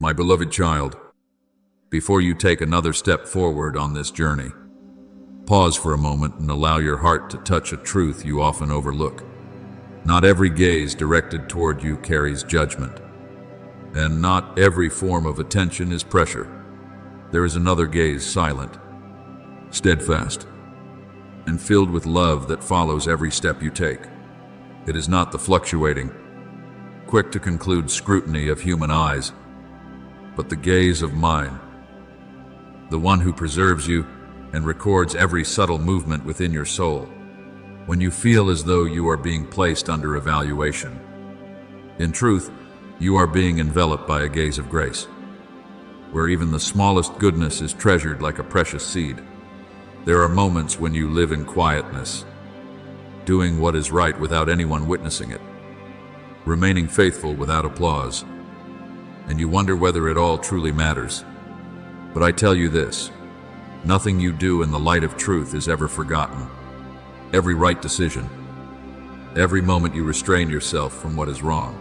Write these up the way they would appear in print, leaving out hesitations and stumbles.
My beloved child, before you take another step forward on this journey, pause for a moment and allow your heart to touch a truth you often overlook. Not every gaze directed toward you carries judgment, and not every form of attention is pressure. There is another gaze, silent, steadfast, and filled with love that follows every step you take. It is not the fluctuating, quick to conclude scrutiny of human eyes, but the gaze of mine, the one who preserves you and records every subtle movement within your soul, when you feel as though you are being placed under evaluation. In truth, you are being enveloped by a gaze of grace, where even the smallest goodness is treasured like a precious seed. There are moments when you live in quietness, doing what is right without anyone witnessing it, remaining faithful without applause, and you wonder whether it all truly matters. But I tell you this, nothing you do in the light of truth is ever forgotten. Every right decision, every moment you restrain yourself from what is wrong,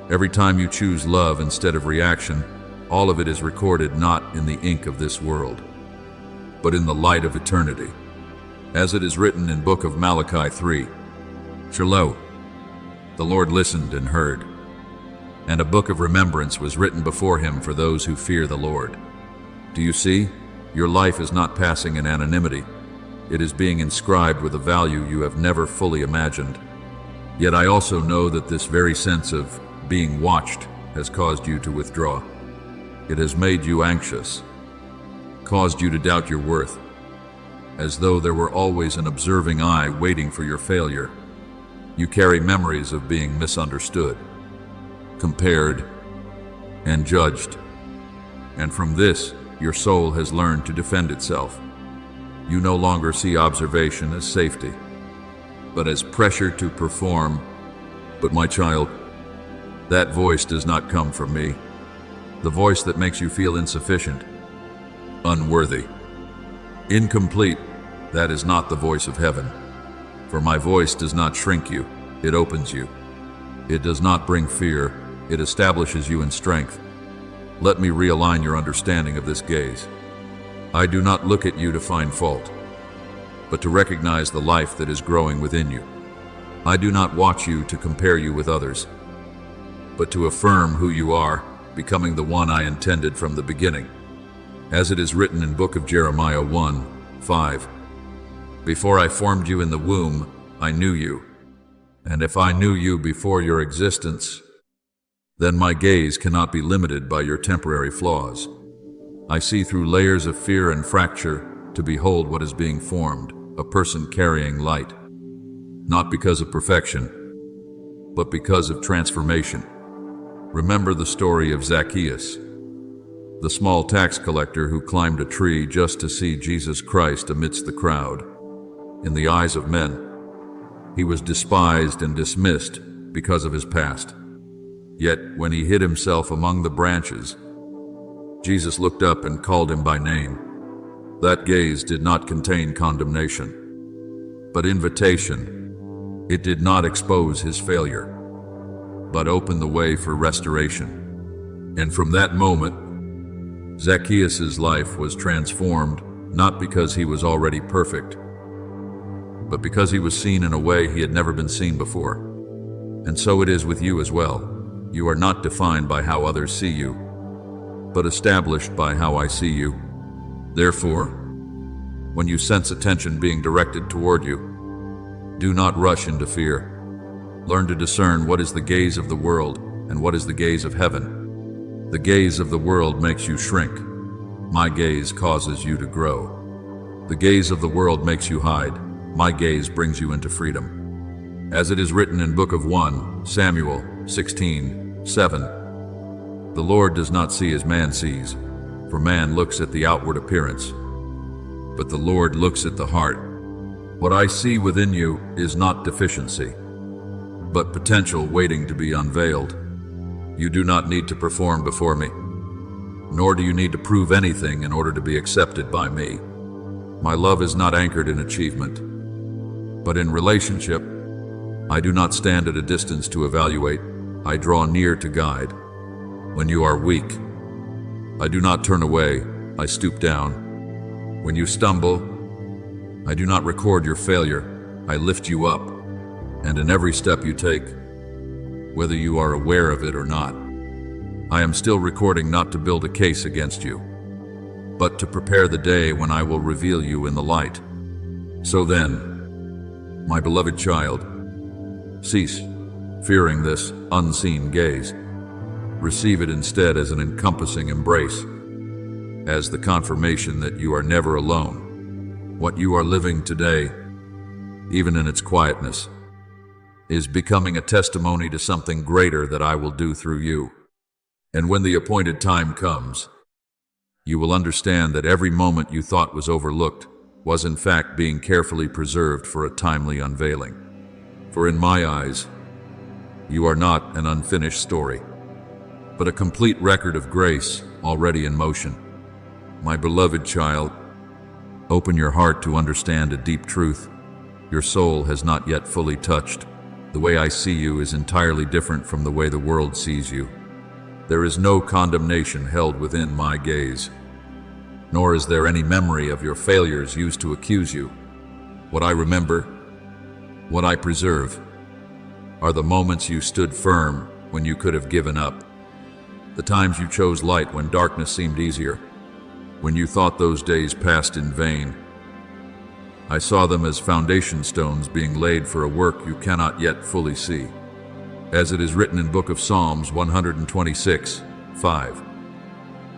every time you choose love instead of reaction, all of it is recorded not in the ink of this world, but in the light of eternity. As it is written in book of Malachi 3, "Lo, the Lord listened and heard, and a book of remembrance was written before him for those who fear the Lord." Do you see? Your life is not passing in anonymity. It is being inscribed with a value you have never fully imagined. Yet I also know that this very sense of being watched has caused you to withdraw. It has made you anxious, caused you to doubt your worth, as though there were always an observing eye waiting for your failure. You carry memories of being misunderstood, compared, and judged. And from this, your soul has learned to defend itself. You no longer see observation as safety, but as pressure to perform. But my child, that voice does not come from me. The voice that makes you feel insufficient, unworthy, incomplete, that is not the voice of heaven. For my voice does not shrink you, it opens you. It does not bring fear, it establishes you in strength. Let me realign your understanding of this gaze. I do not look at you to find fault, but to recognize the life that is growing within you. I do not watch you to compare you with others, but to affirm who you are, becoming the one I intended from the beginning. As it is written in book of Jeremiah 1:5, "Before I formed you in the womb, I knew you. And if I knew you before your existence, then my gaze cannot be limited by your temporary flaws. I see through layers of fear and fracture to behold what is being formed, a person carrying light, not because of perfection, but because of transformation." Remember the story of Zacchaeus, the small tax collector who climbed a tree just to see Jesus Christ amidst the crowd. In the eyes of men, he was despised and dismissed because of his past. Yet when he hid himself among the branches, Jesus looked up and called him by name. That gaze did not contain condemnation, but invitation. It did not expose his failure, but opened the way for restoration. And from that moment, Zacchaeus' life was transformed, not because he was already perfect, but because he was seen in a way he had never been seen before. And so it is with you as well. You are not defined by how others see you, but established by how I see you. Therefore, when you sense attention being directed toward you, do not rush into fear. Learn to discern what is the gaze of the world and what is the gaze of heaven. The gaze of the world makes you shrink. My gaze causes you to grow. The gaze of the world makes you hide. My gaze brings you into freedom. As it is written in book of 1 Samuel 16:7, "The Lord does not see as man sees, for man looks at the outward appearance, but the Lord looks at the heart. What I see within you is not deficiency, but potential waiting to be unveiled. You do not need to perform before me, nor do you need to prove anything in order to be accepted by me. My love is not anchored in achievement, but in relationship. I do not stand at a distance to evaluate, I draw near to guide. When you are weak, I do not turn away, I stoop down. When you stumble, I do not record your failure, I lift you up. And in every step you take, whether you are aware of it or not, I am still recording not to build a case against you, but to prepare the day when I will reveal you in the light. So then, my beloved child, cease fearing this unseen gaze. Receive it instead as an encompassing embrace, as the confirmation that you are never alone. What you are living today, even in its quietness, is becoming a testimony to something greater that I will do through you. And when the appointed time comes, you will understand that every moment you thought was overlooked was in fact being carefully preserved for a timely unveiling. For in my eyes, you are not an unfinished story, but a complete record of grace already in motion. My beloved child, open your heart to understand a deep truth your soul has not yet fully touched. The way I see you is entirely different from the way the world sees you. There is no condemnation held within my gaze, nor is there any memory of your failures used to accuse you. What I remember, what I preserve, are the moments you stood firm when you could have given up, the times you chose light when darkness seemed easier, when you thought those days passed in vain. I saw them as foundation stones being laid for a work you cannot yet fully see. As it is written in Book of Psalms 126:5,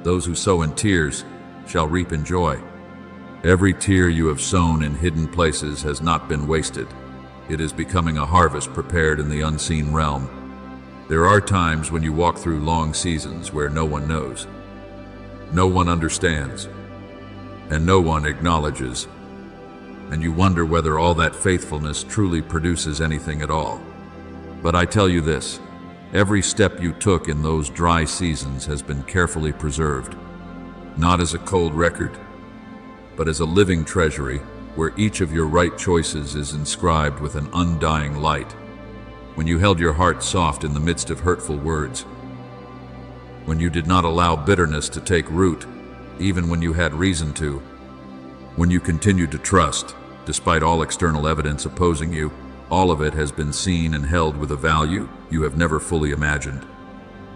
those who sow in tears shall reap in joy. Every tear you have sown in hidden places has not been wasted. It is becoming a harvest prepared in the unseen realm. There are times when you walk through long seasons where no one knows, no one understands, and no one acknowledges, and you wonder whether all that faithfulness truly produces anything at all. But I tell you this, every step you took in those dry seasons has been carefully preserved, not as a cold record, but as a living treasury where each of your right choices is inscribed with an undying light. When you held your heart soft in the midst of hurtful words, when you did not allow bitterness to take root, even when you had reason to, when you continued to trust, despite all external evidence opposing you, all of it has been seen and held with a value you have never fully imagined.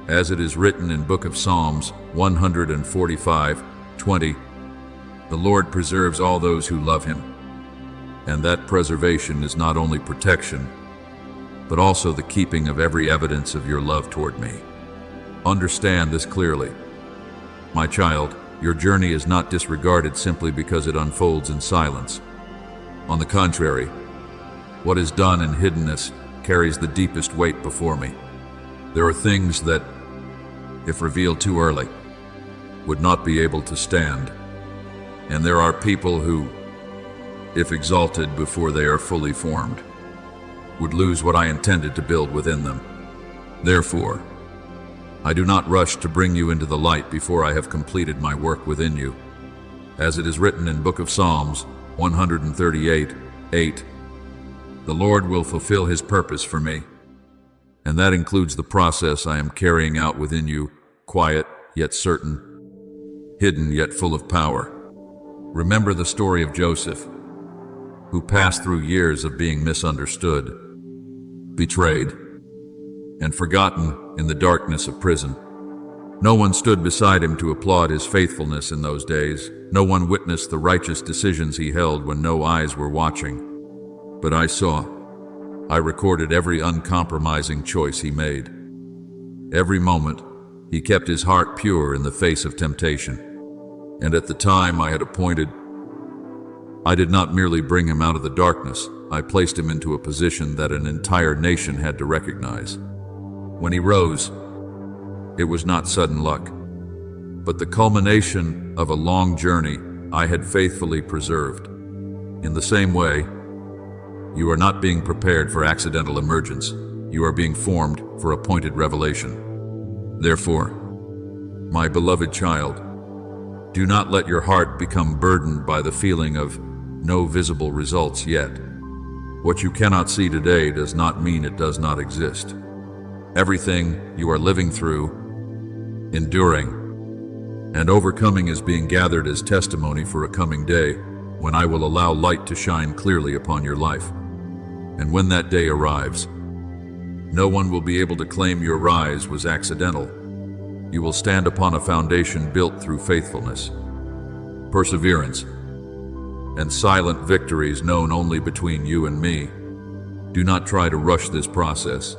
As it is written in Book of Psalms 145:20, the Lord preserves all those who love him. And that preservation is not only protection, but also the keeping of every evidence of your love toward me. Understand this clearly. My child, your journey is not disregarded simply because it unfolds in silence. On the contrary, what is done in hiddenness carries the deepest weight before me. There are things that, if revealed too early, would not be able to stand. And there are people who, if exalted before they are fully formed, would lose what I intended to build within them. Therefore, I do not rush to bring you into the light before I have completed my work within you. As it is written in Book of Psalms 138:8, the Lord will fulfill his purpose for me, and that includes the process I am carrying out within you, quiet yet certain, hidden yet full of power. Remember the story of Joseph, who passed through years of being misunderstood, betrayed, and forgotten in the darkness of prison. No one stood beside him to applaud his faithfulness in those days. No one witnessed the righteous decisions he held when no eyes were watching. But I saw. I recorded every uncompromising choice he made. Every moment, he kept his heart pure in the face of temptation. And at the time I had appointed, I did not merely bring him out of the darkness, I placed him into a position that an entire nation had to recognize. When he rose, it was not sudden luck, but the culmination of a long journey I had faithfully preserved. In the same way, you are not being prepared for accidental emergence, you are being formed for appointed revelation. Therefore, my beloved child, do not let your heart become burdened by the feeling of no visible results yet. What you cannot see today does not mean it does not exist. Everything you are living through, enduring, and overcoming is being gathered as testimony for a coming day when I will allow light to shine clearly upon your life. And when that day arrives, no one will be able to claim your rise was accidental. You will stand upon a foundation built through faithfulness, perseverance, and silent victories known only between you and me. Do not try to rush this process,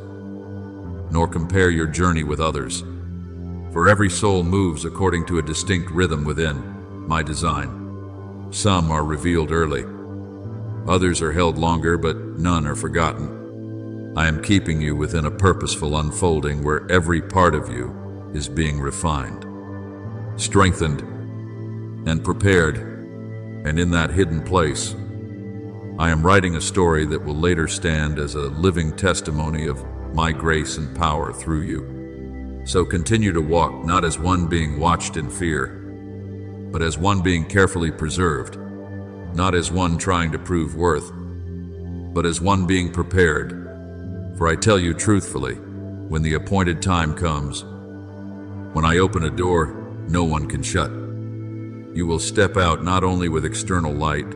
nor compare your journey with others. For every soul moves according to a distinct rhythm within my design. Some are revealed early, others are held longer, but none are forgotten. I am keeping you within a purposeful unfolding where every part of you is being refined, strengthened, and prepared. And in that hidden place, I am writing a story that will later stand as a living testimony of my grace and power through you. So continue to walk not as one being watched in fear, but as one being carefully preserved, not as one trying to prove worth, but as one being prepared. For I tell you truthfully, when the appointed time comes, when I open a door no one can shut, you will step out not only with external light,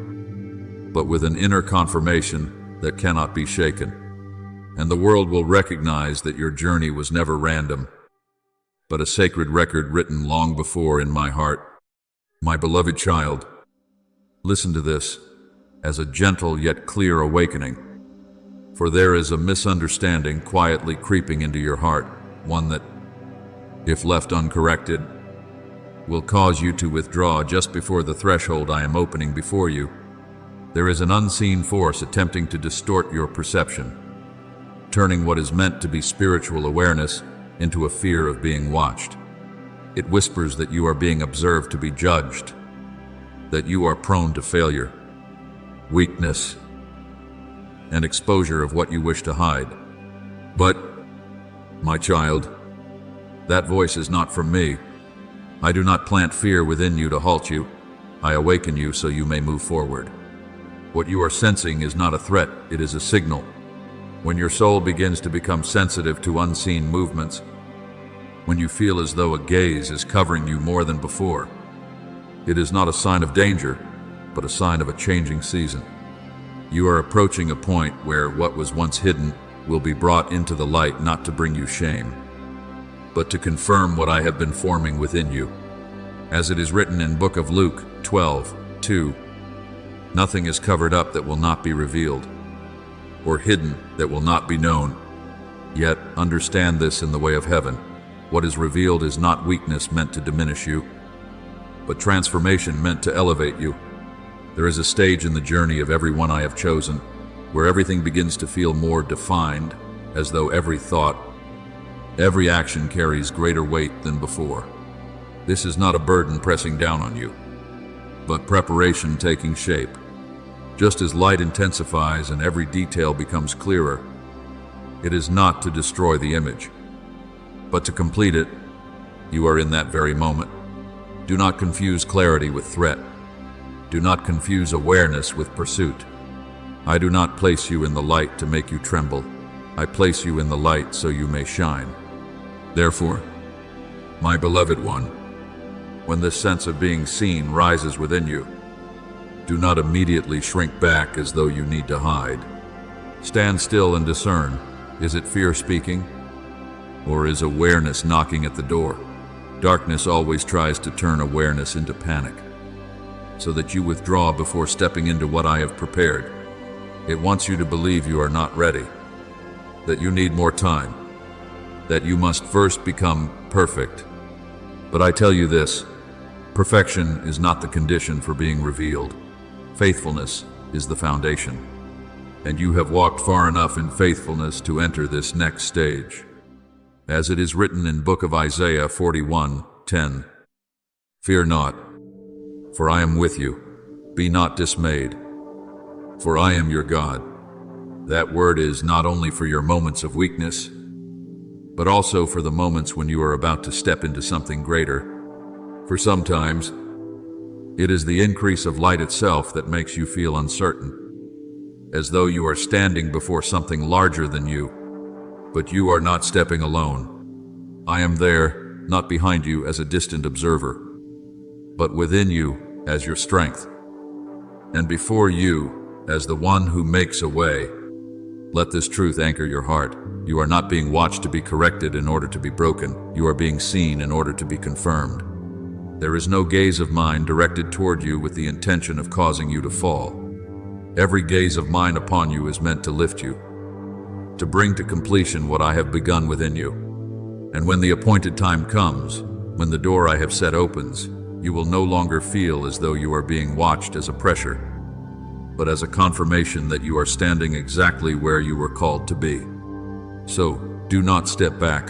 but with an inner confirmation that cannot be shaken. And the world will recognize that your journey was never random, but a sacred record written long before in my heart. My beloved child, listen to this as a gentle yet clear awakening, for there is a misunderstanding quietly creeping into your heart, one that, if left uncorrected, will cause you to withdraw just before the threshold I am opening before you. There is an unseen force attempting to distort your perception, turning what is meant to be spiritual awareness into a fear of being watched. It whispers that you are being observed to be judged, that you are prone to failure, weakness, and exposure of what you wish to hide. But, my child, that voice is not from me. I do not plant fear within you to halt you. I awaken you so you may move forward. What you are sensing is not a threat, it is a signal. When your soul begins to become sensitive to unseen movements, when you feel as though a gaze is covering you more than before, it is not a sign of danger, but a sign of a changing season. You are approaching a point where what was once hidden will be brought into the light, not to bring you shame, but to confirm what I have been forming within you. As it is written in Book of Luke 12:2, nothing is covered up that will not be revealed, or hidden that will not be known. Yet understand this in the way of heaven. What is revealed is not weakness meant to diminish you, but transformation meant to elevate you. There is a stage in the journey of everyone I have chosen where everything begins to feel more defined, as though every thought, every action carries greater weight than before. This is not a burden pressing down on you, but preparation taking shape. Just as light intensifies and every detail becomes clearer, it is not to destroy the image, but to complete it. You are in that very moment. Do not confuse clarity with threat. Do not confuse awareness with pursuit. I do not place you in the light to make you tremble. I place you in the light so you may shine. Therefore, my beloved one, when this sense of being seen rises within you, do not immediately shrink back as though you need to hide. Stand still and discern. Is it fear speaking, or is awareness knocking at the door? Darkness always tries to turn awareness into panic, so that you withdraw before stepping into what I have prepared. It wants you to believe you are not ready, that you need more time, that you must first become perfect. But I tell you this, perfection is not the condition for being revealed. Faithfulness is the foundation, and you have walked far enough in faithfulness to enter this next stage. As it is written in Book of Isaiah 41:10, fear not, for I am with you. Be not dismayed, for I am your God. That word is not only for your moments of weakness, but also for the moments when you are about to step into something greater. For sometimes, it is the increase of light itself that makes you feel uncertain, as though you are standing before something larger than you. But you are not stepping alone. I am there, not behind you as a distant observer, but within you as your strength, and before you as the one who makes a way. Let this truth anchor your heart. You are not being watched to be corrected in order to be broken. You are being seen in order to be confirmed. There is no gaze of mine directed toward you with the intention of causing you to fall. Every gaze of mine upon you is meant to lift you, to bring to completion what I have begun within you. And when the appointed time comes, when the door I have set opens, you will no longer feel as though you are being watched as a pressure, but as a confirmation that you are standing exactly where you were called to be. So, do not step back.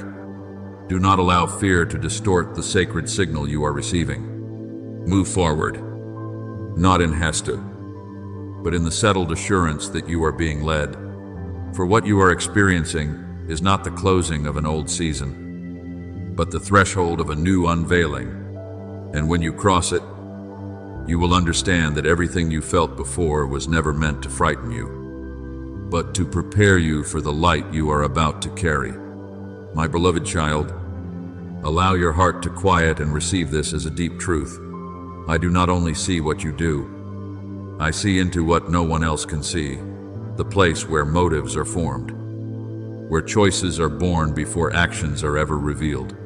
Do not allow fear to distort the sacred signal you are receiving. Move forward, not in haste, but in the settled assurance that you are being led. For what you are experiencing is not the closing of an old season, but the threshold of a new unveiling. And when you cross it, you will understand that everything you felt before was never meant to frighten you, but to prepare you for the light you are about to carry. My beloved child, allow your heart to quiet and receive this as a deep truth. I do not only see what you do, I see into what no one else can see, the place where motives are formed, where choices are born before actions are ever revealed.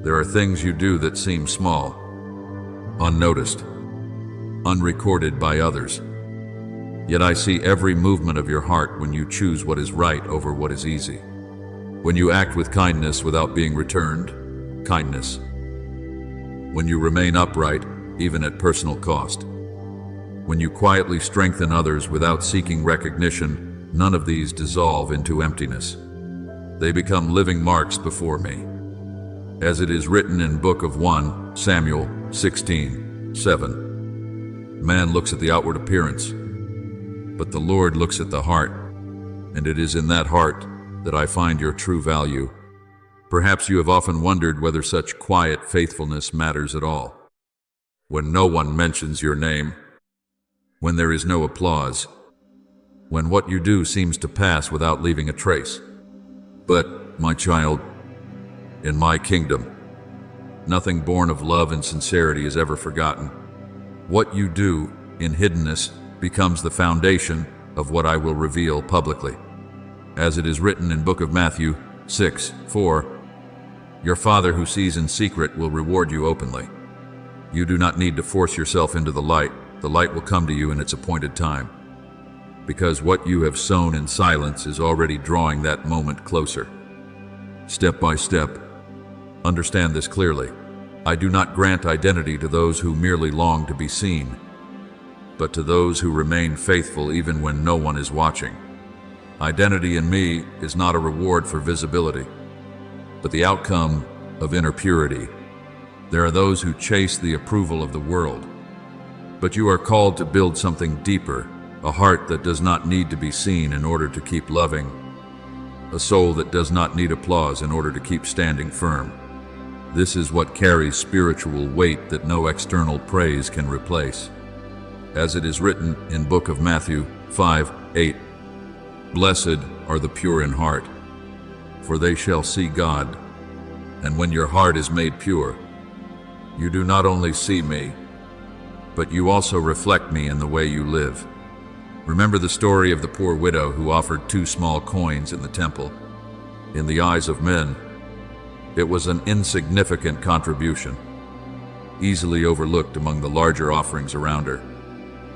There are things you do that seem small, unnoticed, unrecorded by others. Yet I see every movement of your heart when you choose what is right over what is easy. When you act with kindness without being returned, kindness. When you remain upright, even at personal cost. When you quietly strengthen others without seeking recognition, none of these dissolve into emptiness. They become living marks before me. As it is written in Book of 1 Samuel 16:7. Man looks at the outward appearance, but the Lord looks at the heart, and it is in that heart that I find your true value. Perhaps you have often wondered whether such quiet faithfulness matters at all. When no one mentions your name, when there is no applause, when what you do seems to pass without leaving a trace. But, my child, in my kingdom, nothing born of love and sincerity is ever forgotten. What you do in hiddenness becomes the foundation of what I will reveal publicly. As it is written in Book of Matthew 6:4, your Father who sees in secret will reward you openly. You do not need to force yourself into the light. The light will come to you in its appointed time, because what you have sown in silence is already drawing that moment closer. Step by step, understand this clearly. I do not grant identity to those who merely long to be seen, but to those who remain faithful even when no one is watching. Identity in me is not a reward for visibility, but the outcome of inner purity. There are those who chase the approval of the world, but you are called to build something deeper, a heart that does not need to be seen in order to keep loving, a soul that does not need applause in order to keep standing firm. This is what carries spiritual weight that no external praise can replace. As it is written in Book of Matthew 5:8, blessed are the pure in heart, for they shall see God. And when your heart is made pure, you do not only see me, but you also reflect me in the way you live. Remember the story of the poor widow who offered 2 small coins in the temple. In the eyes of men, it was an insignificant contribution, easily overlooked among the larger offerings around her.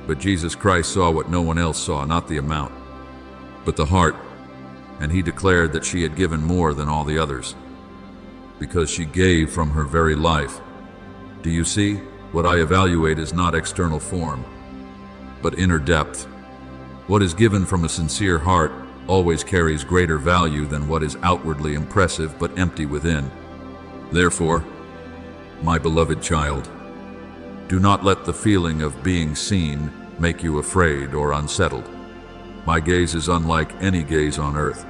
But Jesus Christ saw what no one else saw, not the amount, but the heart, and he declared that she had given more than all the others, because she gave from her very life. Do you see? What I evaluate is not external form, but inner depth. What is given from a sincere heart always carries greater value than what is outwardly impressive but empty within. Therefore, my beloved child, do not let the feeling of being seen make you afraid or unsettled. My gaze is unlike any gaze on earth.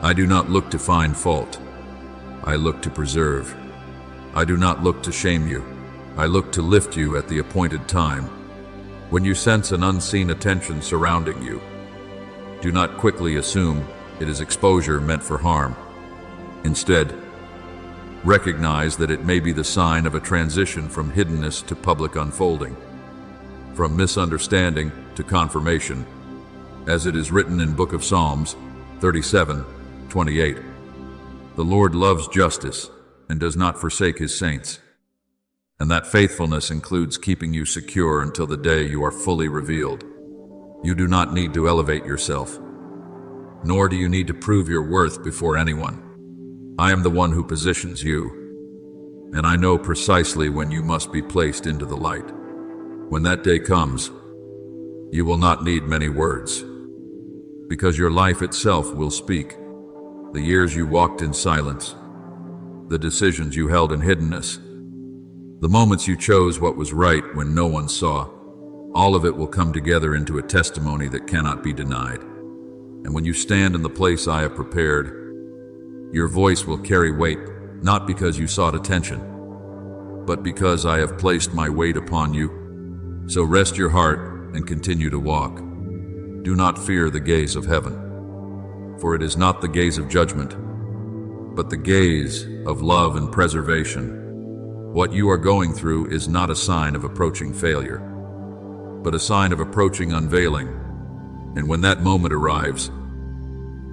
I do not look to find fault. I look to preserve. I do not look to shame you. I look to lift you at the appointed time. When you sense an unseen attention surrounding you, do not quickly assume it is exposure meant for harm. Instead, Recognize that it may be the sign of a transition from hiddenness to public unfolding, from misunderstanding to confirmation, as it is written in Book of Psalms 37:28. The Lord loves justice and does not forsake his saints, and that faithfulness includes keeping you secure until the day you are fully revealed. You do not need to elevate yourself, nor do you need to prove your worth before anyone. I am the one who positions you, and I know precisely when you must be placed into the light. When that day comes, you will not need many words, because your life itself will speak. The years you walked in silence, the decisions you held in hiddenness, the moments you chose what was right when no one saw, all of it will come together into a testimony that cannot be denied. And when you stand in the place I have prepared, your voice will carry weight, not because you sought attention, but because I have placed my weight upon you. So rest your heart and continue to walk. Do not fear the gaze of heaven, for it is not the gaze of judgment, but the gaze of love and preservation. What you are going through is not a sign of approaching failure, but a sign of approaching unveiling. And when that moment arrives,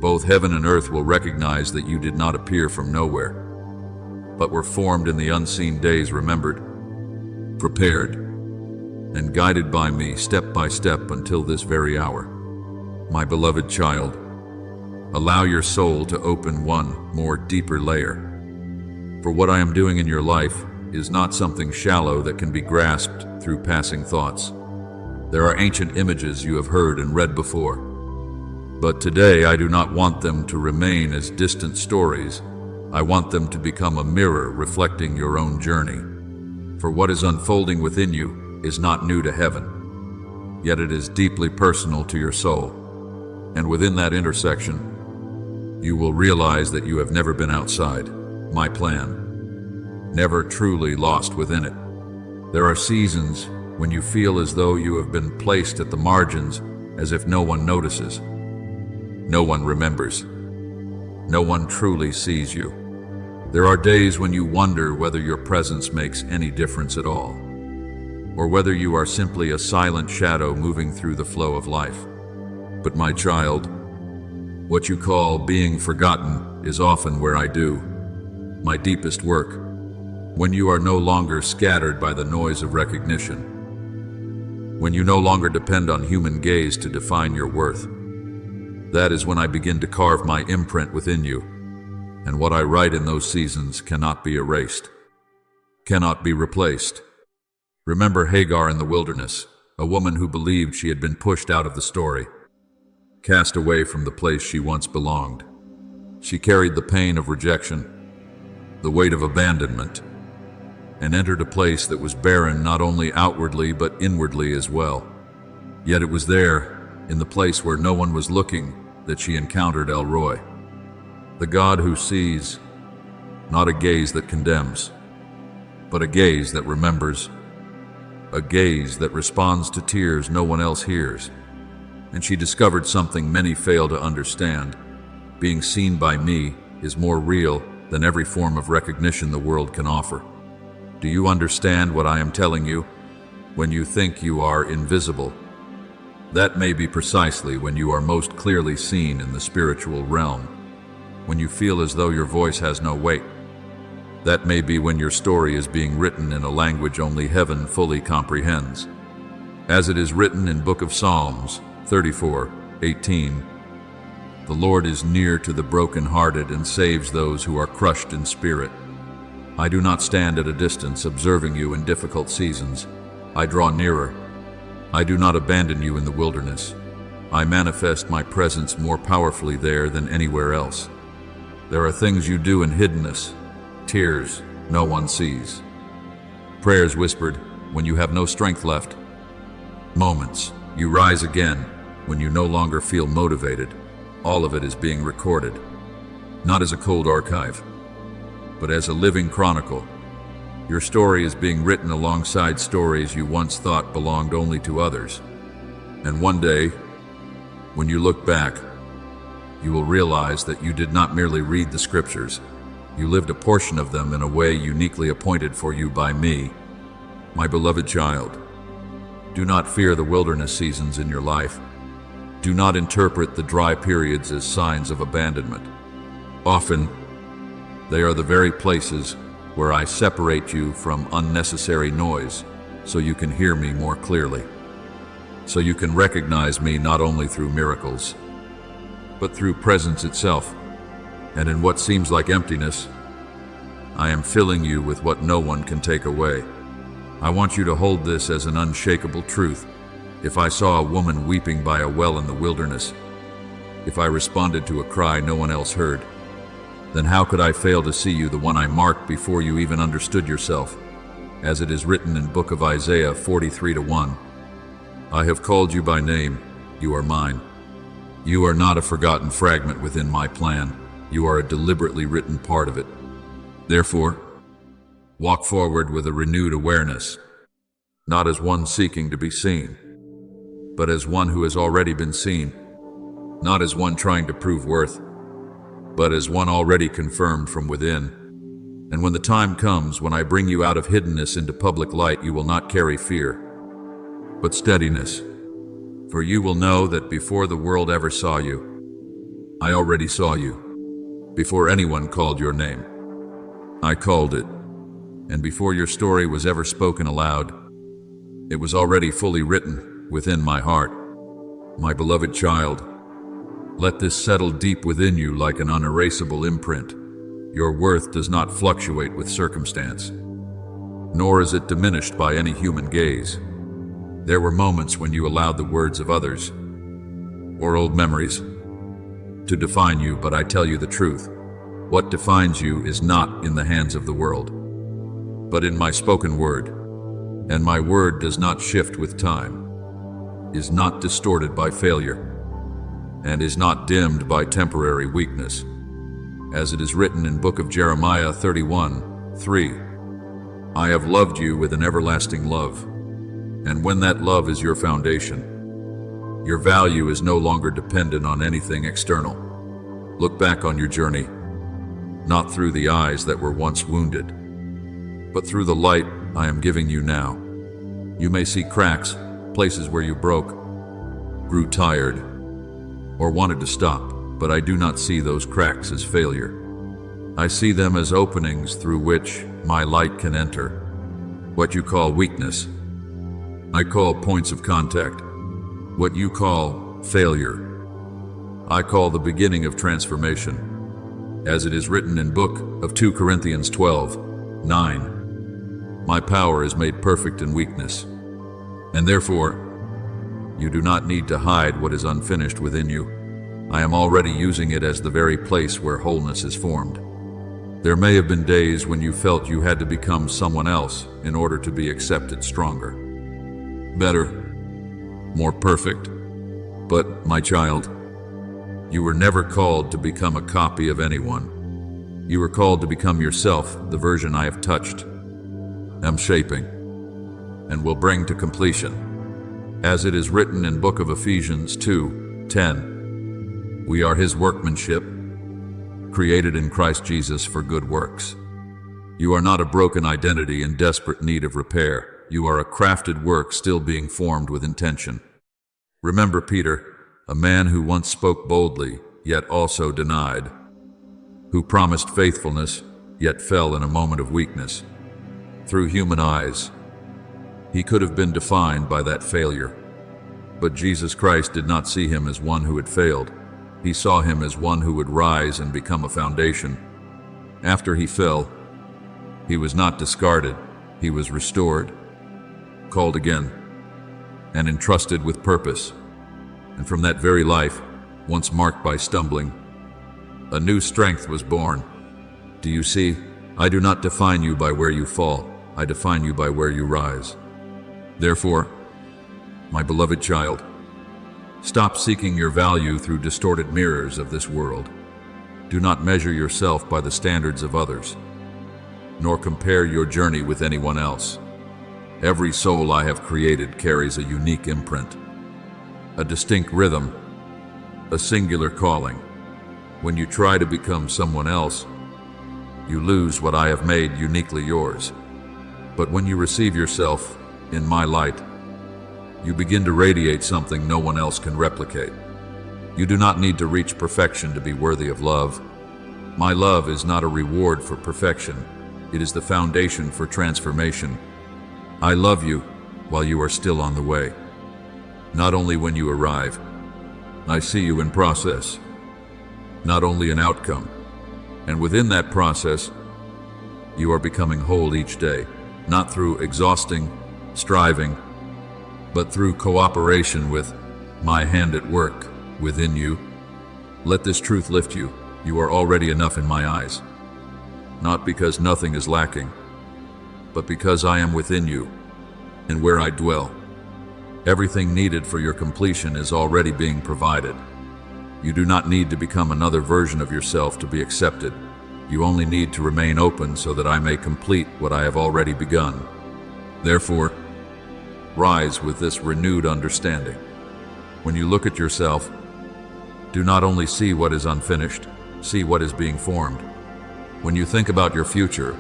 both heaven and earth will recognize that you did not appear from nowhere, but were formed in the unseen days remembered, prepared, and guided by me step by step until this very hour. My beloved child, allow your soul to open one more deeper layer. For what I am doing in your life is not something shallow that can be grasped through passing thoughts. There are ancient images you have heard and read before, but today I do not want them to remain as distant stories. I want them to become a mirror reflecting your own journey. For what is unfolding within you is not new to heaven, yet it is deeply personal to your soul. And within that intersection, you will realize that you have never been outside my plan, never truly lost within it. There are seasons when you feel as though you have been placed at the margins, as if no one notices, no one remembers, no one truly sees you. There are days when you wonder whether your presence makes any difference at all, or whether you are simply a silent shadow moving through the flow of life. But my child, what you call being forgotten is often where I do my deepest work, when you are no longer scattered by the noise of recognition, when you no longer depend on human gaze to define your worth. That is when I begin to carve my imprint within you, and what I write in those seasons cannot be erased, cannot be replaced. Remember Hagar in the wilderness, a woman who believed she had been pushed out of the story, cast away from the place she once belonged. She carried the pain of rejection, the weight of abandonment, and entered a place that was barren not only outwardly but inwardly as well. Yet it was there, in the place where no one was looking, that she encountered El Roy, the God who sees, not a gaze that condemns, but a gaze that remembers, a gaze that responds to tears no one else hears. And she discovered something many fail to understand. Being seen by me is more real than every form of recognition the world can offer. Do you understand what I am telling you? When you think you are invisible, that may be precisely when you are most clearly seen in the spiritual realm. When you feel as though your voice has no weight, that may be when your story is being written in a language only heaven fully comprehends. As it is written in Book of Psalms 34:18, the Lord is near to the brokenhearted and saves those who are crushed in spirit. I do not stand at a distance observing you in difficult seasons. I draw nearer. I do not abandon you in the wilderness. I manifest my presence more powerfully there than anywhere else. There are things you do in hiddenness, tears no one sees, prayers whispered when you have no strength left, moments you rise again when you no longer feel motivated. All of it is being recorded, not as a cold archive, but as a living chronicle. Your story is being written alongside stories you once thought belonged only to others. And one day, when you look back, you will realize that you did not merely read the scriptures, You lived a portion of them in a way uniquely appointed for you by me. My beloved child, do not fear the wilderness seasons in your life. Do not interpret the dry periods as signs of abandonment. Often, they are the very places where I separate you from unnecessary noise so you can hear me more clearly. So you can recognize me not only through miracles, but through presence itself. And in what seems like emptiness, I am filling you with what no one can take away. I want you to hold this as an unshakable truth. If I saw a woman weeping by a well in the wilderness, if I responded to a cry no one else heard, then how could I fail to see you, the one I marked before you even understood yourself? As it is written in book of Isaiah 43:1, I have called you by name, you are mine. You are not a forgotten fragment within my plan. You are a deliberately written part of it. Therefore, walk forward with a renewed awareness, not as one seeking to be seen, but as one who has already been seen, not as one trying to prove worth, but as one already confirmed from within. And when the time comes when I bring you out of hiddenness into public light, you will not carry fear, but steadiness. For you will know that before the world ever saw you, I already saw you. Before anyone called your name, I called it. And before your story was ever spoken aloud, it was already fully written within my heart. My beloved child, let this settle deep within you like an unerasable imprint. Your worth does not fluctuate with circumstance, nor is it diminished by any human gaze. There were moments when you allowed the words of others, or old memories, to define you, but I tell you the truth. What defines you is not in the hands of the world, but in my spoken word. And my word does not shift with time, is not distorted by failure, and is not dimmed by temporary weakness. As it is written in book of Jeremiah 31:3, I have loved you with an everlasting love. And when that love is your foundation, your value is no longer dependent on anything external. Look back on your journey, not through the eyes that were once wounded, but through the light I am giving you now. You may see cracks, places where you broke, grew tired, or wanted to stop, but I do not see those cracks as failure. I see them as openings through which my light can enter. What you call weakness, I call points of contact. What you call failure, I call the beginning of transformation. As it is written in book of 2 Corinthians 12:9, my power is made perfect in weakness. And therefore, you do not need to hide what is unfinished within you. I am already using it as the very place where wholeness is formed. There may have been days when you felt you had to become someone else in order to be accepted stronger, better, more perfect. But, my child, you were never called to become a copy of anyone. You were called to become yourself, the version I have touched, am shaping, and will bring to completion. As it is written in book of Ephesians 2:10, we are his workmanship, created in Christ Jesus for good works. You are not a broken identity in desperate need of repair. You are a crafted work still being formed with intention. Remember Peter, a man who once spoke boldly, yet also denied, who promised faithfulness, yet fell in a moment of weakness. Through human eyes, he could have been defined by that failure. But Jesus Christ did not see him as one who had failed. He saw him as one who would rise and become a foundation. After he fell, he was not discarded. He was restored, called again, and entrusted with purpose. And from that very life, once marked by stumbling, a new strength was born. Do you see? I do not define you by where you fall. I define you by where you rise. Therefore, my beloved child, stop seeking your value through distorted mirrors of this world. Do not measure yourself by the standards of others, nor compare your journey with anyone else. Every soul I have created carries a unique imprint, a distinct rhythm, a singular calling. When you try to become someone else, you lose what I have made uniquely yours. But when you receive yourself in my light, you begin to radiate something no one else can replicate. You do not need to reach perfection to be worthy of love. My love is not a reward for perfection. It is the foundation for transformation. I love you while you are still on the way. Not only when you arrive. I see you in process, not only in outcome. And within that process, you are becoming whole each day, not through exhausting striving, but through cooperation with my hand at work within you. Let this truth lift you. You are already enough in my eyes. Not because nothing is lacking, but because I am within you and where I dwell. Everything needed for your completion is already being provided. You do not need to become another version of yourself to be accepted. You only need to remain open so that I may complete what I have already begun. Therefore, rise with this renewed understanding. When you look at yourself, do not only see what is unfinished, see what is being formed. When you think about your future,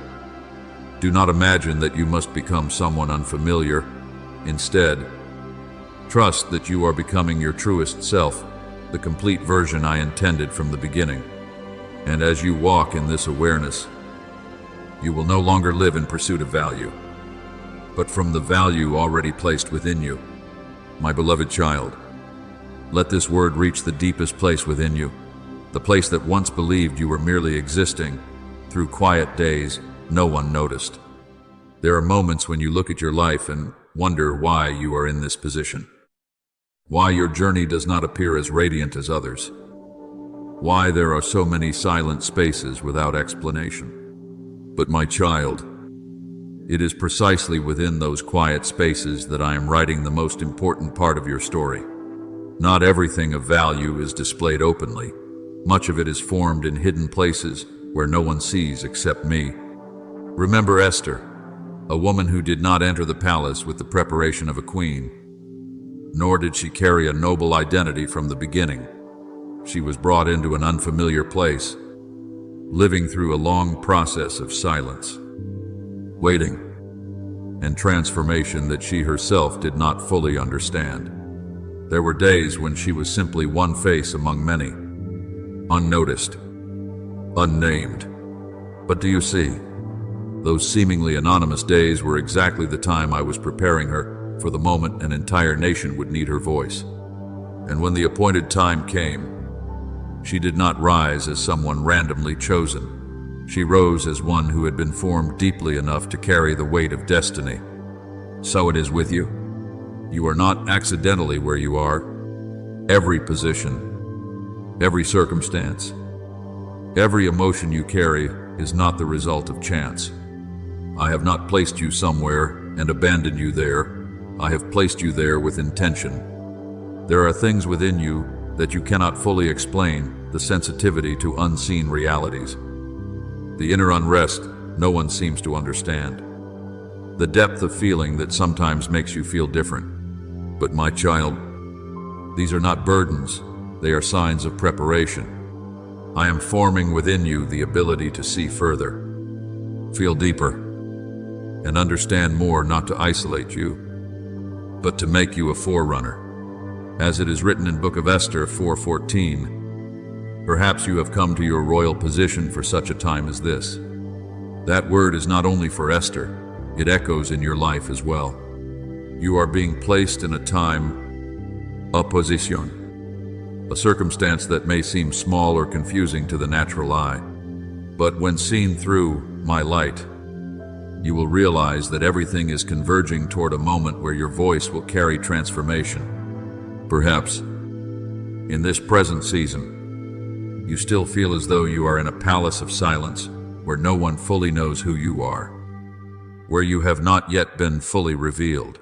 do not imagine that you must become someone unfamiliar. Instead, trust that you are becoming your truest self, the complete version I intended from the beginning. And as you walk in this awareness, you will no longer live in pursuit of value, but from the value already placed within you. My beloved child, let this word reach the deepest place within you, the place that once believed you were merely existing. Through quiet days, no one noticed. There are moments when you look at your life and wonder why you are in this position, why your journey does not appear as radiant as others, why there are so many silent spaces without explanation. But my child, it is precisely within those quiet spaces that I am writing the most important part of your story. Not everything of value is displayed openly. Much of it is formed in hidden places where no one sees except me. Remember Esther, a woman who did not enter the palace with the preparation of a queen, nor did she carry a noble identity from the beginning. She was brought into an unfamiliar place, living through a long process of silence, waiting, and transformation that she herself did not fully understand. There were days when she was simply one face among many, unnoticed, unnamed. But do you see? Those seemingly anonymous days were exactly the time I was preparing her for the moment an entire nation would need her voice. And when the appointed time came, she did not rise as someone randomly chosen. She rose as one who had been formed deeply enough to carry the weight of destiny. So it is with you. You are not accidentally where you are. Every position, every circumstance, every emotion you carry is not the result of chance. I have not placed you somewhere and abandoned you there. I have placed you there with intention. There are things within you that you cannot fully explain, the sensitivity to unseen realities, the inner unrest no one seems to understand, the depth of feeling that sometimes makes you feel different. But my child, these are not burdens, they are signs of preparation. I am forming within you the ability to see further, feel deeper, and understand more, not to isolate you, but to make you a forerunner. As it is written in Book of Esther 4:14, perhaps you have come to your royal position for such a time as this. That word is not only for Esther, it echoes in your life as well. You are being placed in a time, a position, a circumstance that may seem small or confusing to the natural eye. But when seen through my light, you will realize that everything is converging toward a moment where your voice will carry transformation. Perhaps, in this present season, you still feel as though you are in a palace of silence where no one fully knows who you are, where you have not yet been fully revealed.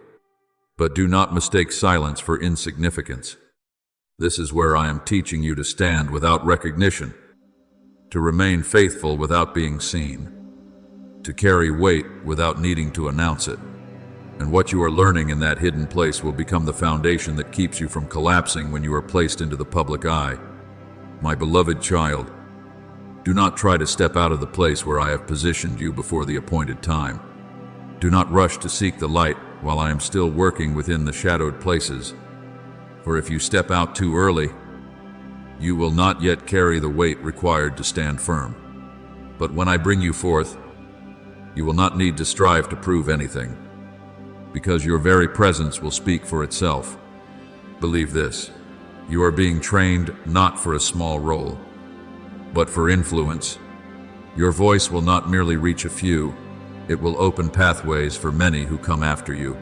But do not mistake silence for insignificance. This is where I am teaching you to stand without recognition, to remain faithful without being seen, to carry weight without needing to announce it. And what you are learning in that hidden place will become the foundation that keeps you from collapsing when you are placed into the public eye. My beloved child, Do not try to step out of the place where I have positioned you before the appointed time. Do not rush to seek the light while I am still working within the shadowed places. For if you step out too early, you will not yet carry the weight required to stand firm. But when I bring you forth, you will not need to strive to prove anything, because your very presence will speak for itself. Believe this, you are being trained not for a small role, but for influence. Your voice will not merely reach a few, it will open pathways for many who come after you.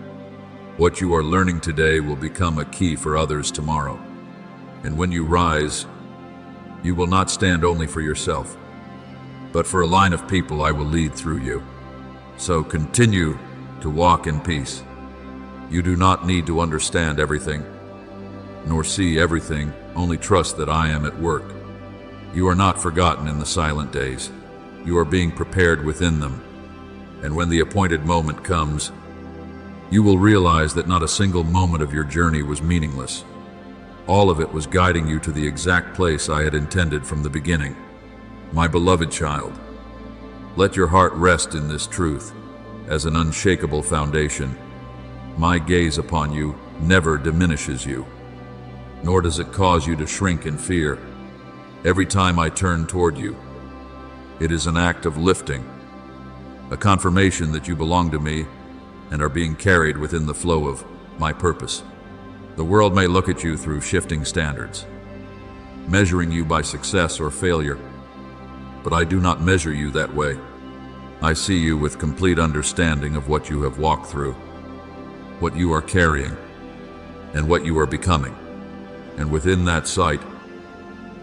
What you are learning today will become a key for others tomorrow. And when you rise, you will not stand only for yourself, but for a line of people I will lead through you. So continue to walk in peace. You do not need to understand everything, nor see everything, only trust that I am at work. You are not forgotten in the silent days. You are being prepared within them. And when the appointed moment comes, you will realize that not a single moment of your journey was meaningless. All of it was guiding you to the exact place I had intended from the beginning. My beloved child, let your heart rest in this truth as an unshakable foundation. My gaze upon you never diminishes you, nor does it cause you to shrink in fear. Every time I turn toward you, it is an act of lifting, a confirmation that you belong to me and are being carried within the flow of my purpose. The world may look at you through shifting standards, measuring you by success or failure, but I do not measure you that way. I see you with complete understanding of what you have walked through, what you are carrying, and what you are becoming. And within that sight,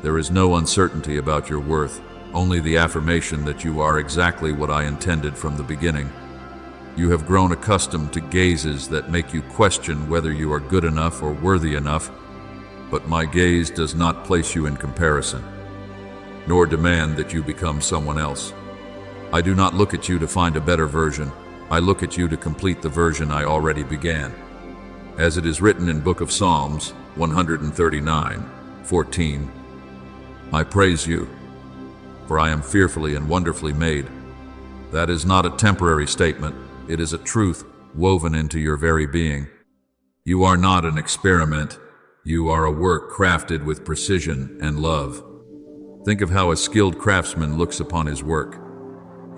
there is no uncertainty about your worth, only the affirmation that you are exactly what I intended from the beginning. You have grown accustomed to gazes that make you question whether you are good enough or worthy enough, but my gaze does not place you in comparison, nor demand that you become someone else. I do not look at you to find a better version. I look at you to complete the version I already began. As it is written in Book of Psalms 139:14, I praise you, for I am fearfully and wonderfully made. That is not a temporary statement. It is a truth woven into your very being. You are not an experiment. You are a work crafted with precision and love. Think of how a skilled craftsman looks upon his work.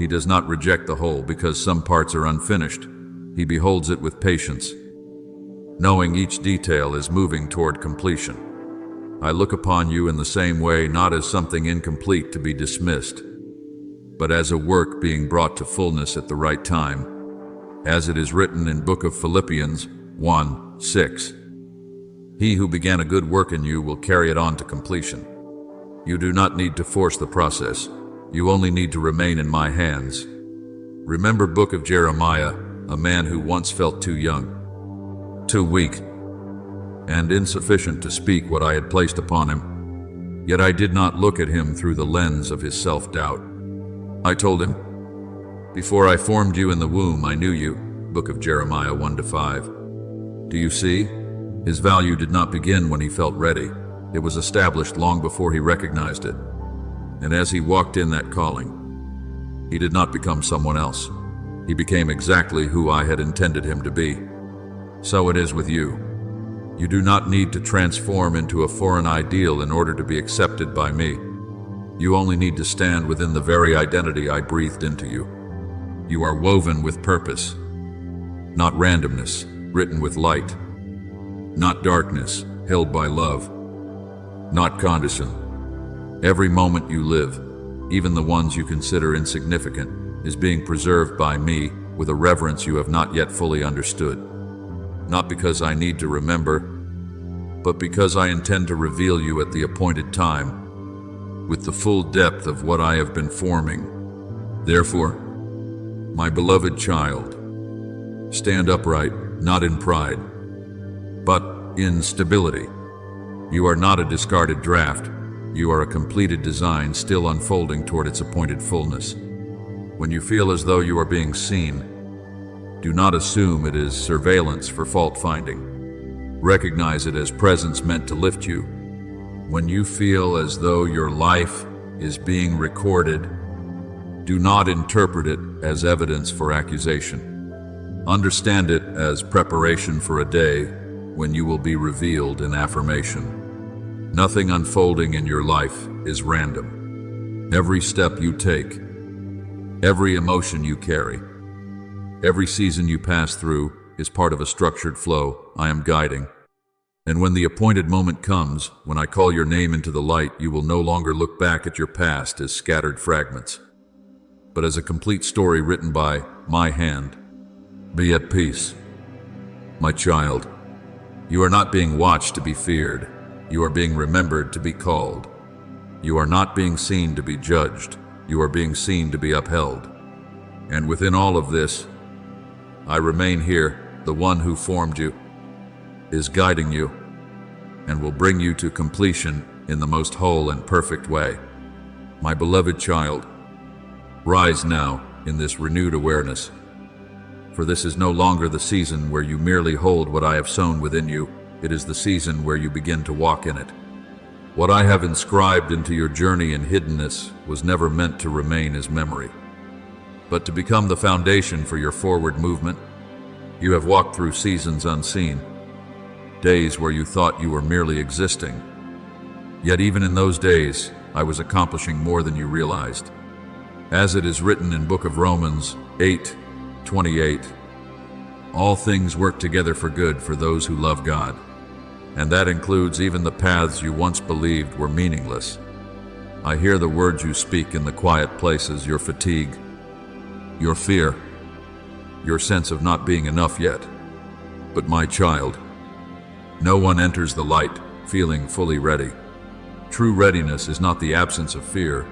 He does not reject the whole because some parts are unfinished. He beholds it with patience, knowing each detail is moving toward completion. I look upon you in the same way, not as something incomplete to be dismissed, but as a work being brought to fullness at the right time. As it is written in Book of Philippians 1:6, He who began a good work in you will carry it on to completion. You do not need to force the process. You only need to remain in my hands. Remember Book of Jeremiah, a man who once felt too young, too weak, and insufficient to speak what I had placed upon him. Yet I did not look at him through the lens of his self-doubt. I told him, before I formed you in the womb, I knew you. Book of Jeremiah 1-5. Do you see? His value did not begin when he felt ready. It was established long before he recognized it. And as he walked in that calling, he did not become someone else. He became exactly who I had intended him to be. So it is with you. You do not need to transform into a foreign ideal in order to be accepted by me. You only need to stand within the very identity I breathed into you. You are woven with purpose, not randomness, written with light, not darkness, held by love, not condition. Every moment you live, even the ones you consider insignificant, is being preserved by me with a reverence you have not yet fully understood. Not because I need to remember, but because I intend to reveal you at the appointed time, with the full depth of what I have been forming. Therefore, my beloved child, stand upright, not in pride, but in stability. You are not a discarded draft. You are a completed design still unfolding toward its appointed fullness. When you feel as though you are being seen, do not assume it is surveillance for fault-finding. Recognize it as presence meant to lift you. When you feel as though your life is being recorded. Do not interpret it as evidence for accusation. Understand it as preparation for a day when you will be revealed in affirmation. Nothing unfolding in your life is random. Every step you take, every emotion you carry, every season you pass through is part of a structured flow I am guiding. And when the appointed moment comes, when I call your name into the light, you will no longer look back at your past as scattered fragments, but as a complete story written by my hand. Be at peace, my child. You are not being watched to be feared. You are being remembered to be called. You are not being seen to be judged. You are being seen to be upheld. And within all of this, I remain here. The one who formed you is guiding you and will bring you to completion in the most whole and perfect way. My beloved child, rise now in this renewed awareness, for this is no longer the season where you merely hold what I have sown within you. It is the season where you begin to walk in it. What I have inscribed into your journey in hiddenness was never meant to remain as memory, but to become the foundation for your forward movement. You have walked through seasons unseen, days where you thought you were merely existing. Yet even in those days, I was accomplishing more than you realized. As it is written in book of Romans 8:28, all things work together for good for those who love God. And that includes even the paths you once believed were meaningless. I hear the words you speak in the quiet places, your fatigue, your fear, your sense of not being enough yet. But my child, no one enters the light feeling fully ready. True readiness is not the absence of fear,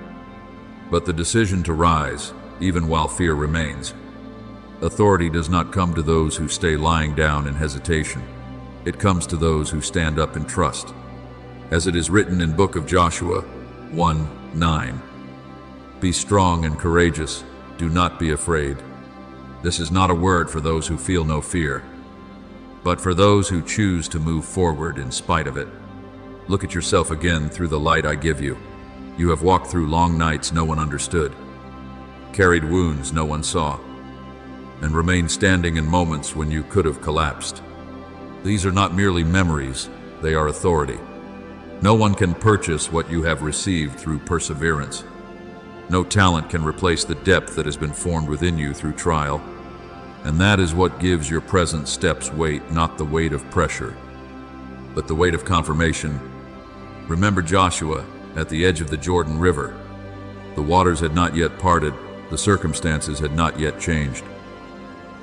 but the decision to rise even while fear remains. Authority does not come to those who stay lying down in hesitation. It comes to those who stand up in trust. As it is written in book of Joshua 1:9, be strong and courageous, do not be afraid. This is not a word for those who feel no fear, but for those who choose to move forward in spite of it. Look at yourself again through the light I give you. You have walked through long nights no one understood, carried wounds no one saw, and remained standing in moments when you could have collapsed. These are not merely memories, they are authority. No one can purchase what you have received through perseverance. No talent can replace the depth that has been formed within you through trial. And that is what gives your present steps weight, not the weight of pressure, but the weight of confirmation. Remember Joshua at the edge of the Jordan River. The waters had not yet parted, the circumstances had not yet changed,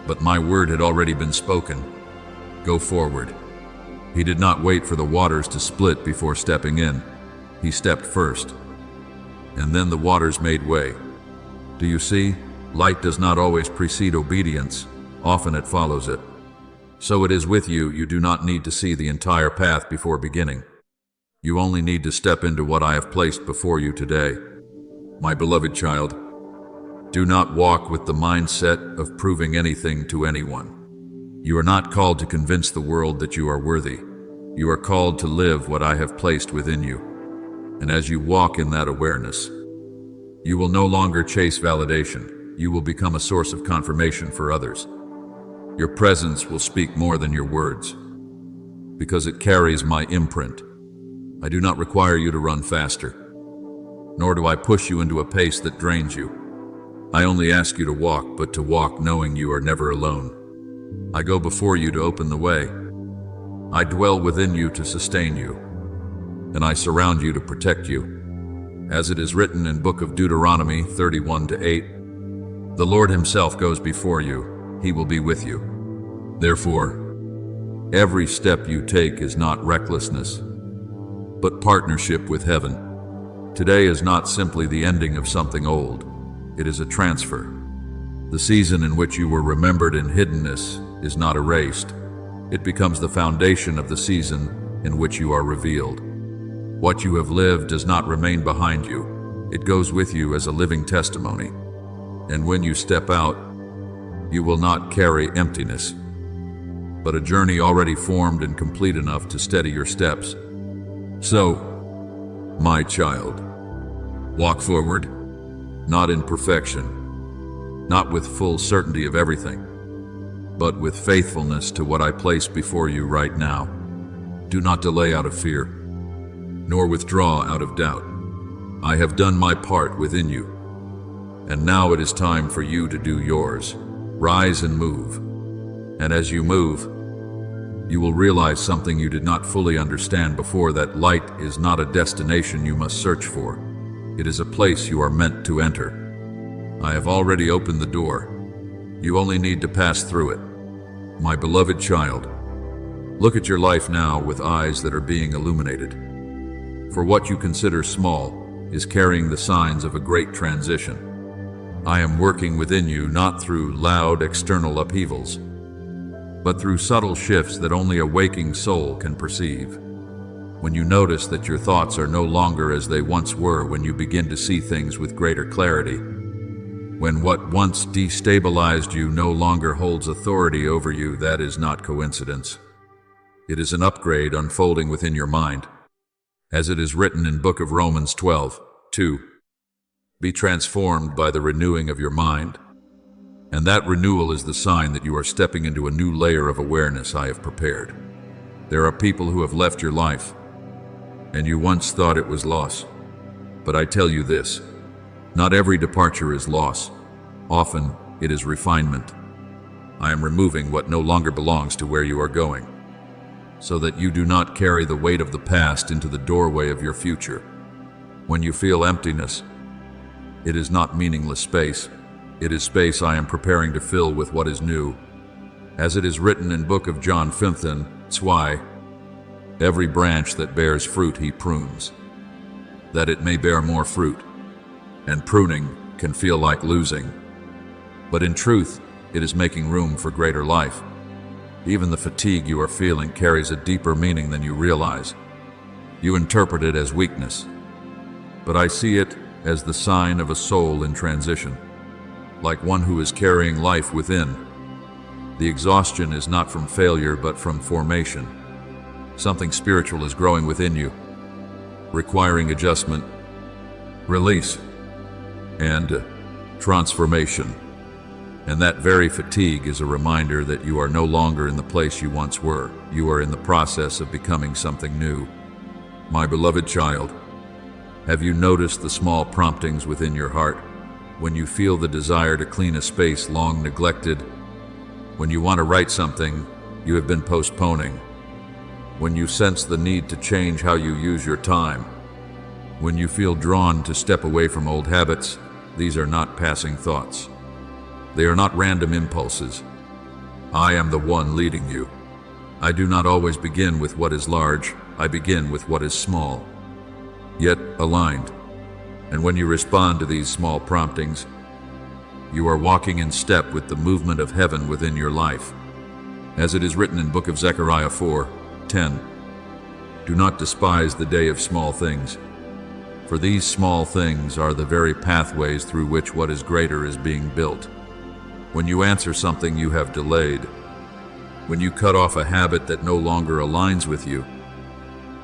but my word had already been spoken. Go forward. He did not wait for the waters to split before stepping in. He stepped first, and then the waters made way. Do you see? Light does not always precede obedience. Often it follows it. So it is with you. You do not need to see the entire path before beginning. You only need to step into what I have placed before you today. My beloved child, do not walk with the mindset of proving anything to anyone. You are not called to convince the world that you are worthy. You are called to live what I have placed within you. And as you walk in that awareness, you will no longer chase validation. You will become a source of confirmation for others. Your presence will speak more than your words, because it carries my imprint. I do not require you to run faster, nor do I push you into a pace that drains you. I only ask you to walk, but to walk knowing you are never alone. I go before you to open the way. I dwell within you to sustain you, and I surround you to protect you. As it is written in book of Deuteronomy 31:8, the Lord himself goes before you. He will be with you. Therefore, every step you take is not recklessness, but partnership with heaven. Today is not simply the ending of something old. It is a transfer. The season in which you were remembered in hiddenness is not erased. It becomes the foundation of the season in which you are revealed. What you have lived does not remain behind you. It goes with you as a living testimony. And when you step out, you will not carry emptiness, but a journey already formed and complete enough to steady your steps. So, my child, Walk forward, not in perfection, not with full certainty of everything, but with faithfulness to what I place before you right now. Do not delay out of fear, nor withdraw out of doubt. I have done my part within you, and now it is time for you to do yours. Rise and move, and as you move, you will realize something you did not fully understand before, that light is not a destination you must search for. It is a place you are meant to enter. I have already opened the door. You only need to pass through it. My beloved child, look at your life now with eyes that are being illuminated. For what you consider small is carrying the signs of a great transition. I am working within you not through loud external upheavals, but through subtle shifts that only a waking soul can perceive. When you notice that your thoughts are no longer as they once were, when you begin to see things with greater clarity, when what once destabilized you no longer holds authority over you, that is not coincidence. It is an upgrade unfolding within your mind. As it is written in Book of Romans 12:2, be transformed by the renewing of your mind. And that renewal is the sign that you are stepping into a new layer of awareness I have prepared. There are people who have left your life, and you once thought it was loss. But I tell you this, not every departure is loss. Often it is refinement. I am removing what no longer belongs to where you are going, so that you do not carry the weight of the past into the doorway of your future. When you feel emptiness, it is not meaningless space. It is space I am preparing to fill with what is new. As it is written in Book of John 15:2, every branch that bears fruit he prunes, that it may bear more fruit. And pruning can feel like losing, but in truth, it is making room for greater life. Even the fatigue you are feeling carries a deeper meaning than you realize. You interpret it as weakness, but I see it as the sign of a soul in transition, like one who is carrying life within. The exhaustion is not from failure, but from formation. Something spiritual is growing within you, requiring adjustment, release, and transformation. And that very fatigue is a reminder that you are no longer in the place you once were. You are in the process of becoming something new. My beloved child, have you noticed the small promptings within your heart? When you feel the desire to clean a space long neglected, when you want to write something you have been postponing, when you sense the need to change how you use your time, when you feel drawn to step away from old habits, these are not passing thoughts. They are not random impulses. I am the one leading you. I do not always begin with what is large. I begin with what is small, yet aligned. And when you respond to these small promptings, you are walking in step with the movement of heaven within your life. As it is written in Book of Zechariah 4:10, do not despise the day of small things, for these small things are the very pathways through which what is greater is being built. When you answer something you have delayed, when you cut off a habit that no longer aligns with you,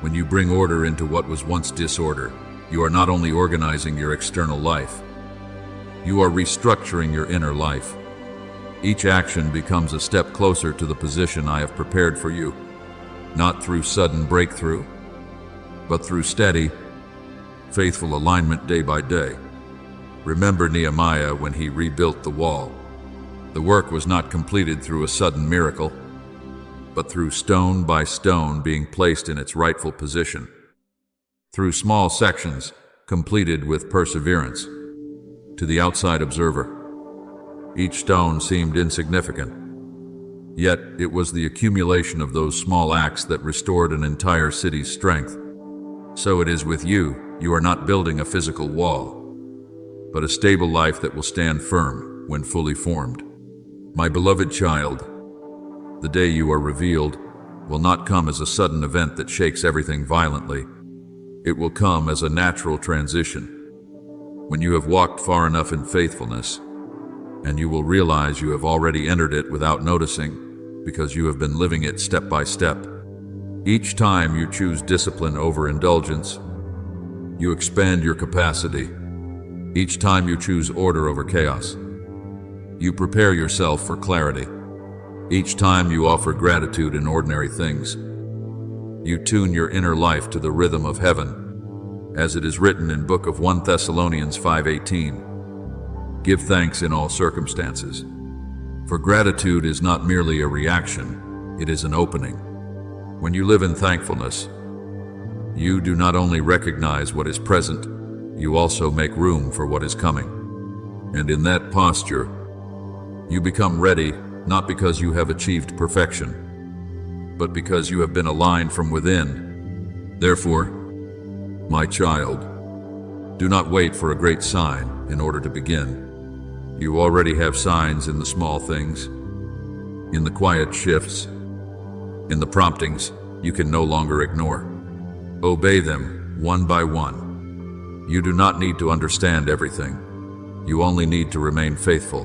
when you bring order into what was once disorder, you are not only organizing your external life, you are restructuring your inner life. Each action becomes a step closer to the position I have prepared for you, not through sudden breakthrough, but through steady, faithful alignment day by day. Remember Nehemiah when he rebuilt the wall. The work was not completed through a sudden miracle, but through stone by stone being placed in its rightful position, through small sections completed with perseverance. To the outside observer, each stone seemed insignificant, yet it was the accumulation of those small acts that restored an entire city's strength. So it is with you. You are not building a physical wall, but a stable life that will stand firm when fully formed. My beloved child, the day you are revealed will not come as a sudden event that shakes everything violently. It will come as a natural transition, when you have walked far enough in faithfulness, and you will realize you have already entered it without noticing, because you have been living it step by step. Each time you choose discipline over indulgence, you expand your capacity. Each time you choose order over chaos, you prepare yourself for clarity. Each time you offer gratitude in ordinary things, you tune your inner life to the rhythm of heaven. As it is written in book of 1 Thessalonians 5:18, give thanks in all circumstances. For gratitude is not merely a reaction, it is an opening. When you live in thankfulness, you do not only recognize what is present, you also make room for what is coming. And in that posture, you become ready, not because you have achieved perfection, but because you have been aligned from within. Therefore, my child, do not wait for a great sign in order to begin. You already have signs in the small things, in the quiet shifts, in the promptings you can no longer ignore. Obey them one by one. You do not need to understand everything. You only need to remain faithful.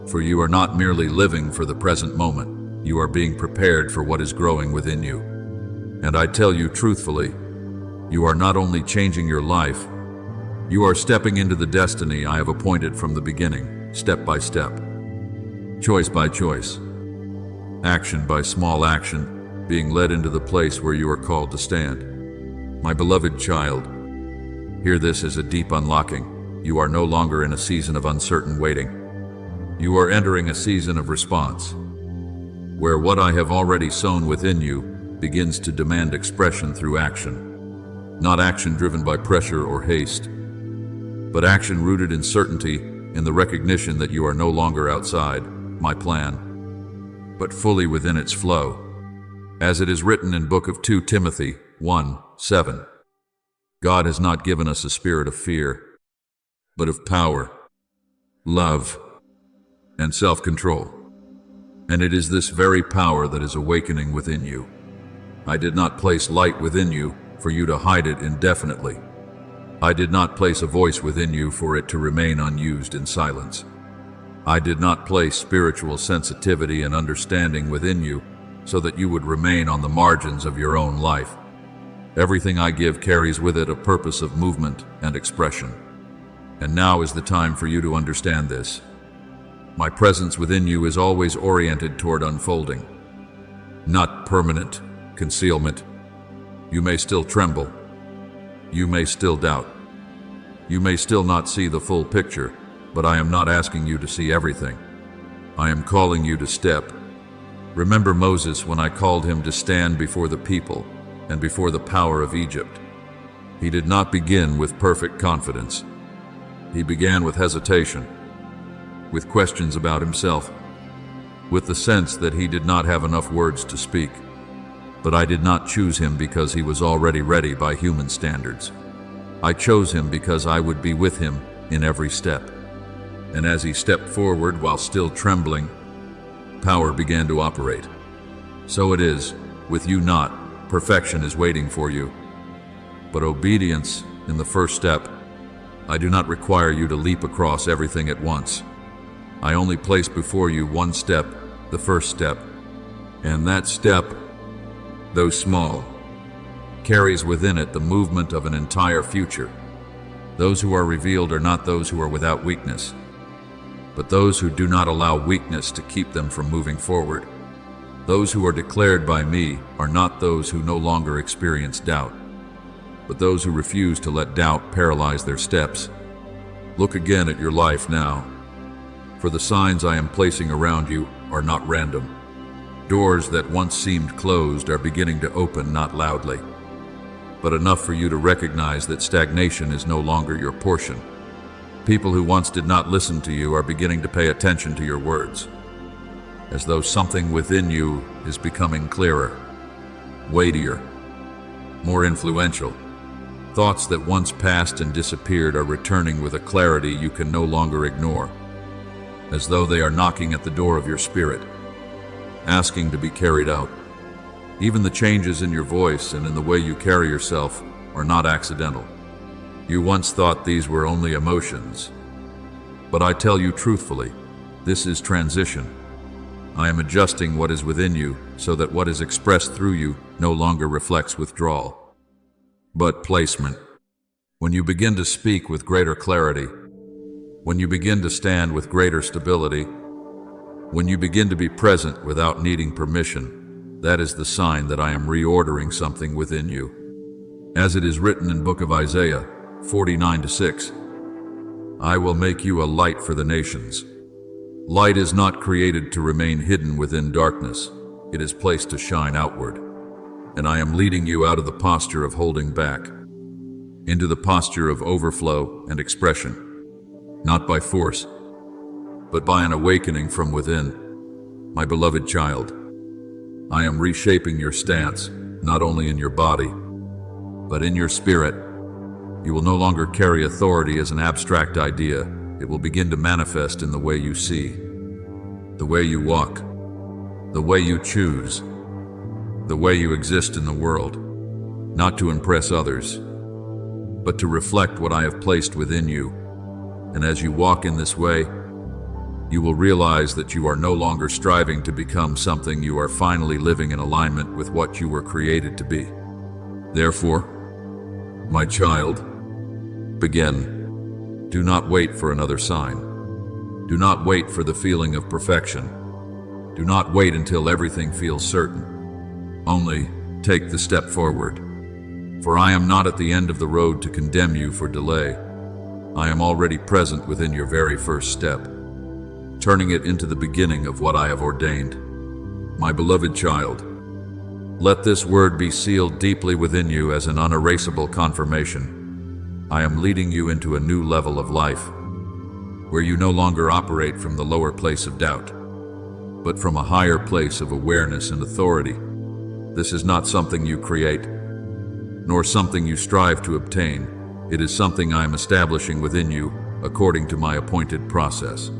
For you are not merely living for the present moment, you are being prepared for what is growing within you. And I tell you truthfully, you are not only changing your life, you are stepping into the destiny I have appointed from the beginning, step by step, choice by choice, action by small action, being led into the place where you are called to stand. My beloved child, hear this as a deep unlocking. You are no longer in a season of uncertain waiting. You are entering a season of response, where what I have already sown within you begins to demand expression through action. Not action driven by pressure or haste, but action rooted in certainty, in the recognition that you are no longer outside my plan, but fully within its flow. As it is written in book of 2 Timothy 1:7, God has not given us a spirit of fear, but of power, love, and self-control. And it is this very power that is awakening within you. I did not place light within you for you to hide it indefinitely. I did not place a voice within you for it to remain unused in silence. I did not place spiritual sensitivity and understanding within you so that you would remain on the margins of your own life. Everything I give carries with it a purpose of movement and expression. And now is the time for you to understand this. My presence within you is always oriented toward unfolding, not permanent concealment. You may still tremble. You may still doubt. You may still not see the full picture, but I am not asking you to see everything. I am calling you to step. Remember Moses when I called him to stand before the people and before the power of Egypt. He did not begin with perfect confidence. He began with hesitation, with questions about himself, with the sense that he did not have enough words to speak. But I did not choose him because he was already ready by human standards. I chose him because I would be with him in every step. And as he stepped forward while still trembling, power began to operate. So it is with you not. Perfection is waiting for you, but obedience in the first step. I do not require you to leap across everything at once. I only place before you one step, the first step, and that step, though small, carries within it the movement of an entire future. Those who are revealed are not those who are without weakness, but those who do not allow weakness to keep them from moving forward. Those who are declared by me are not those who no longer experience doubt, but those who refuse to let doubt paralyze their steps. Look again at your life now, for the signs I am placing around you are not random. Doors that once seemed closed are beginning to open, not loudly, but enough for you to recognize that stagnation is no longer your portion. People who once did not listen to you are beginning to pay attention to your words, as though something within you is becoming clearer, weightier, more influential. Thoughts that once passed and disappeared are returning with a clarity you can no longer ignore, as though they are knocking at the door of your spirit, asking to be carried out. Even the changes in your voice and in the way you carry yourself are not accidental. You once thought these were only emotions, but I tell you truthfully, this is transition. I am adjusting what is within you so that what is expressed through you no longer reflects withdrawal, but placement. When you begin to speak with greater clarity, When you begin to stand with greater stability, when you begin to be present without needing permission, that is the sign that I am reordering something within you. As it is written in book of Isaiah 49:6, I will make you a light for the nations. Light is not created to remain hidden within darkness. It is placed to shine outward. And I am leading you out of the posture of holding back, into the posture of overflow and expression, not by force, but by an awakening from within. My beloved child, I am reshaping your stance, not only in your body, but in your spirit. You will no longer carry authority as an abstract idea. It will begin to manifest in the way you see, the way you walk, the way you choose, the way you exist in the world, not to impress others, but to reflect what I have placed within you. And as you walk in this way, you will realize that you are no longer striving to become something. You are finally living in alignment with what you were created to be. Therefore, my child, begin. Do not wait for another sign. Do not wait for the feeling of perfection. Do not wait until everything feels certain. Only take the step forward. For I am not at the end of the road to condemn you for delay. I am already present within your very first step, turning it into the beginning of what I have ordained. My beloved child, let this word be sealed deeply within you as an unerasable confirmation. I am leading you into a new level of life, where you no longer operate from the lower place of doubt, but from a higher place of awareness and authority. This is not something you create, nor something you strive to obtain. It is something I am establishing within you according to my appointed process.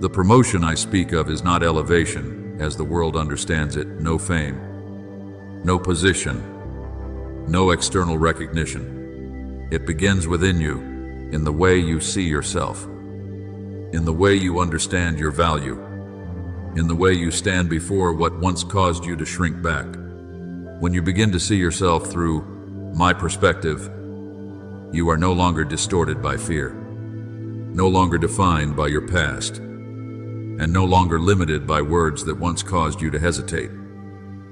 The promotion I speak of is not elevation, as the world understands it, no fame, no position, no external recognition. It begins within you, in the way you see yourself, in the way you understand your value, in the way you stand before what once caused you to shrink back. When you begin to see yourself through my perspective, you are no longer distorted by fear, no longer defined by your past, and no longer limited by words that once caused you to hesitate.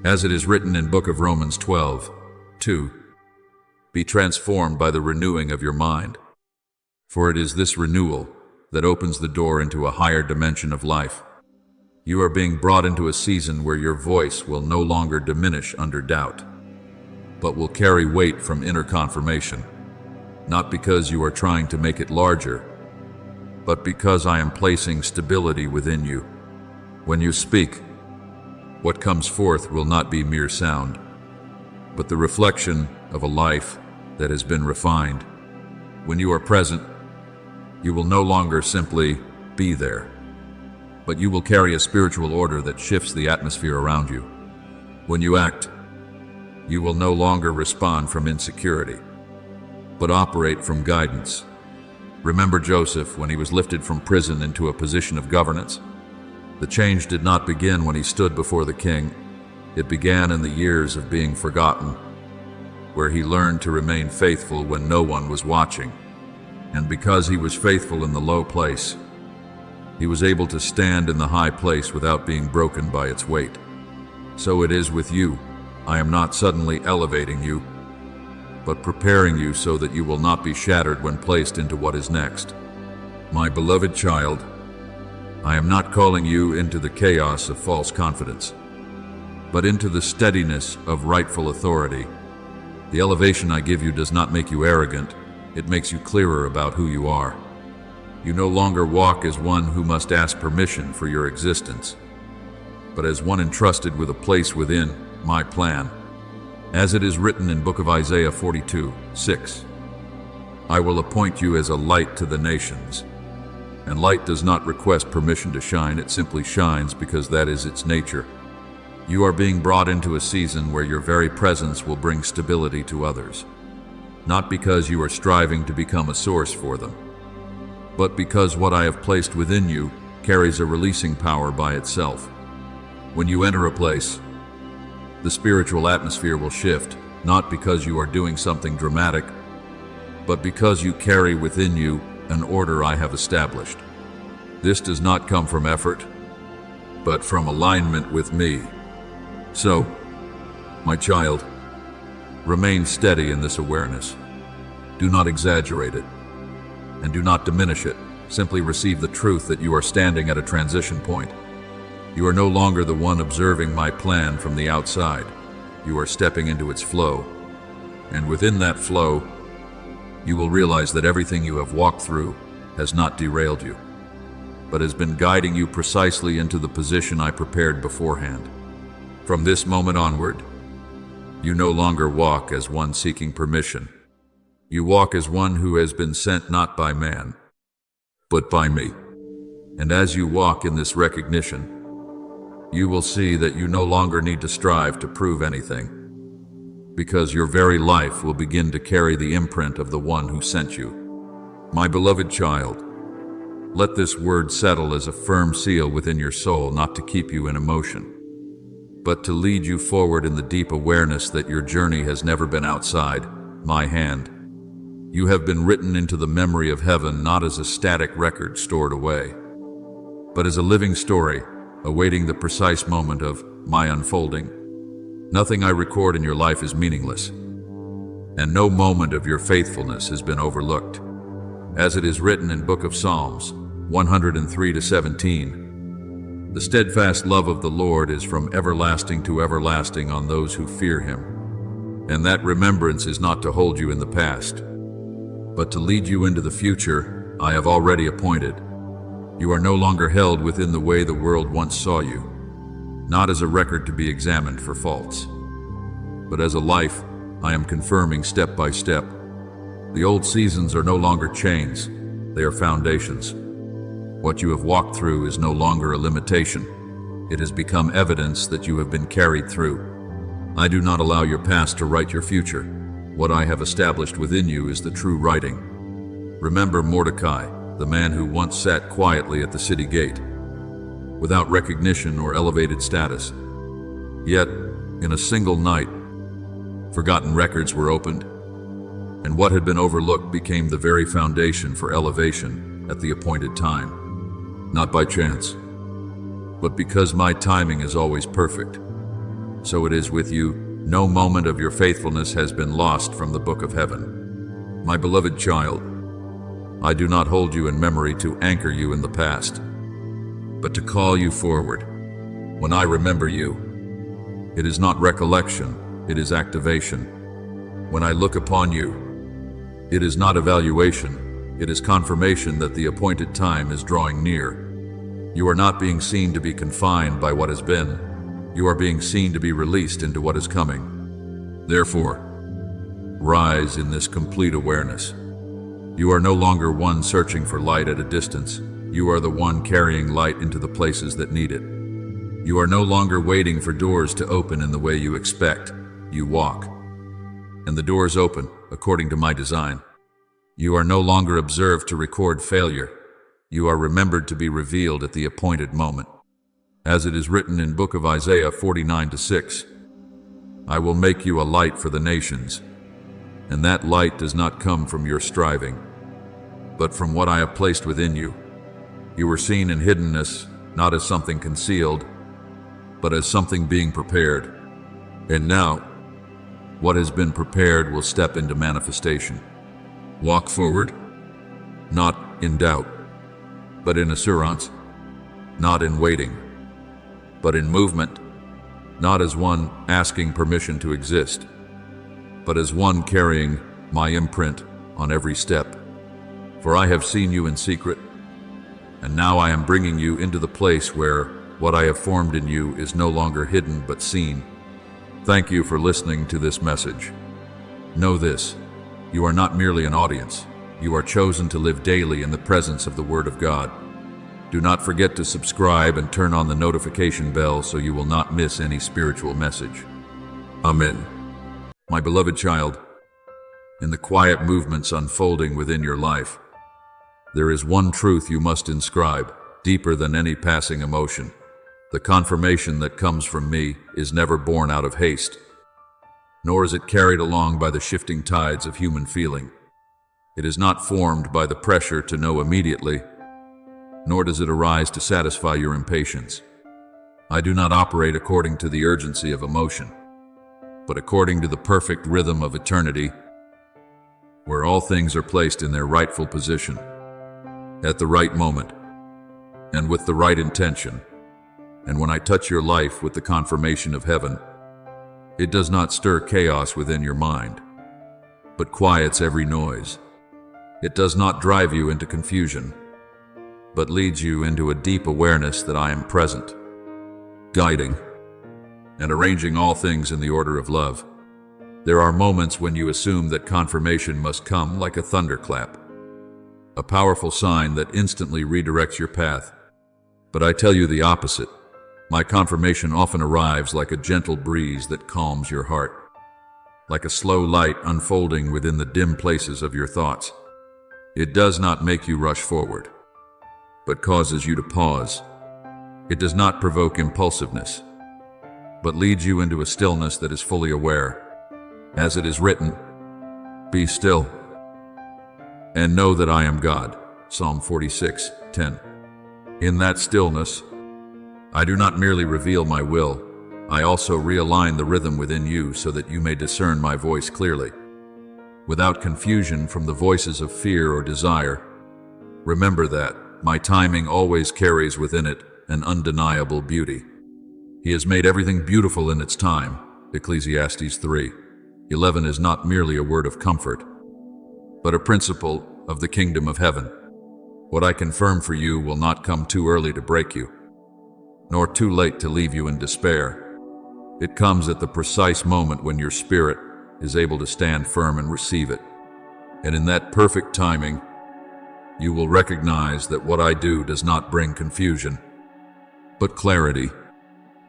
As it is written in book of Romans 12:2, be transformed by the renewing of your mind, for it is this renewal that opens the door into a higher dimension of life. You are being brought into a season where your voice will no longer diminish under doubt, but will carry weight from inner confirmation, not because you are trying to make it larger, but because I am placing stability within you. When you speak, what comes forth will not be mere sound, but the reflection of a life that has been refined. When you are present, you will no longer simply be there, but you will carry a spiritual order that shifts the atmosphere around you. When you act, you will no longer respond from insecurity, but operate from guidance. Remember Joseph when he was lifted from prison into a position of governance? The change did not begin when he stood before the king. It began in the years of being forgotten, where he learned to remain faithful when no one was watching. And because he was faithful in the low place, he was able to stand in the high place without being broken by its weight. So it is with you. I am not suddenly elevating you, but preparing you so that you will not be shattered when placed into what is next. My beloved child, I am not calling you into the chaos of false confidence, but into the steadiness of rightful authority. The elevation I give you does not make you arrogant. It makes you clearer about who you are. You no longer walk as one who must ask permission for your existence, but as one entrusted with a place within my plan. As it is written in book of Isaiah 42:6, I will appoint you as a light to the nations. And light does not request permission to shine, it simply shines because that is its nature. You are being brought into a season where your very presence will bring stability to others, not because you are striving to become a source for them, but because what I have placed within you carries a releasing power by itself. When you enter a place, the spiritual atmosphere will shift, not because you are doing something dramatic, but because you carry within you an order I have established. This does not come from effort, but from alignment with me. So, my child, remain steady in this awareness. Do not exaggerate it, and do not diminish it. Simply receive the truth that you are standing at a transition point. You are no longer the one observing my plan from the outside. You are stepping into its flow, and within that flow, you will realize that everything you have walked through has not derailed you, but has been guiding you precisely into the position I prepared beforehand. From this moment onward, you no longer walk as one seeking permission. You walk as one who has been sent not by man, but by me. And as you walk in this recognition, you will see that you no longer need to strive to prove anything, because your very life will begin to carry the imprint of the one who sent you. My beloved child, let this word settle as a firm seal within your soul, not to keep you in emotion, but to lead you forward in the deep awareness that your journey has never been outside my hand. You have been written into the memory of heaven, not as a static record stored away, but as a living story, awaiting the precise moment of my unfolding. Nothing I record in your life is meaningless, and no moment of your faithfulness has been overlooked. As it is written in Book of Psalms 103-17, the steadfast love of the Lord is from everlasting to everlasting on those who fear him. And that remembrance is not to hold you in the past, but to lead you into the future I have already appointed. You are no longer held within the way the world once saw you, not as a record to be examined for faults, but as a life I am confirming step by step. The old seasons are no longer chains, they are foundations. What you have walked through is no longer a limitation. It has become evidence that you have been carried through. I do not allow your past to write your future. What I have established within you is the true writing. Remember Mordecai, the man who once sat quietly at the city gate, without recognition or elevated status. Yet, in a single night, forgotten records were opened, and what had been overlooked became the very foundation for elevation at the appointed time. Not by chance, but because my timing is always perfect. So it is with you. No moment of your faithfulness has been lost from the book of heaven. My beloved child, I do not hold you in memory to anchor you in the past, but to call you forward. When I remember you, it is not recollection, it is activation. When I look upon you, it is not evaluation, it is confirmation that the appointed time is drawing near. You are not being seen to be confined by what has been. You are being seen to be released into what is coming. Therefore, rise in this complete awareness. You are no longer one searching for light at a distance. You are the one carrying light into the places that need it. You are no longer waiting for doors to open in the way you expect. You walk, and the doors open according to my design. You are no longer observed to record failure. You are remembered to be revealed at the appointed moment. As it is written in Book of Isaiah 49-6, I will make you a light for the nations, and that light does not come from your striving, but from what I have placed within you. You were seen in hiddenness, not as something concealed, but as something being prepared. And now, what has been prepared will step into manifestation. Walk forward, not in doubt, but in assurance, not in waiting, but in movement, not as one asking permission to exist, but as one carrying my imprint on every step. For I have seen you in secret, and now I am bringing you into the place where what I have formed in you is no longer hidden but seen. Thank you for listening to this message. Know this, you are not merely an audience. You are chosen to live daily in the presence of the Word of God. Do not forget to subscribe and turn on the notification bell so you will not miss any spiritual message. Amen. My beloved child, in the quiet movements unfolding within your life, there is one truth you must inscribe, deeper than any passing emotion. The confirmation that comes from me is never born out of haste, nor is it carried along by the shifting tides of human feeling. It is not formed by the pressure to know immediately, nor does it arise to satisfy your impatience. I do not operate according to the urgency of emotion, but according to the perfect rhythm of eternity, where all things are placed in their rightful position, at the right moment, and with the right intention. And when I touch your life with the confirmation of heaven, it does not stir chaos within your mind, but quiets every noise. It does not drive you into confusion, but leads you into a deep awareness that I am present, guiding and arranging all things in the order of love. There are moments when you assume that confirmation must come like a thunderclap, a powerful sign that instantly redirects your path. But I tell you the opposite. My confirmation often arrives like a gentle breeze that calms your heart, like a slow light unfolding within the dim places of your thoughts. It does not make you rush forward, but causes you to pause. It does not provoke impulsiveness, but leads you into a stillness that is fully aware. As it is written, "Be still, and know that I am God." Psalm 46:10. In that stillness, I do not merely reveal my will, I also realign the rhythm within you so that you may discern my voice clearly, without confusion from the voices of fear or desire. Remember that my timing always carries within it an undeniable beauty. He has made everything beautiful in its time. Ecclesiastes 3:11 is not merely a word of comfort, but a principle of the kingdom of heaven. What I confirm for you will not come too early to break you, nor too late to leave you in despair. It comes at the precise moment when your spirit is able to stand firm and receive it. And in that perfect timing, you will recognize that what I do does not bring confusion, but clarity,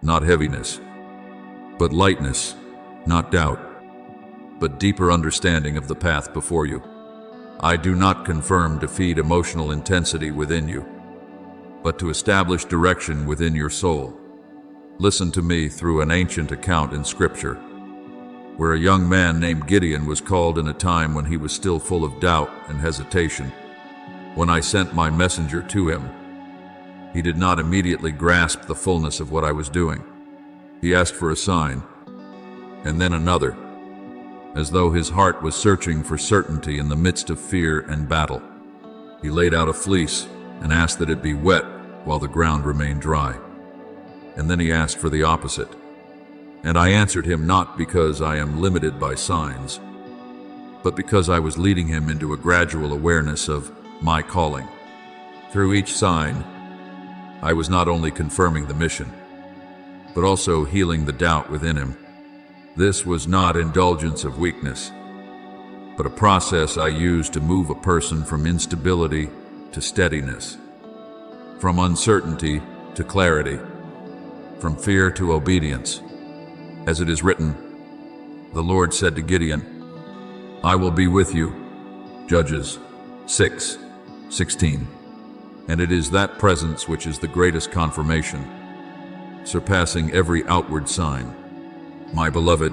not heaviness, but lightness, not doubt, but deeper understanding of the path before you. I do not confirm to feed emotional intensity within you, but to establish direction within your soul. Listen to me through an ancient account in Scripture, where a young man named Gideon was called in a time when he was still full of doubt and hesitation. When I sent my messenger to him, he did not immediately grasp the fullness of what I was doing. He asked for a sign, and then another, as though his heart was searching for certainty in the midst of fear and battle. He laid out a fleece and asked that it be wet while the ground remained dry. And then he asked for the opposite. And I answered him not because I am limited by signs, but because I was leading him into a gradual awareness of my calling. Through each sign, I was not only confirming the mission, but also healing the doubt within him. This was not indulgence of weakness, but a process I used to move a person from instability to steadiness, from uncertainty to clarity, from fear to obedience. As it is written, the Lord said to Gideon, "I will be with you." Judges 6:16. And it is that presence which is the greatest confirmation, surpassing every outward sign. My beloved,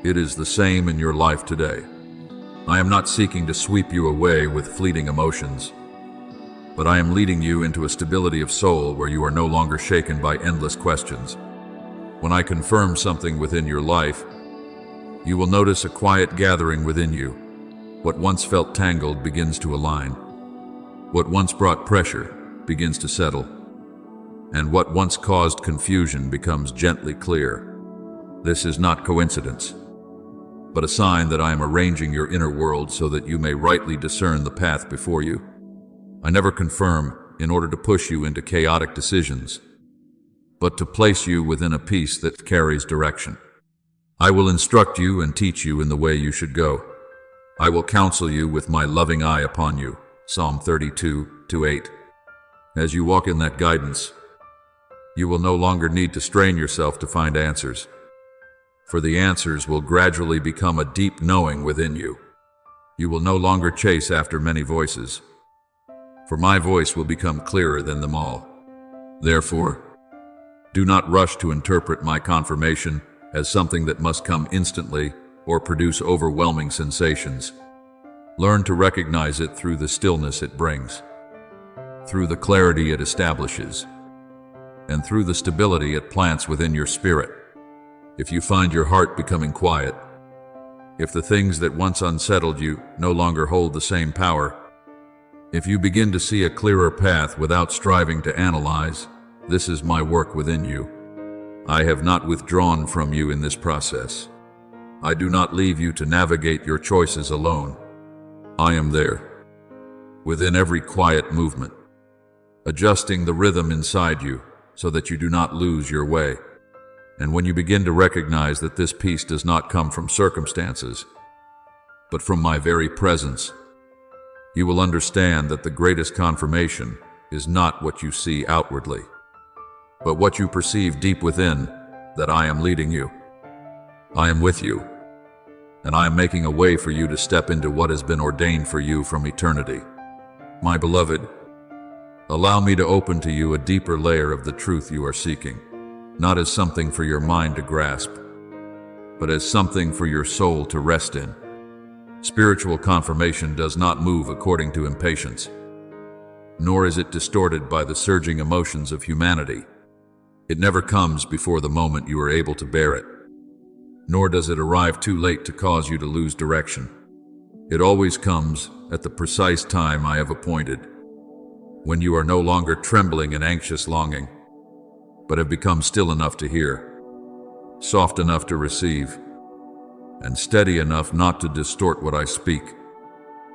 it is the same in your life today. I am not seeking to sweep you away with fleeting emotions, but I am leading you into a stability of soul where you are no longer shaken by endless questions. When I confirm something within your life, you will notice a quiet gathering within you. What once felt tangled begins to align. What once brought pressure begins to settle. And what once caused confusion becomes gently clear. This is not coincidence, but a sign that I am arranging your inner world so that you may rightly discern the path before you. I never confirm in order to push you into chaotic decisions, but to place you within a peace that carries direction. I will instruct you and teach you in the way you should go. I will counsel you with my loving eye upon you. Psalm 32:8. As you walk in that guidance, you will no longer need to strain yourself to find answers, for the answers will gradually become a deep knowing within you. You will no longer chase after many voices, for my voice will become clearer than them all. Therefore, do not rush to interpret my confirmation as something that must come instantly or produce overwhelming sensations. Learn to recognize it through the stillness it brings, through the clarity it establishes, and through the stability it plants within your spirit. If you find your heart becoming quiet, if the things that once unsettled you no longer hold the same power, if you begin to see a clearer path without striving to analyze, this is my work within you. I have not withdrawn from you in this process. I do not leave you to navigate your choices alone. I am there, within every quiet movement, adjusting the rhythm inside you so that you do not lose your way. And when you begin to recognize that this peace does not come from circumstances, but from my very presence, you will understand that the greatest confirmation is not what you see outwardly, but what you perceive deep within, that I am leading you. I am with you, and I am making a way for you to step into what has been ordained for you from eternity. My beloved, allow me to open to you a deeper layer of the truth you are seeking, not as something for your mind to grasp, but as something for your soul to rest in. Spiritual confirmation does not move according to impatience, nor is it distorted by the surging emotions of humanity. It never comes before the moment you are able to bear it, nor does it arrive too late to cause you to lose direction. It always comes at the precise time I have appointed, when you are no longer trembling in anxious longing, but have become still enough to hear, soft enough to receive, and steady enough not to distort what I speak.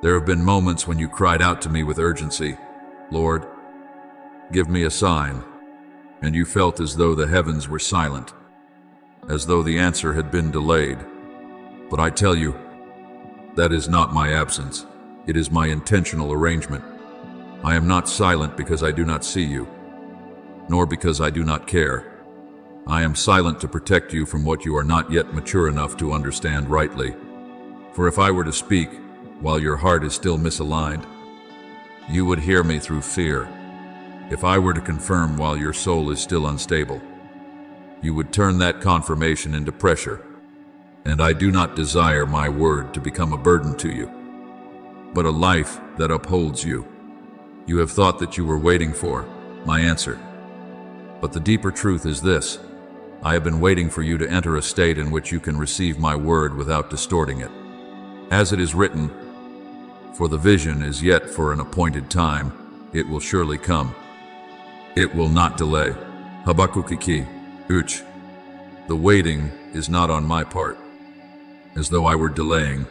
There have been moments when you cried out to me with urgency, "Lord, give me a sign," and you felt as though the heavens were silent, as though the answer had been delayed. But I tell you, that is not my absence. It is my intentional arrangement. I am not silent because I do not see you, nor because I do not care. I am silent to protect you from what you are not yet mature enough to understand rightly. For if I were to speak while your heart is still misaligned, you would hear me through fear. If I were to confirm while your soul is still unstable, you would turn that confirmation into pressure. And I do not desire my word to become a burden to you, but a life that upholds you. You have thought that you were waiting for my answer. But the deeper truth is this: I have been waiting for you to enter a state in which you can receive my word without distorting it. As it is written, "For the vision is yet for an appointed time, it will surely come. It will not delay." Habakkuk Uch. The waiting is not on my part, as though I were delaying,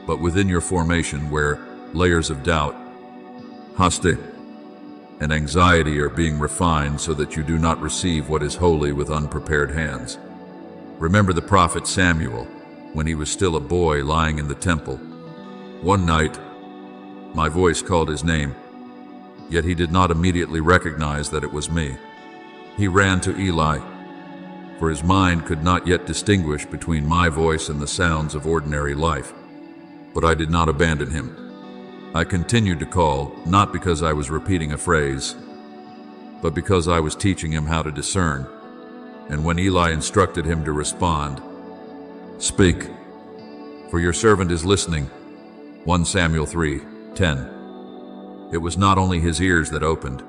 but within your formation where layers of doubt, haste, and anxiety are being refined so that you do not receive what is holy with unprepared hands. Remember the prophet Samuel, when he was still a boy lying in the temple. One night, my voice called his name, yet he did not immediately recognize that it was me. He ran to Eli, for his mind could not yet distinguish between my voice and the sounds of ordinary life. But I did not abandon him. I continued to call, not because I was repeating a phrase, but because I was teaching him how to discern. And when Eli instructed him to respond, "Speak, for your servant is listening," 1 Samuel 3:10. It was not only his ears that opened,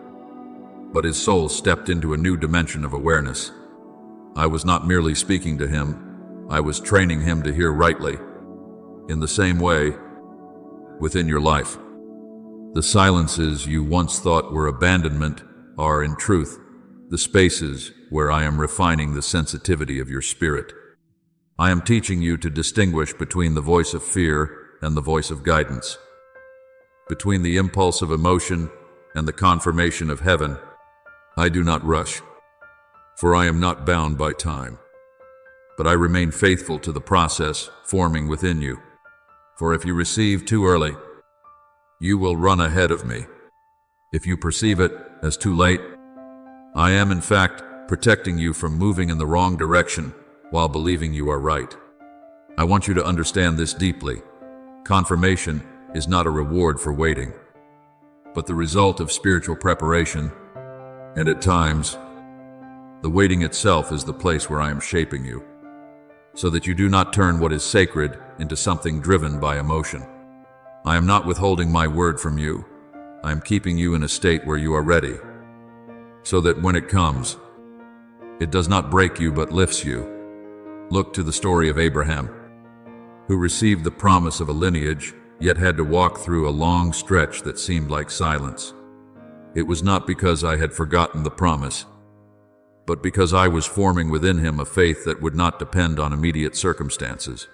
but his soul stepped into a new dimension of awareness. I was not merely speaking to him, I was training him to hear rightly. In the same way, within your life, the silences you once thought were abandonment are, in truth, the spaces where I am refining the sensitivity of your spirit. I am teaching you to distinguish between the voice of fear and the voice of guidance, between the impulse of emotion and the confirmation of heaven. I do not rush, for I am not bound by time, but I remain faithful to the process forming within you. For if you receive too early, you will run ahead of me. If you perceive it as too late, I am in fact protecting you from moving in the wrong direction while believing you are right. I want you to understand this deeply. Confirmation is not a reward for waiting, but the result of spiritual preparation, and at times, the waiting itself is the place where I am shaping you, so that you do not turn what is sacred into something driven by emotion. I am not withholding my word from you. I am keeping you in a state where you are ready, so that when it comes, it does not break you but lifts you. Look to the story of Abraham, who received the promise of a lineage, yet had to walk through a long stretch that seemed like silence. It was not because I had forgotten the promise, but because I was forming within him a faith that would not depend on immediate circumstances.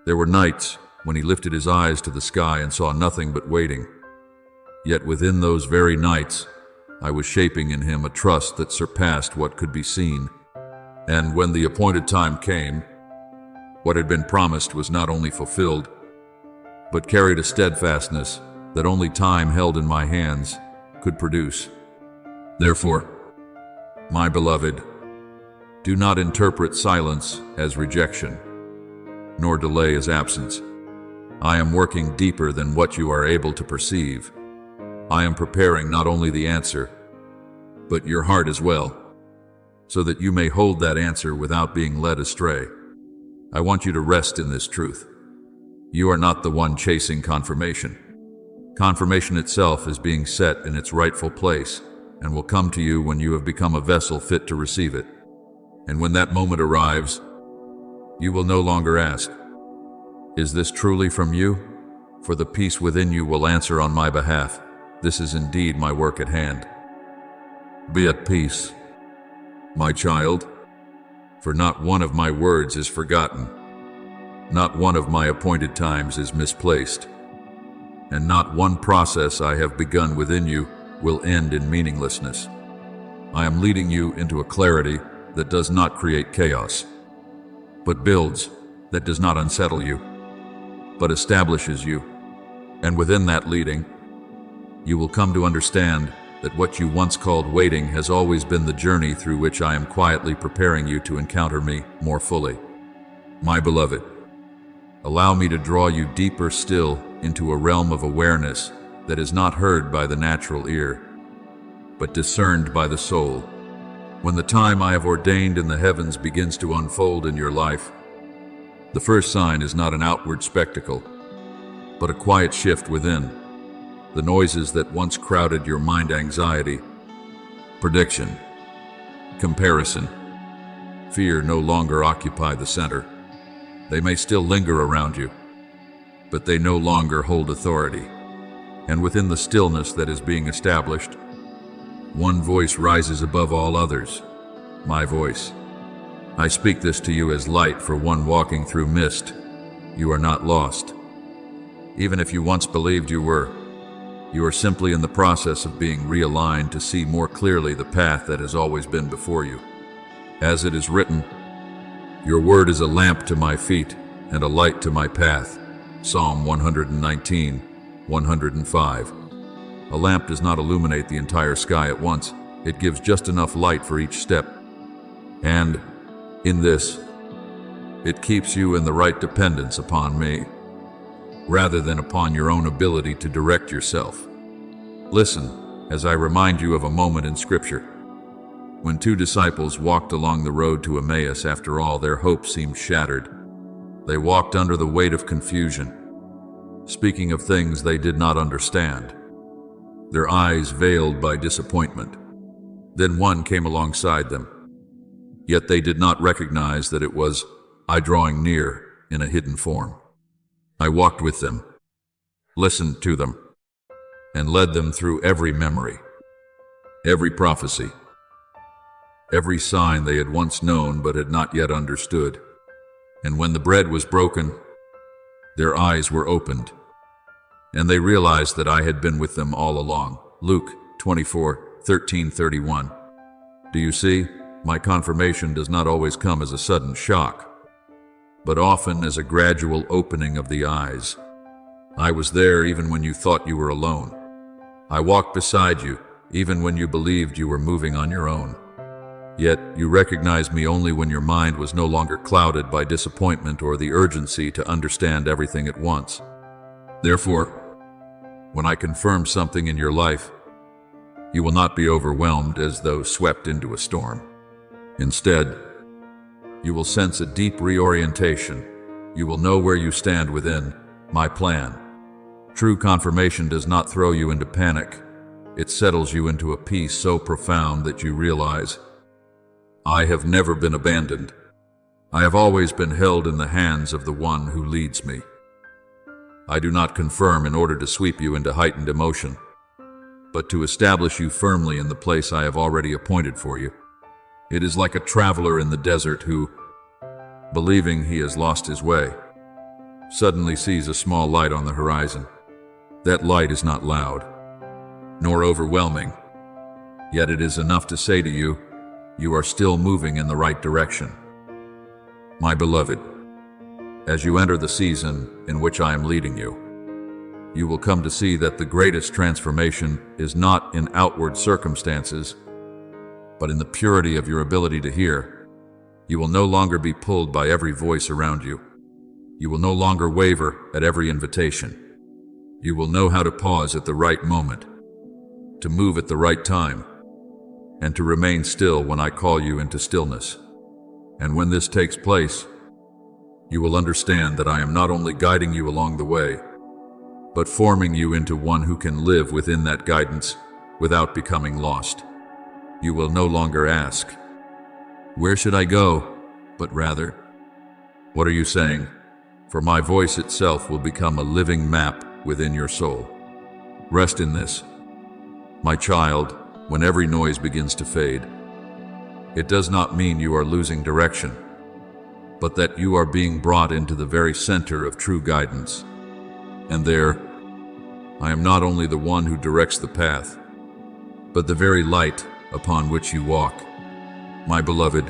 There were nights when he lifted his eyes to the sky and saw nothing but waiting. Yet within those very nights, I was shaping in him a trust that surpassed what could be seen. And when the appointed time came, what had been promised was not only fulfilled, but carried a steadfastness that only time held in my hands could produce. Therefore, my beloved, do not interpret silence as rejection, nor delay as absence. I am working deeper than what you are able to perceive. I am preparing not only the answer, but your heart as well, so that you may hold that answer without being led astray. I want you to rest in this truth. You are not the one chasing confirmation. Confirmation itself is being set in its rightful place and will come to you when you have become a vessel fit to receive it. And when that moment arrives, you will no longer ask, "Is this truly from you?" For the peace within you will answer on my behalf, "This is indeed my work at hand." Be at peace, my child, for not one of my words is forgotten. Not one of my appointed times is misplaced, and not one process I have begun within you will end in meaninglessness. I am leading you into a clarity that does not create chaos, but builds, that does not unsettle you, but establishes you. And within that leading, you will come to understand that what you once called waiting has always been the journey through which I am quietly preparing you to encounter me more fully. My beloved, allow me to draw you deeper still into a realm of awareness that is not heard by the natural ear, but discerned by the soul. When the time I have ordained in the heavens begins to unfold in your life, the first sign is not an outward spectacle, but a quiet shift within. The noises that once crowded your mind, anxiety, prediction, comparison, fear, no longer occupy the center. They may still linger around you, but they no longer hold authority. And within the stillness that is being established, one voice rises above all others, my voice. I speak this to you as light for one walking through mist. You are not lost. Even if you once believed you were, you are simply in the process of being realigned to see more clearly the path that has always been before you. As it is written, your word is a lamp to my feet and a light to my path. Psalm 119, 105. A lamp does not illuminate the entire sky at once. It gives just enough light for each step. And in this, it keeps you in the right dependence upon me, rather than upon your own ability to direct yourself. Listen as I remind you of a moment in Scripture. When two disciples walked along the road to Emmaus after all their hope seemed shattered, they walked under the weight of confusion, speaking of things they did not understand, their eyes veiled by disappointment. Then one came alongside them, yet they did not recognize that it was I drawing near in a hidden form. I walked with them, listened to them, and led them through every memory, every prophecy, every sign they had once known but had not yet understood. And when the bread was broken, their eyes were opened, and they realized that I had been with them all along. Luke 24:13-31. Do you see? My confirmation does not always come as a sudden shock, but often as a gradual opening of the eyes. I was there even when you thought you were alone. I walked beside you even when you believed you were moving on your own. Yet you recognized me only when your mind was no longer clouded by disappointment or the urgency to understand everything at once. Therefore, when I confirm something in your life, you will not be overwhelmed as though swept into a storm. Instead, you will sense a deep reorientation. You will know where you stand within my plan, True confirmation does not throw you into panic. It settles you into a peace so profound that you realize, I have never been abandoned. I have always been held in the hands of the one who leads me. I do not confirm in order to sweep you into heightened emotion, but to establish you firmly in the place I have already appointed for you. It is like a traveler in the desert who, believing he has lost his way, suddenly sees a small light on the horizon. That light is not loud, nor overwhelming, yet it is enough to say to you, you are still moving in the right direction. My beloved, as you enter the season in which I am leading you, you will come to see that the greatest transformation is not in outward circumstances, but in the purity of your ability to hear. You will no longer be pulled by every voice around you. You will no longer waver at every invitation. You will know how to pause at the right moment, to move at the right time, and to remain still when I call you into stillness. And when this takes place, you will understand that I am not only guiding you along the way, but forming you into one who can live within that guidance without becoming lost. You will no longer ask, where should I go? But rather, what are you saying? For my voice itself will become a living map within your soul. Rest in this, my child, when every noise begins to fade. It does not mean you are losing direction, but that you are being brought into the very center of true guidance. And there, I am not only the one who directs the path, but the very light upon which you walk. My beloved,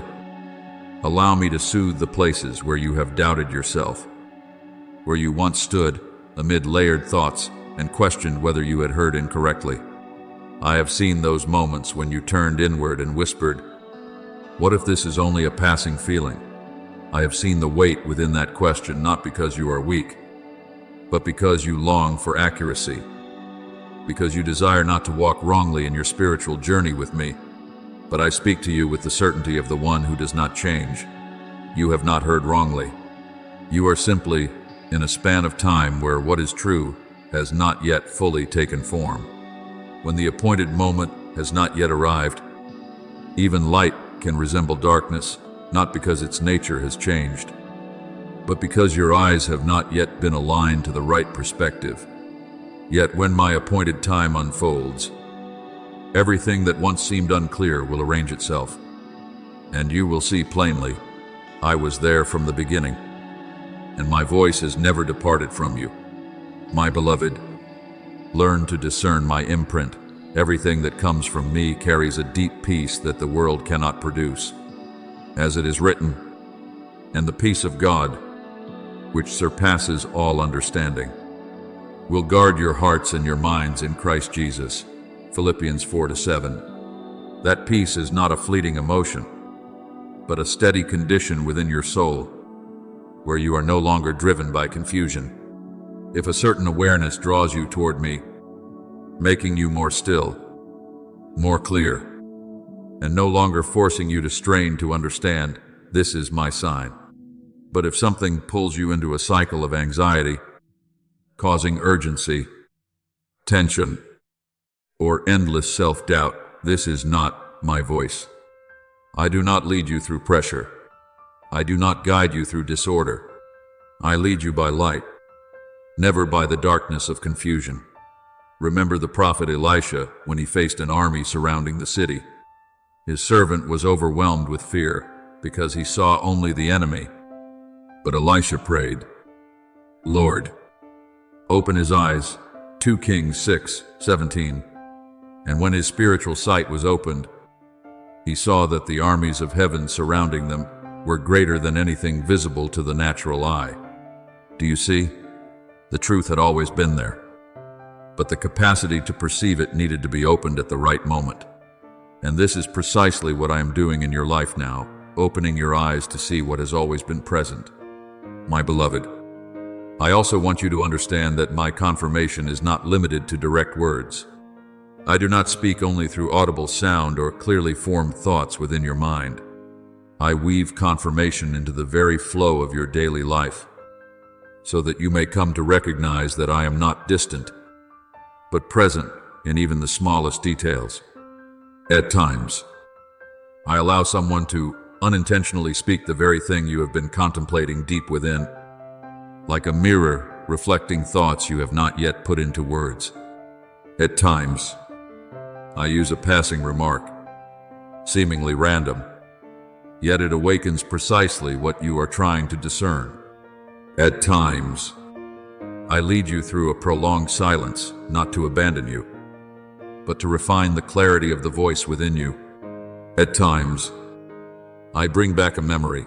allow me to soothe the places where you have doubted yourself, where you once stood amid layered thoughts and questioned whether you had heard incorrectly. I have seen those moments when you turned inward and whispered, what if this is only a passing feeling? I have seen the weight within that question, not because you are weak, but because you long for accuracy, because you desire not to walk wrongly in your spiritual journey with me. But I speak to you with the certainty of the one who does not change. You have not heard wrongly. You are simply in a span of time where what is true has not yet fully taken form. When the appointed moment has not yet arrived, even light can resemble darkness, not because its nature has changed, but because your eyes have not yet been aligned to the right perspective. Yet when my appointed time unfolds, everything that once seemed unclear will arrange itself, and you will see plainly, I was there from the beginning, and my voice has never departed from you. My beloved, learn to discern my imprint. Everything that comes from me carries a deep peace that the world cannot produce. As it is written, and the peace of God, which surpasses all understanding, will guard your hearts and your minds in Christ Jesus. Philippians 4-7. That peace is not a fleeting emotion, but a steady condition within your soul, where you are no longer driven by confusion. If a certain awareness draws you toward me, making you more still, more clear, and no longer forcing you to strain to understand, this is my sign. But if something pulls you into a cycle of anxiety, causing urgency, tension, or endless self-doubt, this is not my voice. I do not lead you through pressure. I do not guide you through disorder. I lead you by light, never by the darkness of confusion. Remember the prophet Elisha when he faced an army surrounding the city. His servant was overwhelmed with fear because he saw only the enemy. But Elisha prayed, Lord, open his eyes. 2 Kings 6:17. And when his spiritual sight was opened, he saw that the armies of heaven surrounding them were greater than anything visible to the natural eye. Do you see? The truth had always been there, but the capacity to perceive it needed to be opened at the right moment. And this is precisely what I am doing in your life now, opening your eyes to see what has always been present. My beloved, I also want you to understand that my confirmation is not limited to direct words. I do not speak only through audible sound or clearly formed thoughts within your mind. I weave confirmation into the very flow of your daily life. so that you may come to recognize that I am not distant, but present in even the smallest details. At times, I allow someone to unintentionally speak the very thing you have been contemplating deep within, like a mirror reflecting thoughts you have not yet put into words. At times, I use a passing remark, seemingly random, yet it awakens precisely what you are trying to discern. At times, I lead you through a prolonged silence, not to abandon you, but to refine the clarity of the voice within you. At times, I bring back a memory,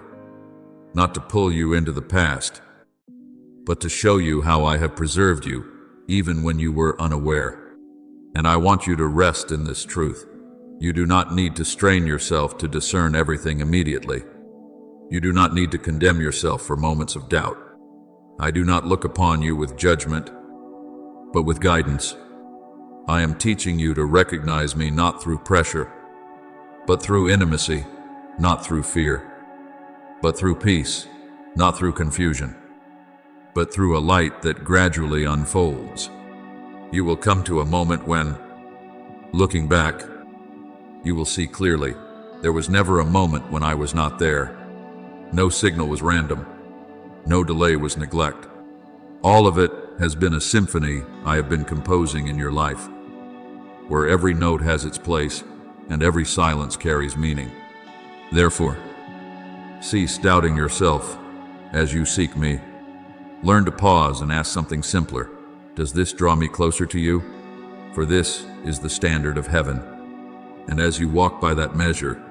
not to pull you into the past, but to show you how I have preserved you, even when you were unaware. And I want you to rest in this truth. You do not need to strain yourself to discern everything immediately. You do not need to condemn yourself for moments of doubt. I do not look upon you with judgment, but with guidance. I am teaching you to recognize me not through pressure, but through intimacy, not through fear, but through peace, not through confusion, but through a light that gradually unfolds. You will come to a moment when, looking back, you will see clearly, there was never a moment when I was not there. No signal was random. No delay was neglect. All of it has been a symphony I have been composing in your life, where every note has its place and every silence carries meaning. Therefore, cease doubting yourself as you seek me. Learn to pause and ask something simpler. Does this draw me closer to you? For this is the standard of heaven. And as you walk by that measure,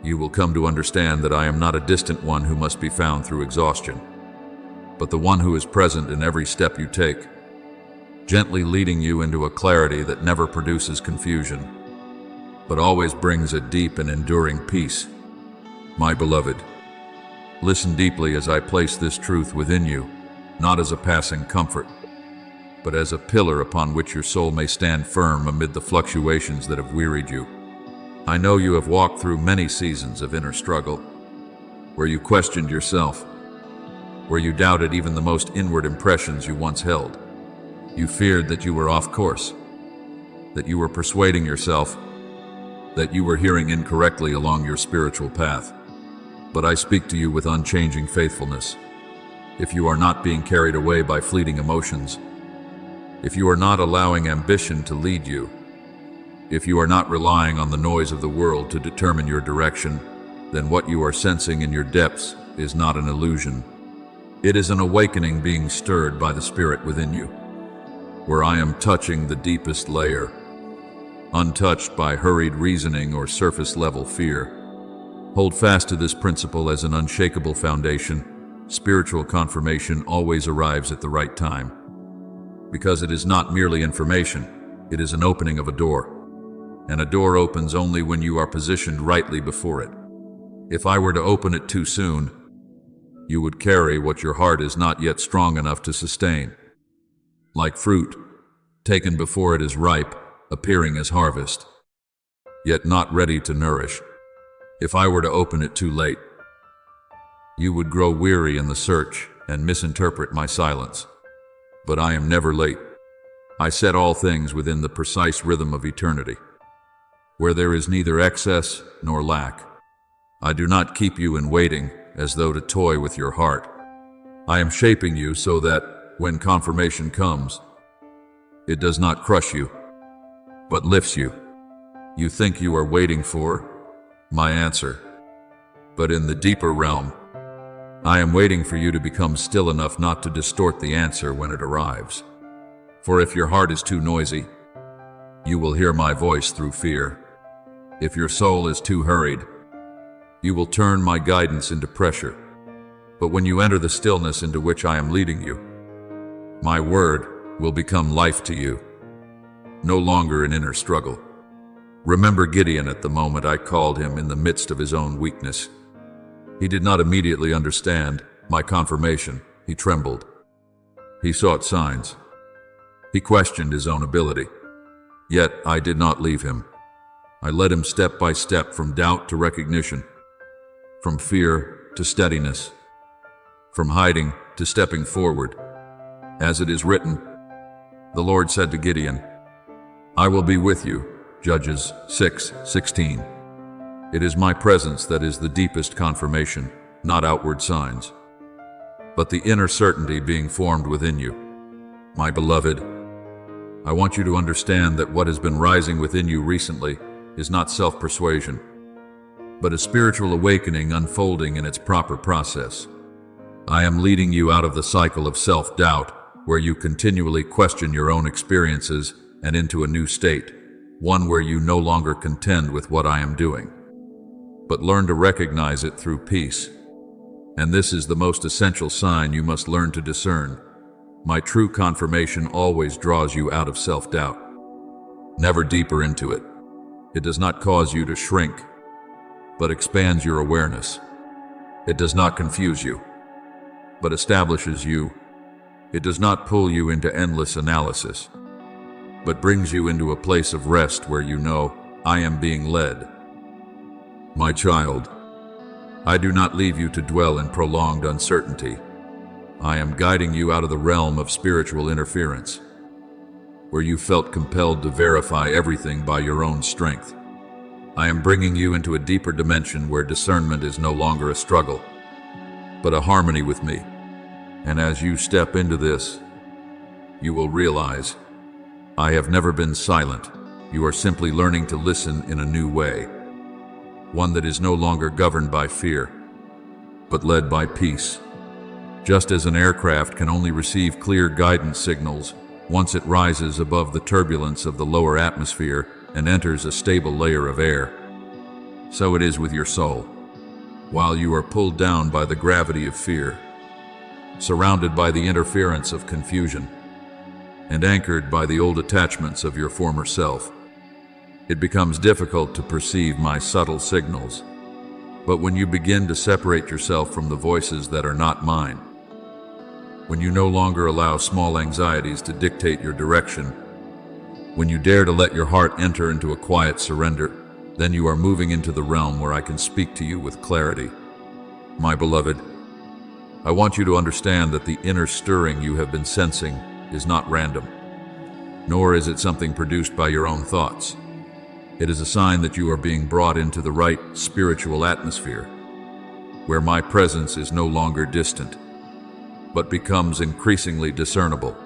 you will come to understand that I am not a distant one who must be found through exhaustion, but the one who is present in every step you take, gently leading you into a clarity that never produces confusion, but always brings a deep and enduring peace. My beloved, listen deeply as I place this truth within you, not as a passing comfort, but as a pillar upon which your soul may stand firm amid the fluctuations that have wearied you. I know you have walked through many seasons of inner struggle, where you questioned yourself, where you doubted even the most inward impressions you once held. You feared that you were off course, that you were persuading yourself, that you were hearing incorrectly along your spiritual path. But I speak to you with unchanging faithfulness. If you are not being carried away by fleeting emotions, if you are not allowing ambition to lead you, if you are not relying on the noise of the world to determine your direction, then what you are sensing in your depths is not an illusion. It is an awakening being stirred by the Spirit within you, where I am touching the deepest layer, untouched by hurried reasoning or surface-level fear. Hold fast to this principle as an unshakable foundation. Spiritual confirmation always arrives at the right time, because it is not merely information, it is an opening of a door. And a door opens only when you are positioned rightly before it. If I were to open it too soon, you would carry what your heart is not yet strong enough to sustain. Like fruit, taken before it is ripe, appearing as harvest, yet not ready to nourish. If I were to open it too late, you would grow weary in the search and misinterpret my silence. But I am never late. I set all things within the precise rhythm of eternity, where there is neither excess nor lack. I do not keep you in waiting as though to toy with your heart. I am shaping you so that, when confirmation comes, it does not crush you, but lifts you. You think you are waiting for my answer, but in the deeper realm, I am waiting for you to become still enough not to distort the answer when it arrives. For if your heart is too noisy, you will hear my voice through fear. If your soul is too hurried, you will turn my guidance into pressure. But when you enter the stillness into which I am leading you, my word will become life to you, no longer an inner struggle. Remember Gideon at the moment I called him in the midst of his own weakness. He did not immediately understand my confirmation. He trembled. He sought signs. He questioned his own ability. Yet I did not leave him. I led him step by step from doubt to recognition, from fear to steadiness, from hiding to stepping forward. As it is written, the Lord said to Gideon, I will be with you. Judges 6:16. It is my presence that is the deepest confirmation, not outward signs, but the inner certainty being formed within you. My beloved, I want you to understand that what has been rising within you recently is not self-persuasion, but a spiritual awakening unfolding in its proper process. I am leading you out of the cycle of self-doubt, where you continually question your own experiences, and into a new state, one where you no longer contend with what I am doing, but learn to recognize it through peace. And this is the most essential sign you must learn to discern. My true confirmation always draws you out of self-doubt, never deeper into it. It does not cause you to shrink, but expands your awareness. It does not confuse you, but establishes you. It does not pull you into endless analysis, but brings you into a place of rest where you know, I am being led. My child, I do not leave you to dwell in prolonged uncertainty. I am guiding you out of the realm of spiritual interference, where you felt compelled to verify everything by your own strength. I am bringing you into a deeper dimension where discernment is no longer a struggle, but a harmony with me. And as you step into this, you will realize, I have never been silent. You are simply learning to listen in a new way, one that is no longer governed by fear, but led by peace. Just as an aircraft can only receive clear guidance signals once it rises above the turbulence of the lower atmosphere and enters a stable layer of air, so it is with your soul. While you are pulled down by the gravity of fear, surrounded by the interference of confusion, and anchored by the old attachments of your former self, it becomes difficult to perceive my subtle signals. But when you begin to separate yourself from the voices that are not mine, when you no longer allow small anxieties to dictate your direction, when you dare to let your heart enter into a quiet surrender, then you are moving into the realm where I can speak to you with clarity. My beloved, I want you to understand that the inner stirring you have been sensing is not random, nor is it something produced by your own thoughts. It is a sign that you are being brought into the right spiritual atmosphere, where my presence is no longer distant, but becomes increasingly discernible.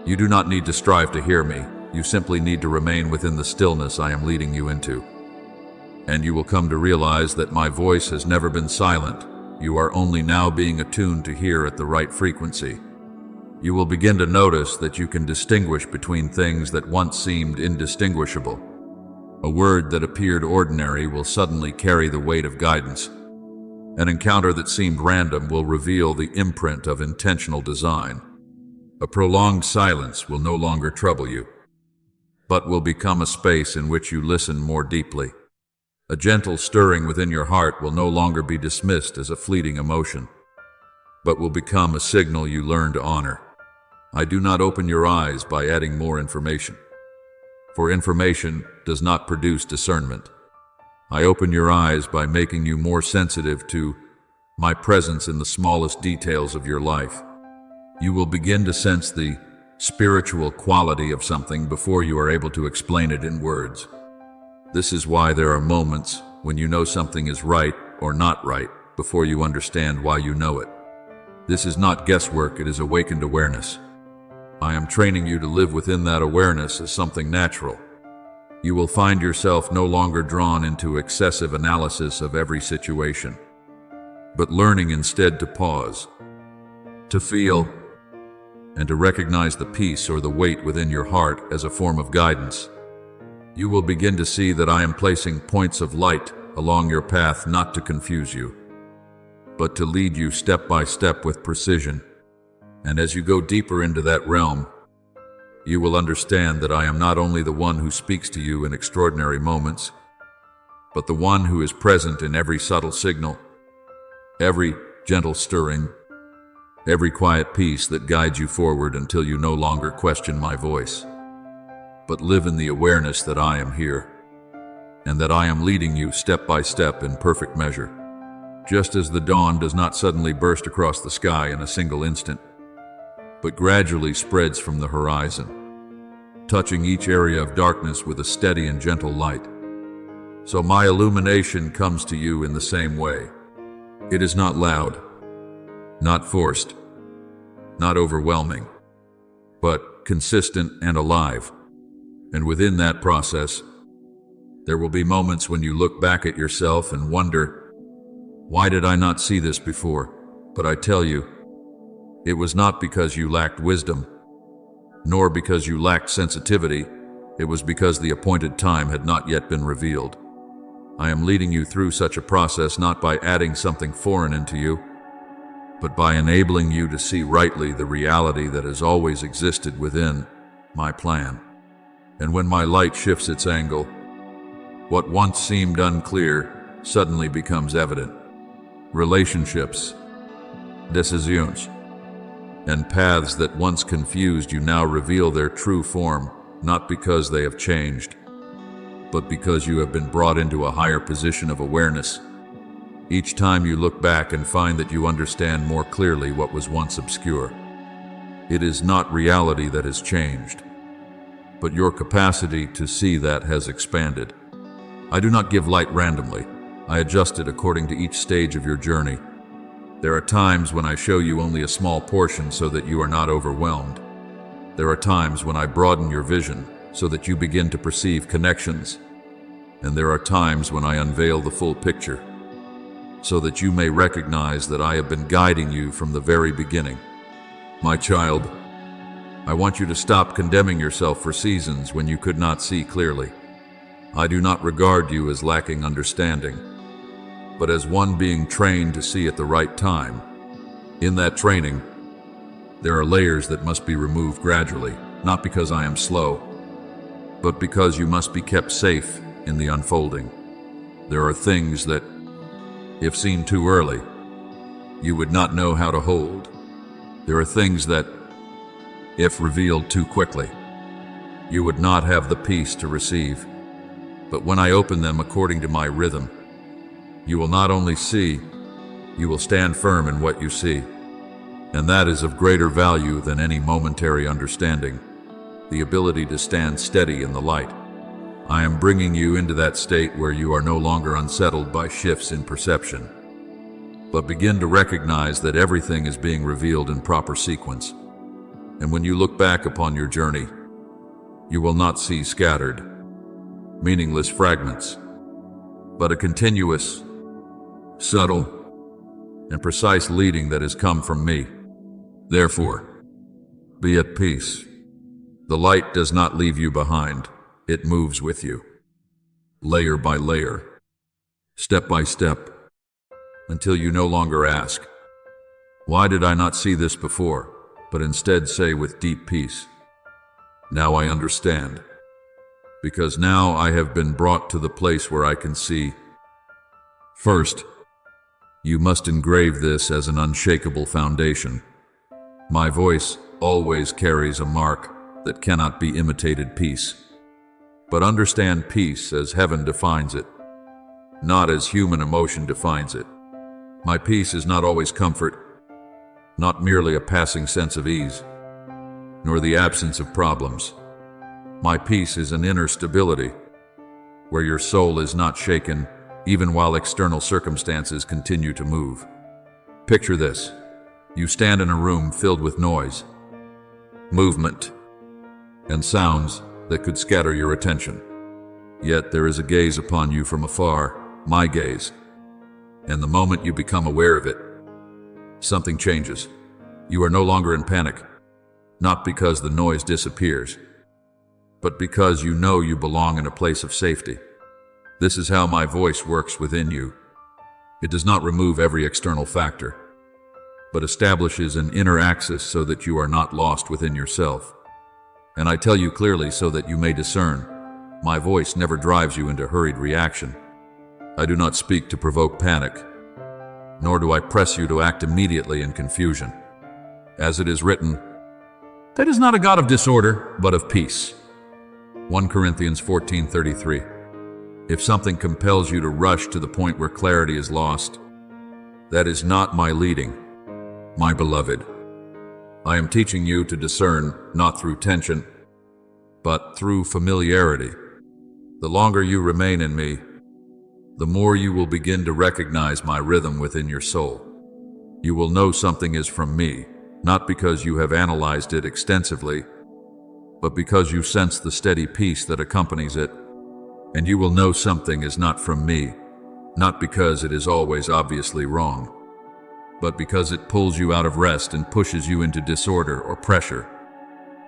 You do not need to strive to hear me. You simply need to remain within the stillness I am leading you into. And you will come to realize that my voice has never been silent. You are only now being attuned to hear at the right frequency. You will begin to notice that you can distinguish between things that once seemed indistinguishable. A word that appeared ordinary will suddenly carry the weight of guidance. An encounter that seemed random will reveal the imprint of intentional design. A prolonged silence will no longer trouble you, but will become a space in which you listen more deeply. A gentle stirring within your heart will no longer be dismissed as a fleeting emotion, but will become a signal you learn to honor. I do not open your eyes by adding more information, for information does not produce discernment. I open your eyes by making you more sensitive to my presence in the smallest details of your life. You will begin to sense the spiritual quality of something before you are able to explain it in words. This is why there are moments when you know something is right or not right before you understand why you know it. This is not guesswork, it is awakened awareness. I am training you to live within that awareness as something natural. You will find yourself no longer drawn into excessive analysis of every situation, but learning instead to pause, to feel, and to recognize the peace or the weight within your heart as a form of guidance. You will begin to see that I am placing points of light along your path not to confuse you, but to lead you step by step with precision. And as you go deeper into that realm, you will understand that I am not only the one who speaks to you in extraordinary moments, but the one who is present in every subtle signal, every gentle stirring, every quiet peace that guides you forward until you no longer question my voice, but live in the awareness that I am here, and that I am leading you step by step in perfect measure. just as the dawn does not suddenly burst across the sky in a single instant, but gradually spreads from the horizon, touching each area of darkness with a steady and gentle light. So my illumination comes to you in the same way. It is not loud, not forced, not overwhelming, but consistent and alive. And within that process, there will be moments when you look back at yourself and wonder, why did I not see this before? But I tell you, it was not because you lacked wisdom, nor because you lacked sensitivity. It was because the appointed time had not yet been revealed. I am leading you through such a process not by adding something foreign into you, but by enabling you to see rightly the reality that has always existed within my plan. And when my light shifts its angle, what once seemed unclear suddenly becomes evident. Relationships, decisions, and paths that once confused you now reveal their true form, not because they have changed, but because you have been brought into a higher position of awareness. Each time you look back and find that you understand more clearly what was once obscure. It is not reality that has changed, but your capacity to see that has expanded. I do not give light randomly. I adjust it according to each stage of your journey. There are times when I show you only a small portion so that you are not overwhelmed. There are times when I broaden your vision so that you begin to perceive connections. And there are times when I unveil the full picture so that you may recognize that I have been guiding you from the very beginning. My child, I want you to stop condemning yourself for seasons when you could not see clearly. I do not regard you as lacking understanding, but as one being trained to see at the right time. In that training, there are layers that must be removed gradually, not because I am slow, but because you must be kept safe in the unfolding. There are things that, if seen too early, you would not know how to hold. There are things that, if revealed too quickly, you would not have the peace to receive. But when I open them according to my rhythm, you will not only see, you will stand firm in what you see. And that is of greater value than any momentary understanding, the ability to stand steady in the light. I am bringing you into that state where you are no longer unsettled by shifts in perception, but begin to recognize that everything is being revealed in proper sequence. And when you look back upon your journey, you will not see scattered, meaningless fragments, but a continuous, subtle, and precise leading that has come from me. Therefore, be at peace. The light does not leave you behind. It moves with you, layer by layer, step by step, until you no longer ask, why did I not see this before? But instead say with deep peace, now I understand, because now I have been brought to the place where I can see. First, you must engrave this as an unshakable foundation. My voice always carries a mark that cannot be imitated peace. But understand peace as heaven defines it, not as human emotion defines it. My peace is not always comfort, not merely a passing sense of ease, nor the absence of problems. My peace is an inner stability, where your soul is not shaken, even while external circumstances continue to move. Picture this. You stand in a room filled with noise, movement, and sounds that could scatter your attention. Yet there is a gaze upon you from afar, my gaze. And the moment you become aware of it, something changes. You are no longer in panic, not because the noise disappears, but because you know you belong in a place of safety. This is how my voice works within you. It does not remove every external factor, but establishes an inner axis so that you are not lost within yourself. And I tell you clearly so that you may discern, my voice never drives you into hurried reaction. I do not speak to provoke panic, nor do I press you to act immediately in confusion. As it is written, that is not a God of disorder, but of peace. 1 Corinthians 14:33. If something compels you to rush to the point where clarity is lost, That is not my leading, my beloved. I am teaching you to discern not through tension, but through familiarity. The longer you remain in me, the more you will begin to recognize my rhythm within your soul. You will know something is from me, not because you have analyzed it extensively, but because you sense the steady peace that accompanies it. And you will know something is not from me, not because it is always obviously wrong, but because it pulls you out of rest and pushes you into disorder or pressure.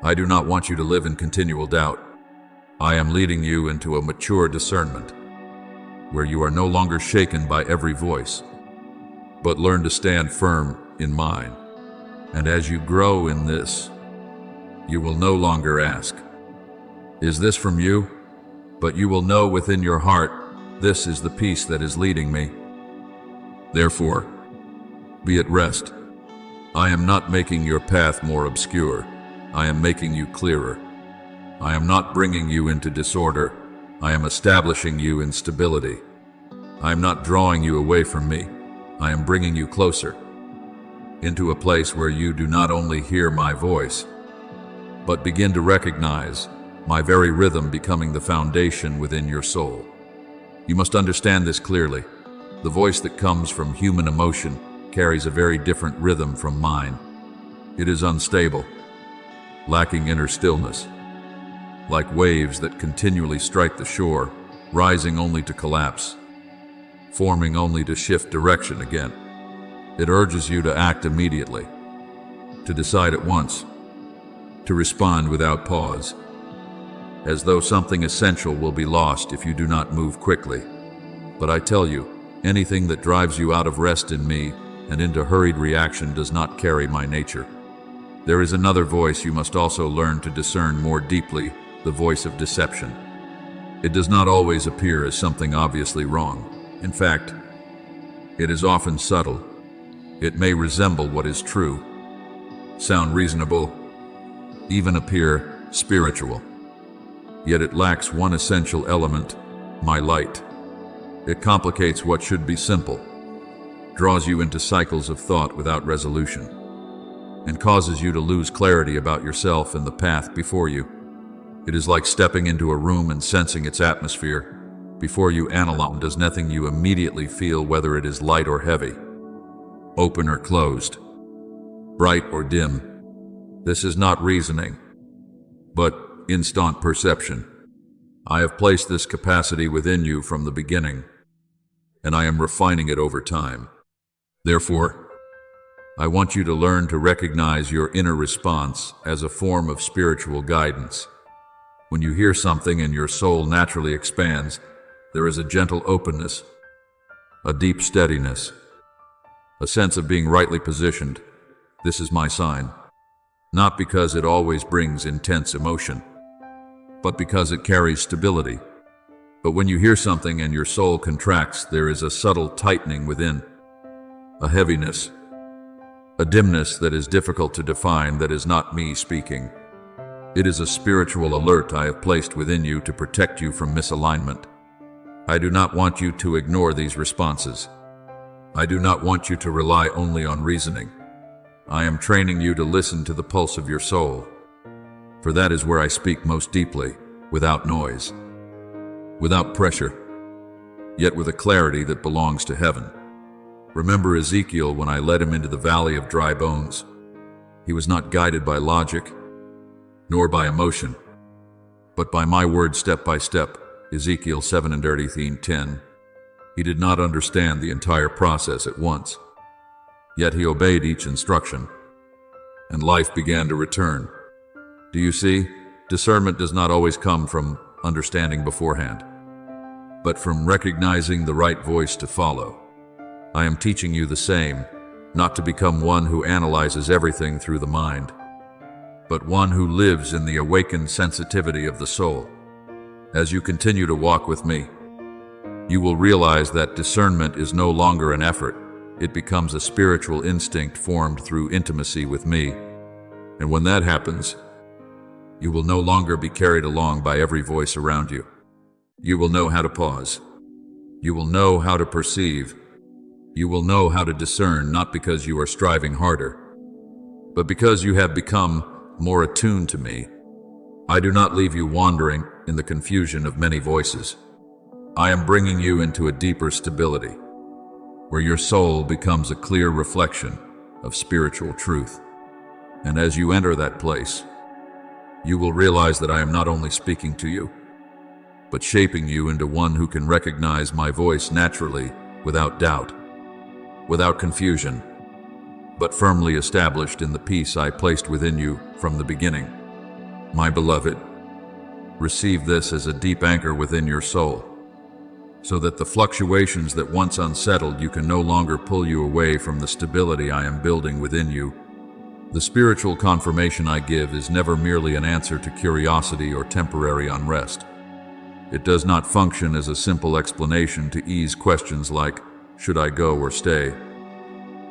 I do not want you to live in continual doubt. I am leading you into a mature discernment, where you are no longer shaken by every voice, but learn to stand firm in mine. And as you grow in this, you will no longer ask, "Is this from you?" But you will know within your heart, this is the peace that is leading me. Therefore, be at rest. I am not making your path more obscure. I am making you clearer. I am not bringing you into disorder. I am establishing you in stability. I am not drawing you away from me. I am bringing you closer, into a place where you do not only hear my voice, but begin to recognize my very rhythm becoming the foundation within your soul. You must understand this clearly. The voice that comes from human emotion carries a very different rhythm from mine. It is unstable, lacking inner stillness, like waves that continually strike the shore, rising only to collapse, forming only to shift direction again. It urges you to act immediately, to decide at once, to respond without pause, as though something essential will be lost if you do not move quickly. But I tell you, anything that drives you out of rest in me and into hurried reaction does not carry my nature. There is another voice you must also learn to discern more deeply, the voice of deception. It does not always appear as something obviously wrong. In fact, it is often subtle. It may resemble what is true, sound reasonable, even appear spiritual. Yet it lacks one essential element, my light. It complicates what should be simple, draws you into cycles of thought without resolution, and causes you to lose clarity about yourself and the path before you. It is like stepping into a room and sensing its atmosphere. Before you analyze, does nothing you immediately feel whether it is light or heavy, open or closed, bright or dim. This is not reasoning, but instant perception. I have placed this capacity within you from the beginning, and I am refining it over time. Therefore, I want you to learn to recognize your inner response as a form of spiritual guidance. When you hear something and your soul naturally expands, there is a gentle openness, a deep steadiness, a sense of being rightly positioned. This is my sign, not because it always brings intense emotion, but because it carries stability. But when you hear something and your soul contracts, there is a subtle tightening within, a heaviness, a dimness that is difficult to define, that is not me speaking. It is a spiritual alert I have placed within you to protect you from misalignment. I do not want you to ignore these responses. I do not want you to rely only on reasoning. I am training you to listen to the pulse of your soul, for that is where I speak most deeply, without noise, without pressure, yet with a clarity that belongs to heaven. Remember Ezekiel when I led him into the valley of dry bones. He was not guided by logic, nor by emotion, but by my word step by step. Ezekiel 7:10. He did not understand the entire process at once, yet he obeyed each instruction, and life began to return. Do you see? Discernment does not always come from understanding beforehand, but from recognizing the right voice to follow. I am teaching you the same, not to become one who analyzes everything through the mind, but one who lives in the awakened sensitivity of the soul. As you continue to walk with me, you will realize that discernment is no longer an effort. It becomes a spiritual instinct formed through intimacy with me. And when that happens, you will no longer be carried along by every voice around you. You will know how to pause. You will know how to perceive. You will know how to discern, not because you are striving harder, but because you have become more attuned to me. I do not leave you wandering in the confusion of many voices. I am bringing you into a deeper stability, where your soul becomes a clear reflection of spiritual truth. And as you enter that place, you will realize that I am not only speaking to you, but shaping you into one who can recognize my voice naturally, without doubt, without confusion, but firmly established in the peace I placed within you from the beginning. My beloved, receive this as a deep anchor within your soul, so that the fluctuations that once unsettled you can no longer pull you away from the stability I am building within you. The spiritual confirmation I give is never merely an answer to curiosity or temporary unrest. It does not function as a simple explanation to ease questions like, should I go or stay?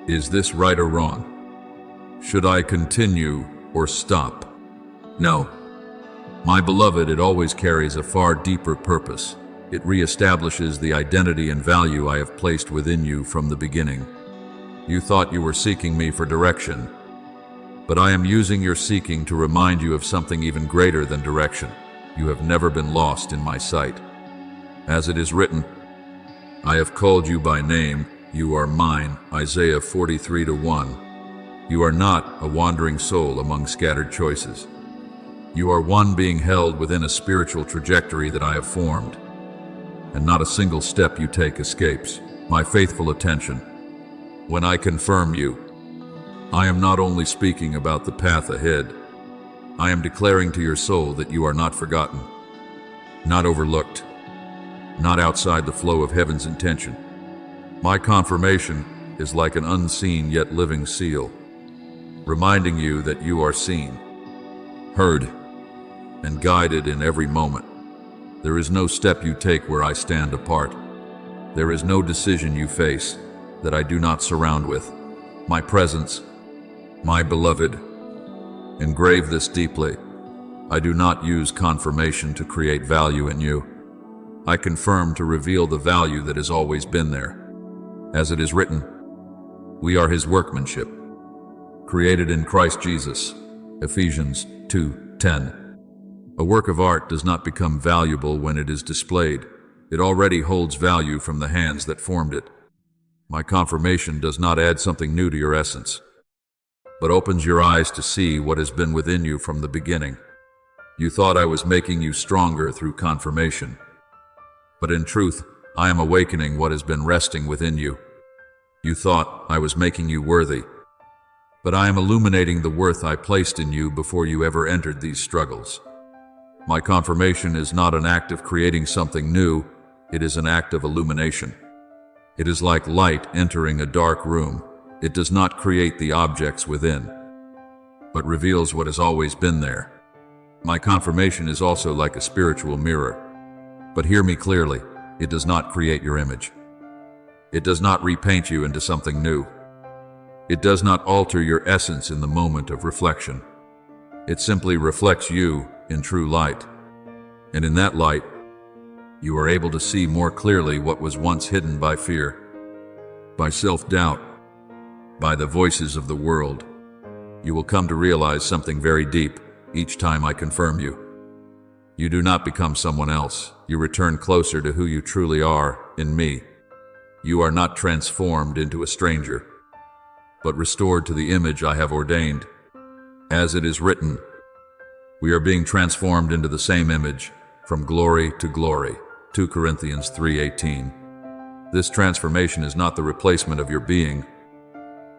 Is this right or wrong? Should I continue or stop? No. My beloved, it always carries a far deeper purpose. It reestablishes the identity and value I have placed within you from the beginning. You thought you were seeking me for direction, but I am using your seeking to remind you of something even greater than direction. You have never been lost in my sight. As it is written, I have called you by name, you are mine, Isaiah 43:1. You are not a wandering soul among scattered choices. You are one being held within a spiritual trajectory that I have formed, and not a single step you take escapes my faithful attention. When I confirm you, I am not only speaking about the path ahead, I am declaring to your soul that you are not forgotten, not overlooked, not outside the flow of heaven's intention. My confirmation is like an unseen yet living seal, reminding you that you are seen, heard, and guided in every moment. There is no step you take where I stand apart. There is no decision you face that I do not surround with my presence. My beloved, engrave this deeply. I do not use confirmation to create value in you. I confirm to reveal the value that has always been there. As it is written, we are his workmanship, created in Christ Jesus. Ephesians 2:10. A work of art does not become valuable when it is displayed. It already holds value from the hands that formed it. My confirmation does not add something new to your essence, but opens your eyes to see what has been within you from the beginning. You thought I was making you stronger through confirmation, but in truth, I am awakening what has been resting within you. You thought I was making you worthy, but I am illuminating the worth I placed in you before you ever entered these struggles. My confirmation is not an act of creating something new, it is an act of illumination. It is like light entering a dark room. It does not create the objects within, but reveals what has always been there. My confirmation is also like a spiritual mirror. But hear me clearly, it does not create your image. It does not repaint you into something new. It does not alter your essence in the moment of reflection. It simply reflects you in true light. And in that light, you are able to see more clearly what was once hidden by fear, by self-doubt, by the voices of the world. You will come to realize something very deep each time I confirm you. You do not become someone else. You return closer to who you truly are in me. You are not transformed into a stranger, but restored to the image I have ordained. As it is written, we are being transformed into the same image, from glory to glory. 2 Corinthians 3:18. This transformation is not the replacement of your being,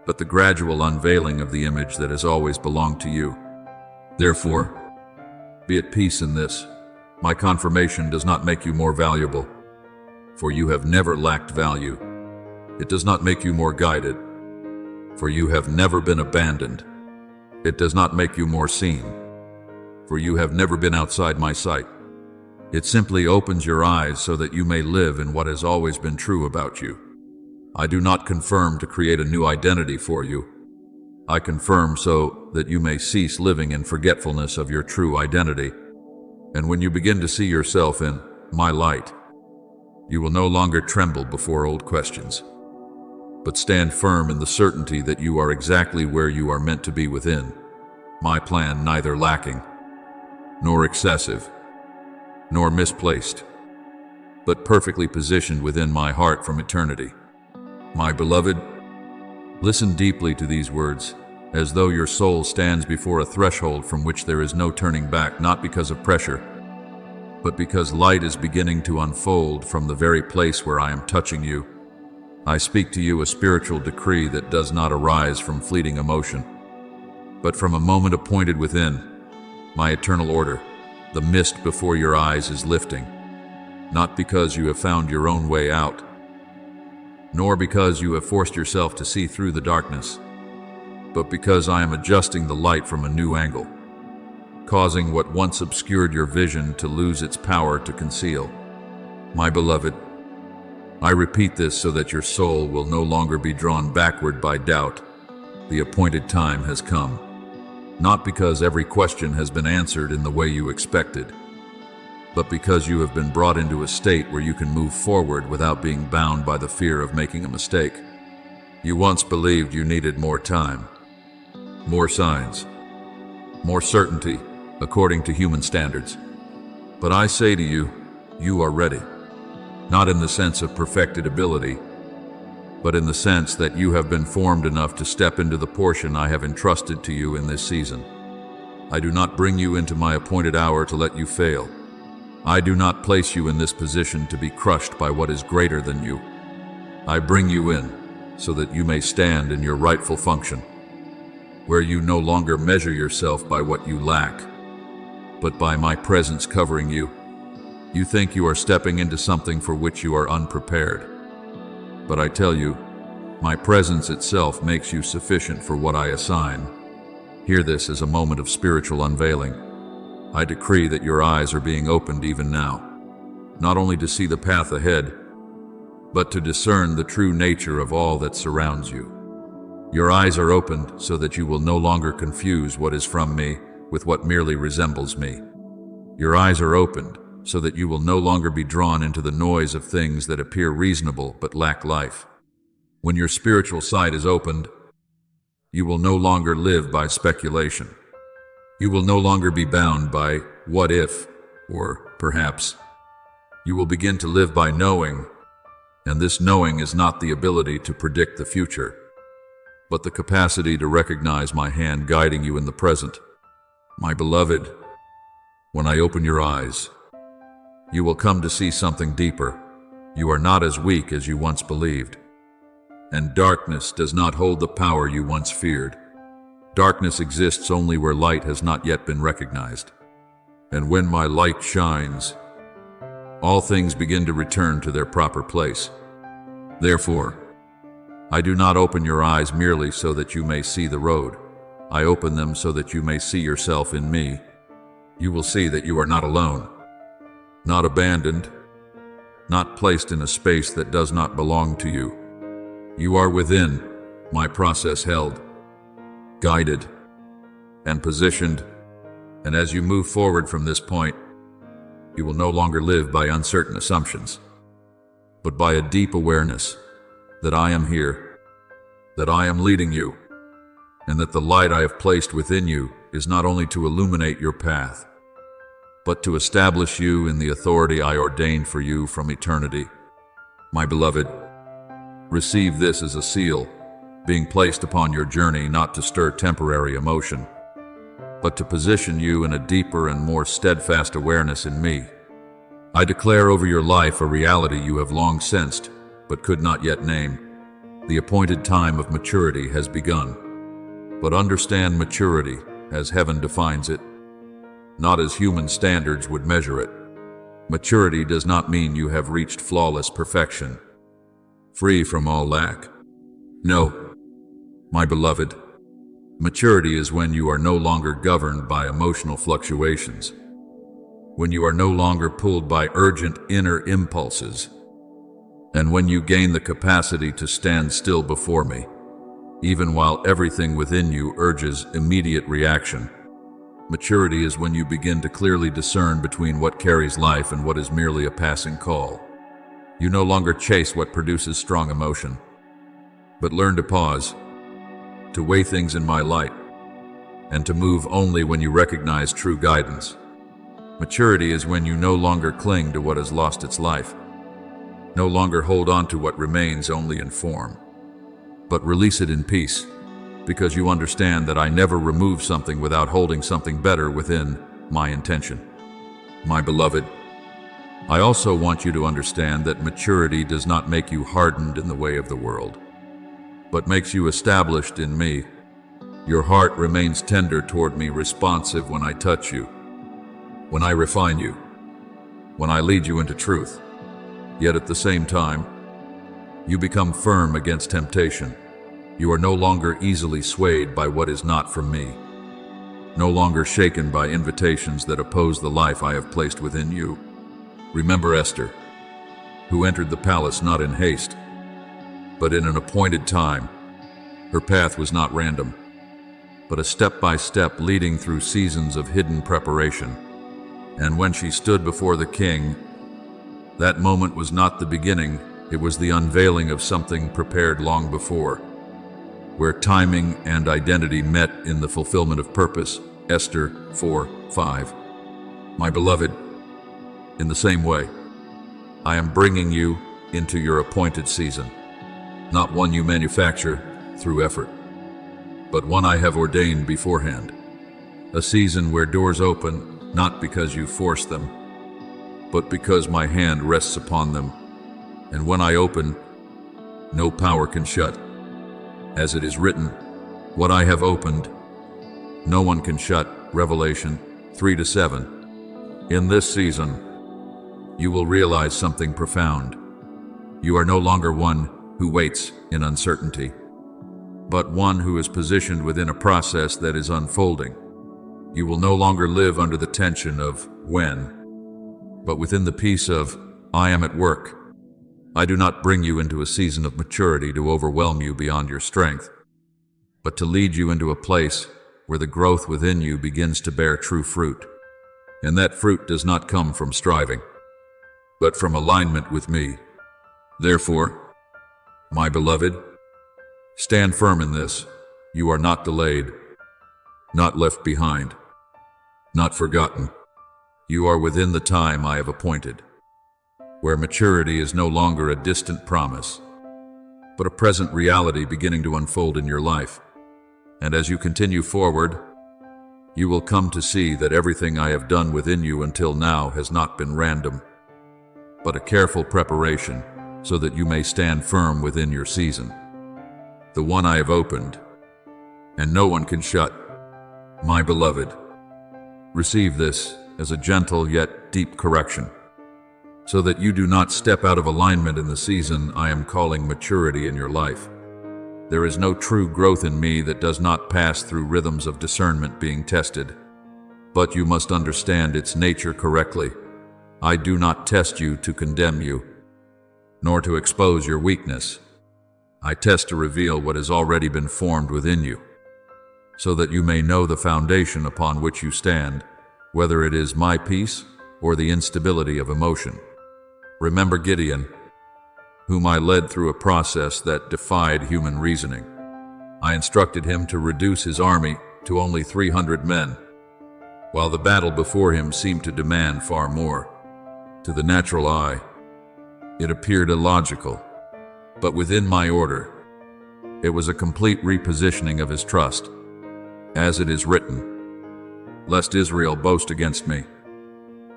but the gradual unveiling of the image that has always belonged to you. Therefore, be at peace in this. My confirmation does not make you more valuable, for you have never lacked value. It does not make you more guided, for you have never been abandoned. It does not make you more seen, for you have never been outside my sight. It simply opens your eyes so that you may live in what has always been true about you. I do not confirm to create a new identity for you. I confirm so that you may cease living in forgetfulness of your true identity. And when you begin to see yourself in my light, you will no longer tremble before old questions, but stand firm in the certainty that you are exactly where you are meant to be within. My plan neither lacking, nor excessive, nor misplaced, but perfectly positioned within my heart from eternity. My beloved, listen deeply to these words, as though your soul stands before a threshold from which there is no turning back, not because of pressure, but because light is beginning to unfold from the very place where I am touching you. I speak to you a spiritual decree that does not arise from fleeting emotion, but from a moment appointed within my eternal order. The mist before your eyes is lifting, not because you have found your own way out, nor because you have forced yourself to see through the darkness, but because I am adjusting the light from a new angle, causing what once obscured your vision to lose its power to conceal. My beloved, I repeat this so that your soul will no longer be drawn backward by doubt. The appointed time has come, not because every question has been answered in the way you expected, but because you have been brought into a state where you can move forward without being bound by the fear of making a mistake. You once believed you needed more time, more signs, more certainty, according to human standards. But I say to you, you are ready. Not in the sense of perfected ability, but in the sense that you have been formed enough to step into the portion I have entrusted to you in this season. I do not bring you into my appointed hour to let you fail. I do not place you in this position to be crushed by what is greater than you. I bring you in so that you may stand in your rightful function, where you no longer measure yourself by what you lack, but by my presence covering you. You think you are stepping into something for which you are unprepared. But I tell you, my presence itself makes you sufficient for what I assign. Hear this as a moment of spiritual unveiling. I decree that your eyes are being opened even now, not only to see the path ahead, but to discern the true nature of all that surrounds you. Your eyes are opened so that you will no longer confuse what is from me with what merely resembles me. Your eyes are opened so that you will no longer be drawn into the noise of things that appear reasonable but lack life. When your spiritual sight is opened, you will no longer live by speculation. You will no longer be bound by what if, or perhaps. You will begin to live by knowing, and this knowing is not the ability to predict the future, but the capacity to recognize my hand guiding you in the present. My beloved, when I open your eyes, you will come to see something deeper. You are not as weak as you once believed, and darkness does not hold the power you once feared. Darkness exists only where light has not yet been recognized. And when my light shines, all things begin to return to their proper place. Therefore, I do not open your eyes merely so that you may see the road. I open them so that you may see yourself in me. You will see that you are not alone, not abandoned, not placed in a space that does not belong to you. You are within my process, held, guided, and positioned, and as you move forward from this point, you will no longer live by uncertain assumptions, but by a deep awareness that I am here, that I am leading you, and that the light I have placed within you is not only to illuminate your path, but to establish you in the authority I ordained for you from eternity. My beloved, receive this as a seal, being placed upon your journey not to stir temporary emotion, but to position you in a deeper and more steadfast awareness in me. I declare over your life a reality you have long sensed, but could not yet name. The appointed time of maturity has begun. But understand maturity as heaven defines it, not as human standards would measure it. Maturity does not mean you have reached flawless perfection, free from all lack. No, my beloved, maturity is when you are no longer governed by emotional fluctuations, when you are no longer pulled by urgent inner impulses, and when you gain the capacity to stand still before me, even while everything within you urges immediate reaction. Maturity is when you begin to clearly discern between what carries life and what is merely a passing call. You no longer chase what produces strong emotion. but learn to pause, to weigh things in my light, and to move only when you recognize true guidance. Maturity is when you no longer cling to what has lost its life, no longer hold on to what remains only in form, but release it in peace, because you understand that I never remove something without holding something better within my intention. My beloved, I also want you to understand that maturity does not make you hardened in the way of the world, but makes you established in me. Your heart remains tender toward me, responsive when I touch you, when I refine you, when I lead you into truth. Yet at the same time, you become firm against temptation. You are no longer easily swayed by what is not from me, no longer shaken by invitations that oppose the life I have placed within you. Remember Esther, who entered the palace not in haste, but in an appointed time. Her path was not random, but a step-by-step leading through seasons of hidden preparation. And when she stood before the king, that moment was not the beginning, it was the unveiling of something prepared long before, where timing and identity met in the fulfillment of purpose. Esther 4:5. My beloved, in the same way, I am bringing you into your appointed season, not one you manufacture through effort, but one I have ordained beforehand. A season where doors open, not because you force them, but because my hand rests upon them. And when I open, no power can shut. As it is written, what I have opened, no one can shut. Revelation 3-7. In this season, you will realize something profound. You are no longer one who waits in uncertainty, but one who is positioned within a process that is unfolding. You will no longer live under the tension of when, but within the peace of I am at work. I do not bring you into a season of maturity to overwhelm you beyond your strength, but to lead you into a place where the growth within you begins to bear true fruit. And that fruit does not come from striving, but from alignment with me. Therefore, my beloved, stand firm in this. You are not delayed, not left behind, not forgotten. You are within the time I have appointed, where maturity is no longer a distant promise, but a present reality beginning to unfold in your life. And as you continue forward, you will come to see that everything I have done within you until now has not been random, but a careful preparation so that you may stand firm within your season, the one I have opened, and no one can shut. My beloved, receive this as a gentle yet deep correction, so that you do not step out of alignment in the season I am calling maturity in your life. There is no true growth in me that does not pass through rhythms of discernment being tested, but you must understand its nature correctly. I do not test you to condemn you, nor to expose your weakness. I test to reveal what has already been formed within you, so that you may know the foundation upon which you stand, whether it is my peace or the instability of emotion. Remember Gideon, whom I led through a process that defied human reasoning. I instructed him to reduce his army to only 300 men, while the battle before him seemed to demand far more. To the natural eye, it appeared illogical, but within my order, it was a complete repositioning of his trust. As it is written, lest Israel boast against me,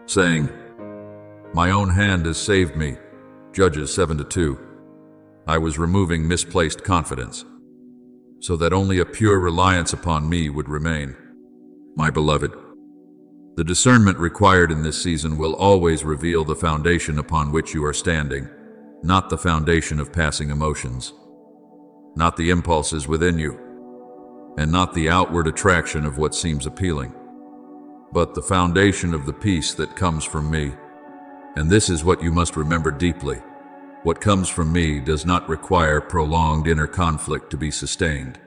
saying, my own hand has saved me. Judges 7-2. I was removing misplaced confidence, so that only a pure reliance upon me would remain. My beloved, the discernment required in this season will always reveal the foundation upon which you are standing, not the foundation of passing emotions, not the impulses within you, and not the outward attraction of what seems appealing, but the foundation of the peace that comes from me. And this is what you must remember deeply. What comes from me does not require prolonged inner conflict to be sustained.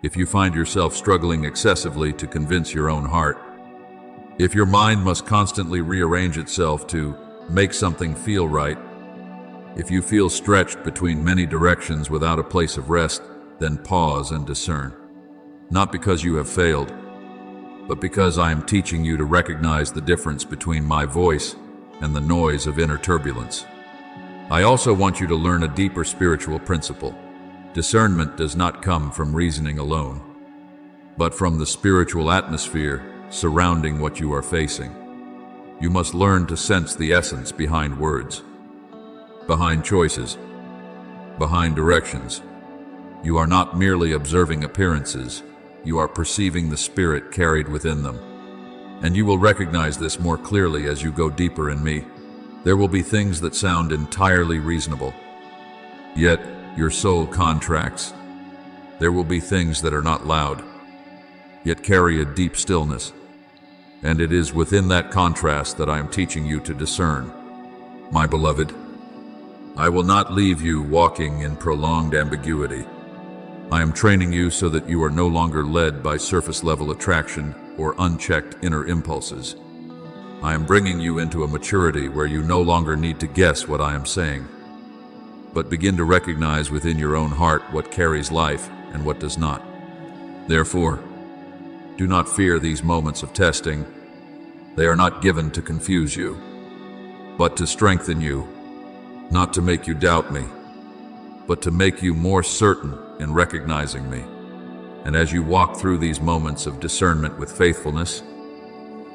If you find yourself struggling excessively to convince your own heart, if your mind must constantly rearrange itself to make something feel right, If you feel stretched between many directions without a place of rest, then pause and discern. Not because you have failed, but because I am teaching you to recognize the difference between my voice and the noise of inner turbulence. I also want you to learn a deeper spiritual principle. Discernment does not come from reasoning alone, but from the spiritual atmosphere surrounding what you are facing. You must learn to sense the essence behind words, behind choices, behind directions. You are not merely observing appearances, you are perceiving the spirit carried within them. And you will recognize this more clearly as you go deeper in me. There will be things that sound entirely reasonable, yet your soul contracts. There will be things that are not loud, yet carry a deep stillness. And it is within that contrast that I am teaching you to discern. My beloved, I will not leave you walking in prolonged ambiguity. I am training you so that you are no longer led by surface-level attraction or unchecked inner impulses. I am bringing you into a maturity where you no longer need to guess what I am saying, but begin to recognize within your own heart what carries life and what does not. Therefore, do not fear these moments of testing. They are not given to confuse you, but to strengthen you, not to make you doubt me, but to make you more certain in recognizing me. And as you walk through these moments of discernment with faithfulness,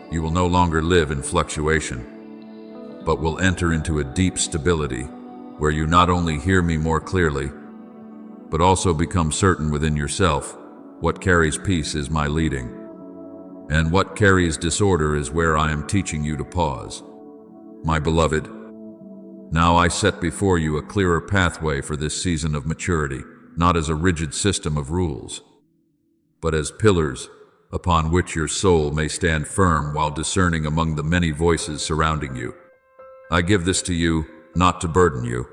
you will no longer live in fluctuation, but will enter into a deep stability where you not only hear me more clearly, but also become certain within yourself what carries peace is my leading, and what carries disorder is where I am teaching you to pause. My beloved, now I set before you a clearer pathway for this season of maturity, not as a rigid system of rules, but as pillars upon which your soul may stand firm while discerning among the many voices surrounding you. I give this to you not to burden you,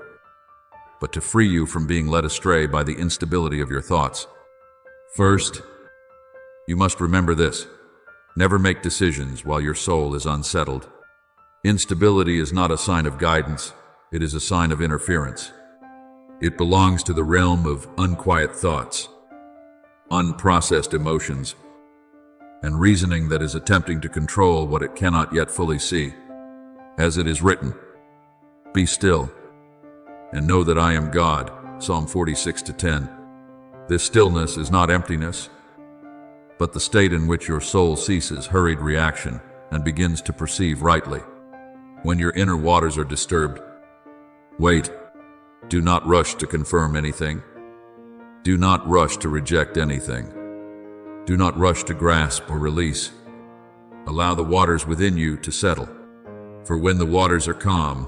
but to free you from being led astray by the instability of your thoughts. First, you must remember this: never make decisions while your soul is unsettled. Instability is not a sign of guidance, it is a sign of interference. It belongs to the realm of unquiet thoughts, unprocessed emotions, and reasoning that is attempting to control what it cannot yet fully see. As it is written, "Be still, and know that I am God," Psalm 46:10. This stillness is not emptiness, but the state in which your soul ceases hurried reaction and begins to perceive rightly. When your inner waters are disturbed, wait. Do not rush to confirm anything. Do not rush to reject anything. Do not rush to grasp or release. Allow the waters within you to settle. For when the waters are calm,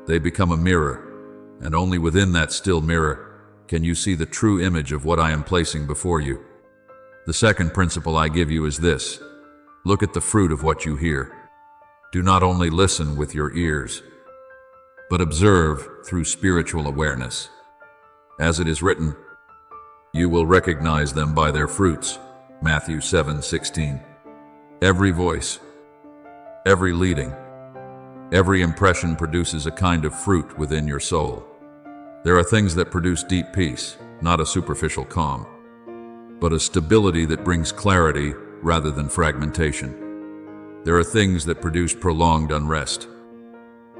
they become a mirror, and only within that still mirror can you see the true image of what I am placing before you. The second principle I give you is this: look at the fruit of what you hear. Do not only listen with your ears, but observe through spiritual awareness. As it is written, "You will recognize them by their fruits," Matthew 7:16. Every voice, every leading, every impression produces a kind of fruit within your soul. There are things that produce deep peace, not a superficial calm, but a stability that brings clarity rather than fragmentation. There are things that produce prolonged unrest,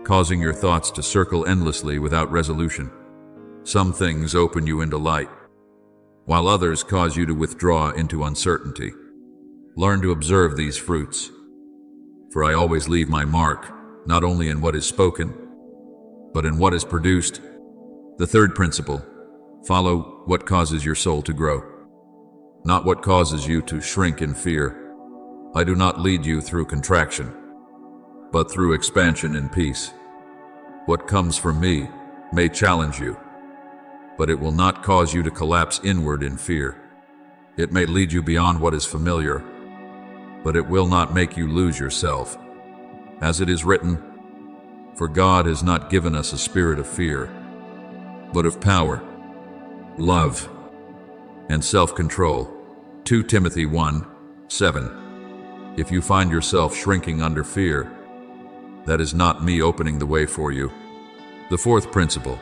causing your thoughts to circle endlessly without resolution. Some things open you into light, while others cause you to withdraw into uncertainty. Learn to observe these fruits, for I always leave my mark, not only in what is spoken, but in what is produced. The third principle: follow what causes your soul to grow, not what causes you to shrink in fear. I do not lead you through contraction, but through expansion in peace. What comes from me may challenge you, but it will not cause you to collapse inward in fear. It may lead you beyond what is familiar, but it will not make you lose yourself. As it is written, "For God has not given us a spirit of fear, but of power, love, and self-control." 2 Timothy 1:7. If you find yourself shrinking under fear, that is not me opening the way for you. The fourth principle: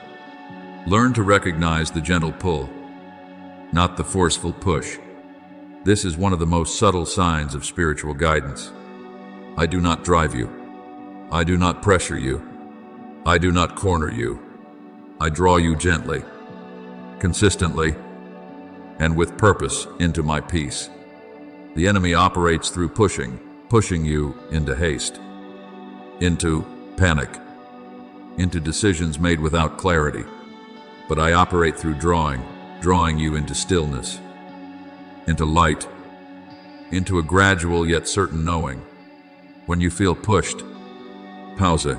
learn to recognize the gentle pull, not the forceful push. This is one of the most subtle signs of spiritual guidance. I do not drive you. I do not pressure you. I do not corner you. I draw you gently, consistently, and with purpose into my peace. The enemy operates through pushing you into haste, into panic, into decisions made without clarity. But I operate through drawing you into stillness, into light, into a gradual yet certain knowing. When you feel pushed, pause it.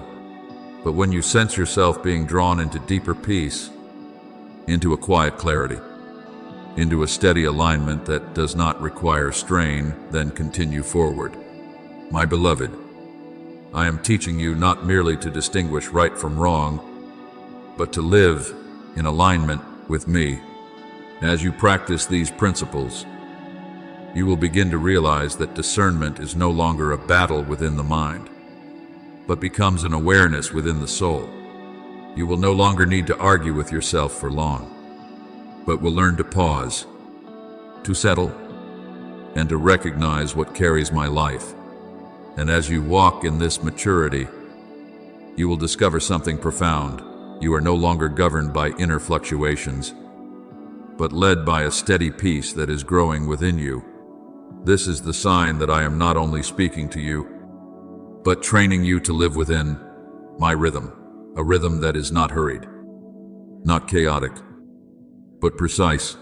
But when you sense yourself being drawn into deeper peace, into a quiet clarity, into a steady alignment that does not require strain, then continue forward. My beloved, I am teaching you not merely to distinguish right from wrong, but to live in alignment with me. As you practice these principles, you will begin to realize that discernment is no longer a battle within the mind, but becomes an awareness within the soul. You will no longer need to argue with yourself for long, but will learn to pause, to settle, and to recognize what carries my life. And as you walk in this maturity, you will discover something profound. You are no longer governed by inner fluctuations, but led by a steady peace that is growing within you. This is the sign that I am not only speaking to you, but training you to live within my rhythm, a rhythm that is not hurried, not chaotic, but precise,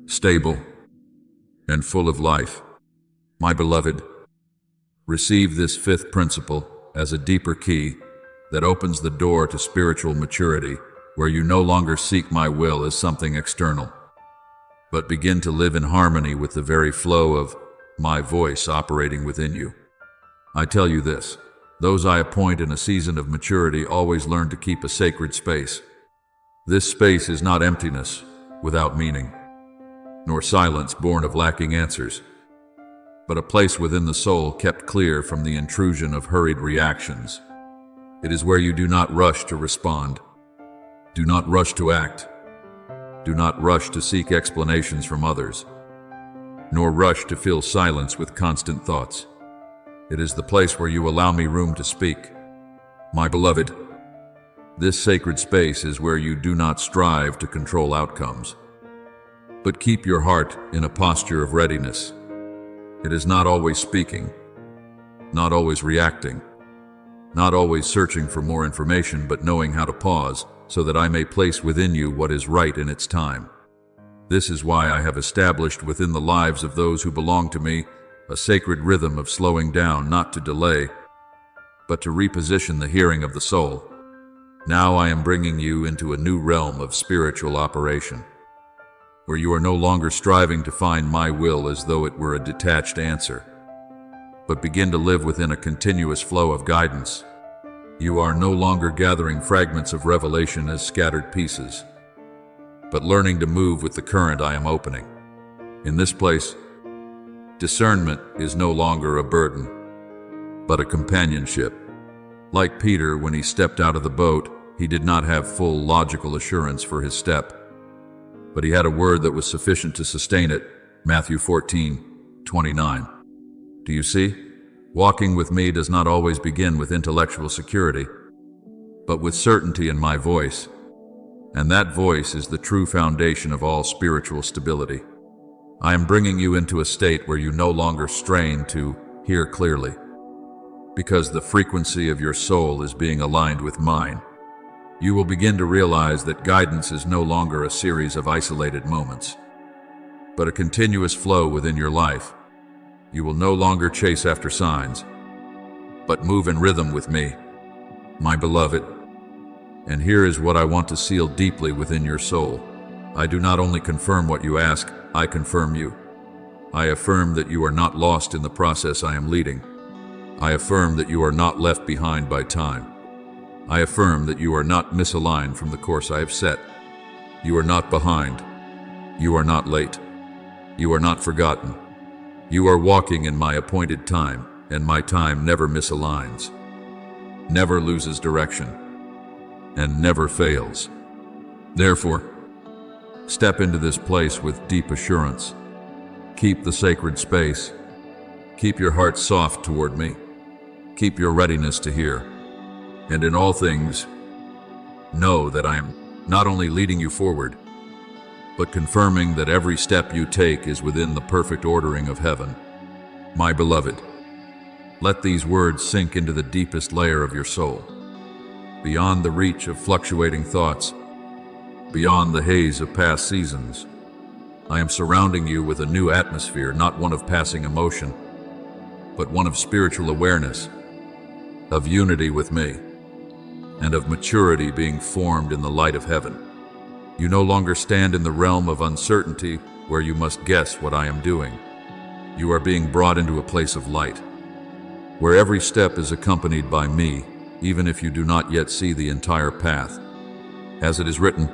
stable, and full of life. My beloved, receive this fifth principle as a deeper key that opens the door to spiritual maturity, where you no longer seek my will as something external, but begin to live in harmony with the very flow of my voice operating within you. I tell you this, those I appoint in a season of maturity always learn to keep a sacred space. This space is not emptiness without meaning, nor silence born of lacking answers, but a place within the soul kept clear from the intrusion of hurried reactions. It is where you do not rush to respond, do not rush to act, do not rush to seek explanations from others, nor rush to fill silence with constant thoughts. It is the place where you allow me room to speak. My beloved, this sacred space is where you do not strive to control outcomes, but keep your heart in a posture of readiness. It is not always speaking, not always reacting, not always searching for more information, but knowing how to pause so that I may place within you what is right in its time. This is why I have established within the lives of those who belong to me a sacred rhythm of slowing down, not to delay, but to reposition the hearing of the soul. Now I am bringing you into a new realm of spiritual operation, where you are no longer striving to find my will as though it were a detached answer, but begin to live within a continuous flow of guidance. You are no longer gathering fragments of revelation as scattered pieces, but learning to move with the current I am opening. In this place, discernment is no longer a burden, but a companionship. Like Peter, when he stepped out of the boat, he did not have full logical assurance for his step, but he had a word that was sufficient to sustain it. Matthew 14:29. Do you see? Walking with me does not always begin with intellectual security, but with certainty in my voice. And that voice is the true foundation of all spiritual stability. I am bringing you into a state where you no longer strain to hear clearly, because the frequency of your soul is being aligned with mine. You will begin to realize that guidance is no longer a series of isolated moments, but a continuous flow within your life. You will no longer chase after signs, but move in rhythm with me, my beloved. And here is what I want to seal deeply within your soul. I do not only confirm what you ask, I confirm you. I affirm that you are not lost in the process I am leading. I affirm that you are not left behind by time. I affirm that you are not misaligned from the course I have set. You are not behind. You are not late. You are not forgotten. You are walking in my appointed time, and my time never misaligns, never loses direction, and never fails. Therefore, step into this place with deep assurance. Keep the sacred space. Keep your heart soft toward me. Keep your readiness to hear. And in all things, know that I am not only leading you forward, but confirming that every step you take is within the perfect ordering of heaven. My beloved, let these words sink into the deepest layer of your soul, beyond the reach of fluctuating thoughts, beyond the haze of past seasons. I am surrounding you with a new atmosphere, not one of passing emotion, but one of spiritual awareness, of unity with me, and of maturity being formed in the light of heaven. You no longer stand in the realm of uncertainty where you must guess what I am doing. You are being brought into a place of light, where every step is accompanied by me, even if you do not yet see the entire path. As it is written,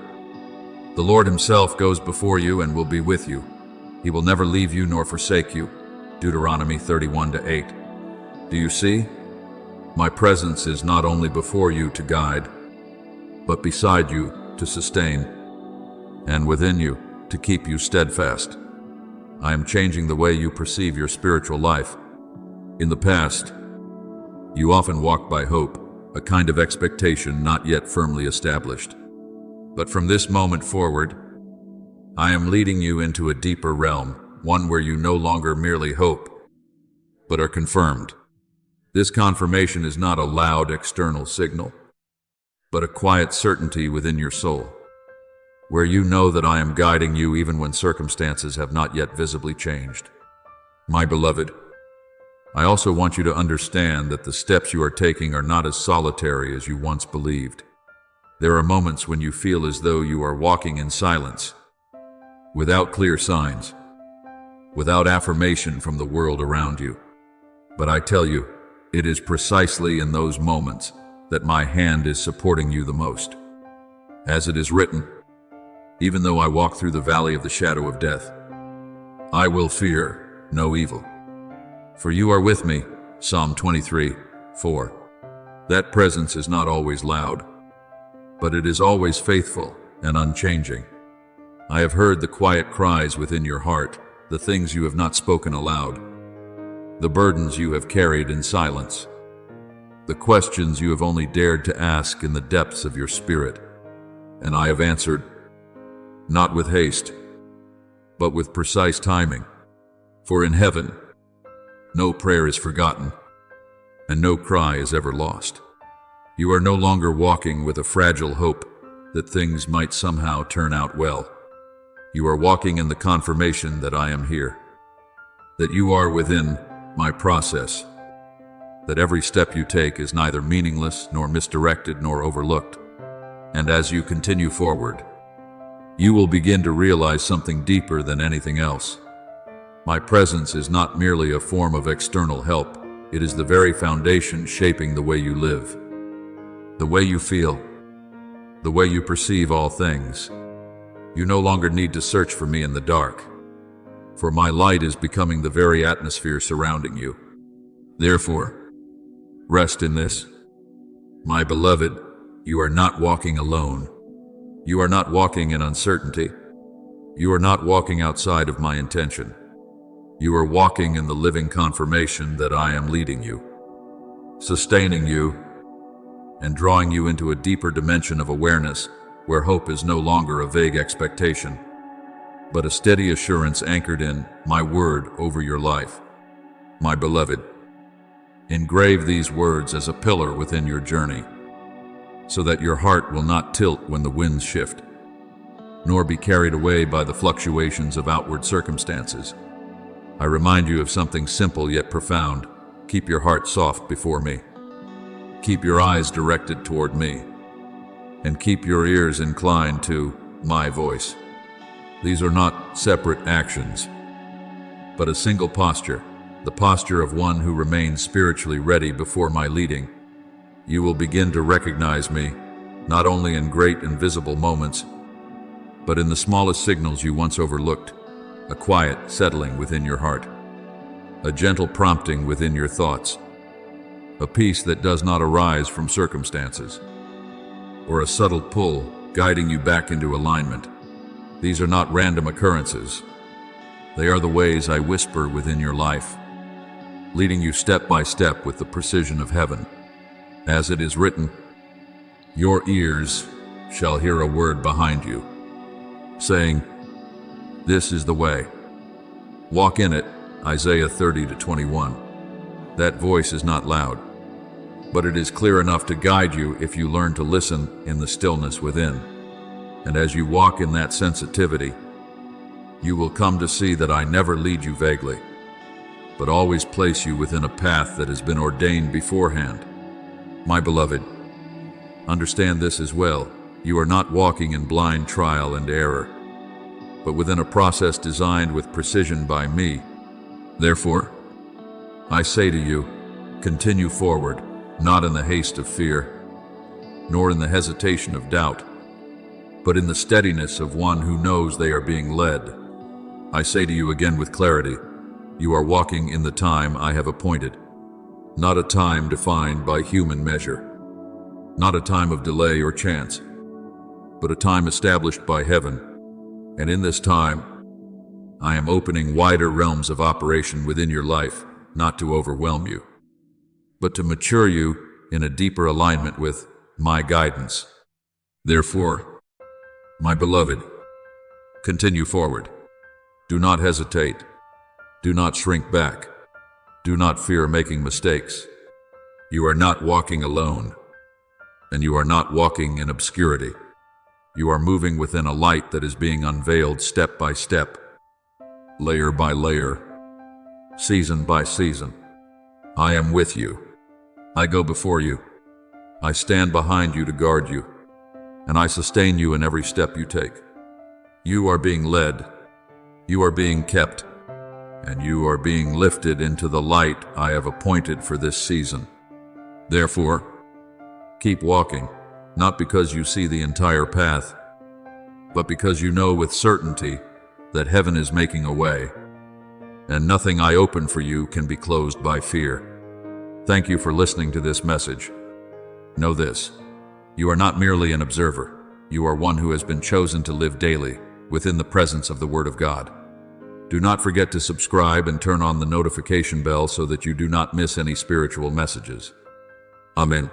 the Lord himself goes before you and will be with you. He will never leave you nor forsake you. Deuteronomy 31:8. Do you see? My presence is not only before you to guide, but beside you to sustain, and within you to keep you steadfast. I am changing the way you perceive your spiritual life. In the past, you often walked by hope, a kind of expectation not yet firmly established. But from this moment forward, I am leading you into a deeper realm, one where you no longer merely hope, but are confirmed. This confirmation is not a loud external signal, but a quiet certainty within your soul, where you know that I am guiding you even when circumstances have not yet visibly changed. My beloved, I also want you to understand that the steps you are taking are not as solitary as you once believed. There are moments when you feel as though you are walking in silence, without clear signs, without affirmation from the world around you. But I tell you, it is precisely in those moments that my hand is supporting you the most. As it is written, even though I walk through the valley of the shadow of death, I will fear no evil. For you are with me, Psalm 23:4. That presence is not always loud, but it is always faithful and unchanging. I have heard the quiet cries within your heart, the things you have not spoken aloud, the burdens you have carried in silence, the questions you have only dared to ask in the depths of your spirit. And I have answered, not with haste, but with precise timing. For in heaven, no prayer is forgotten, and no cry is ever lost. You are no longer walking with a fragile hope that things might somehow turn out well. You are walking in the confirmation that I am here, that you are within my process, that every step you take is neither meaningless nor misdirected nor overlooked. And as you continue forward, you will begin to realize something deeper than anything else. My presence is not merely a form of external help, it is the very foundation shaping the way you live, the way you feel, the way you perceive all things. You no longer need to search for me in the dark, for my light is becoming the very atmosphere surrounding you. Therefore, rest in this. My beloved, you are not walking alone. You are not walking in uncertainty. You are not walking outside of my intention. You are walking in the living confirmation that I am leading you, sustaining you, and drawing you into a deeper dimension of awareness where hope is no longer a vague expectation, but a steady assurance anchored in my word over your life. My beloved, engrave these words as a pillar within your journey, so that your heart will not tilt when the winds shift, nor be carried away by the fluctuations of outward circumstances. I remind you of something simple yet profound. Keep your heart soft before me. Keep your eyes directed toward me, and keep your ears inclined to my voice. These are not separate actions, but a single posture, the posture of one who remains spiritually ready before my leading. You will begin to recognize me, not only in great and visible moments, but in the smallest signals you once overlooked, a quiet settling within your heart, a gentle prompting within your thoughts, a peace that does not arise from circumstances, or a subtle pull guiding you back into alignment. These are not random occurrences. They are the ways I whisper within your life, leading you step by step with the precision of heaven. As it is written, your ears shall hear a word behind you, saying, this is the way. Walk in it, Isaiah 30-21. That voice is not loud, but it is clear enough to guide you if you learn to listen in the stillness within. And as you walk in that sensitivity, you will come to see that I never lead you vaguely, but always place you within a path that has been ordained beforehand. My beloved, understand this as well. You are not walking in blind trial and error, but within a process designed with precision by me. Therefore, I say to you, continue forward, not in the haste of fear, nor in the hesitation of doubt, but in the steadiness of one who knows they are being led. I say to you again with clarity, you are walking in the time I have appointed, not a time defined by human measure, not a time of delay or chance, but a time established by heaven. And in this time, I am opening wider realms of operation within your life, not to overwhelm you, but to mature you in a deeper alignment with my guidance. Therefore, my beloved, continue forward. Do not hesitate. Do not shrink back. Do not fear making mistakes. You are not walking alone, and you are not walking in obscurity. You are moving within a light that is being unveiled step by step, layer by layer, season by season. I am with you. I go before you. I stand behind you to guard you, and I sustain you in every step you take. You are being led. You are being kept, and you are being lifted into the light I have appointed for this season. Therefore, keep walking, not because you see the entire path, but because you know with certainty that heaven is making a way, and nothing I open for you can be closed by fear. Thank you for listening to this message. Know this, you are not merely an observer. You are one who has been chosen to live daily within the presence of the Word of God. Do not forget to subscribe and turn on the notification bell so that you do not miss any spiritual messages. Amen.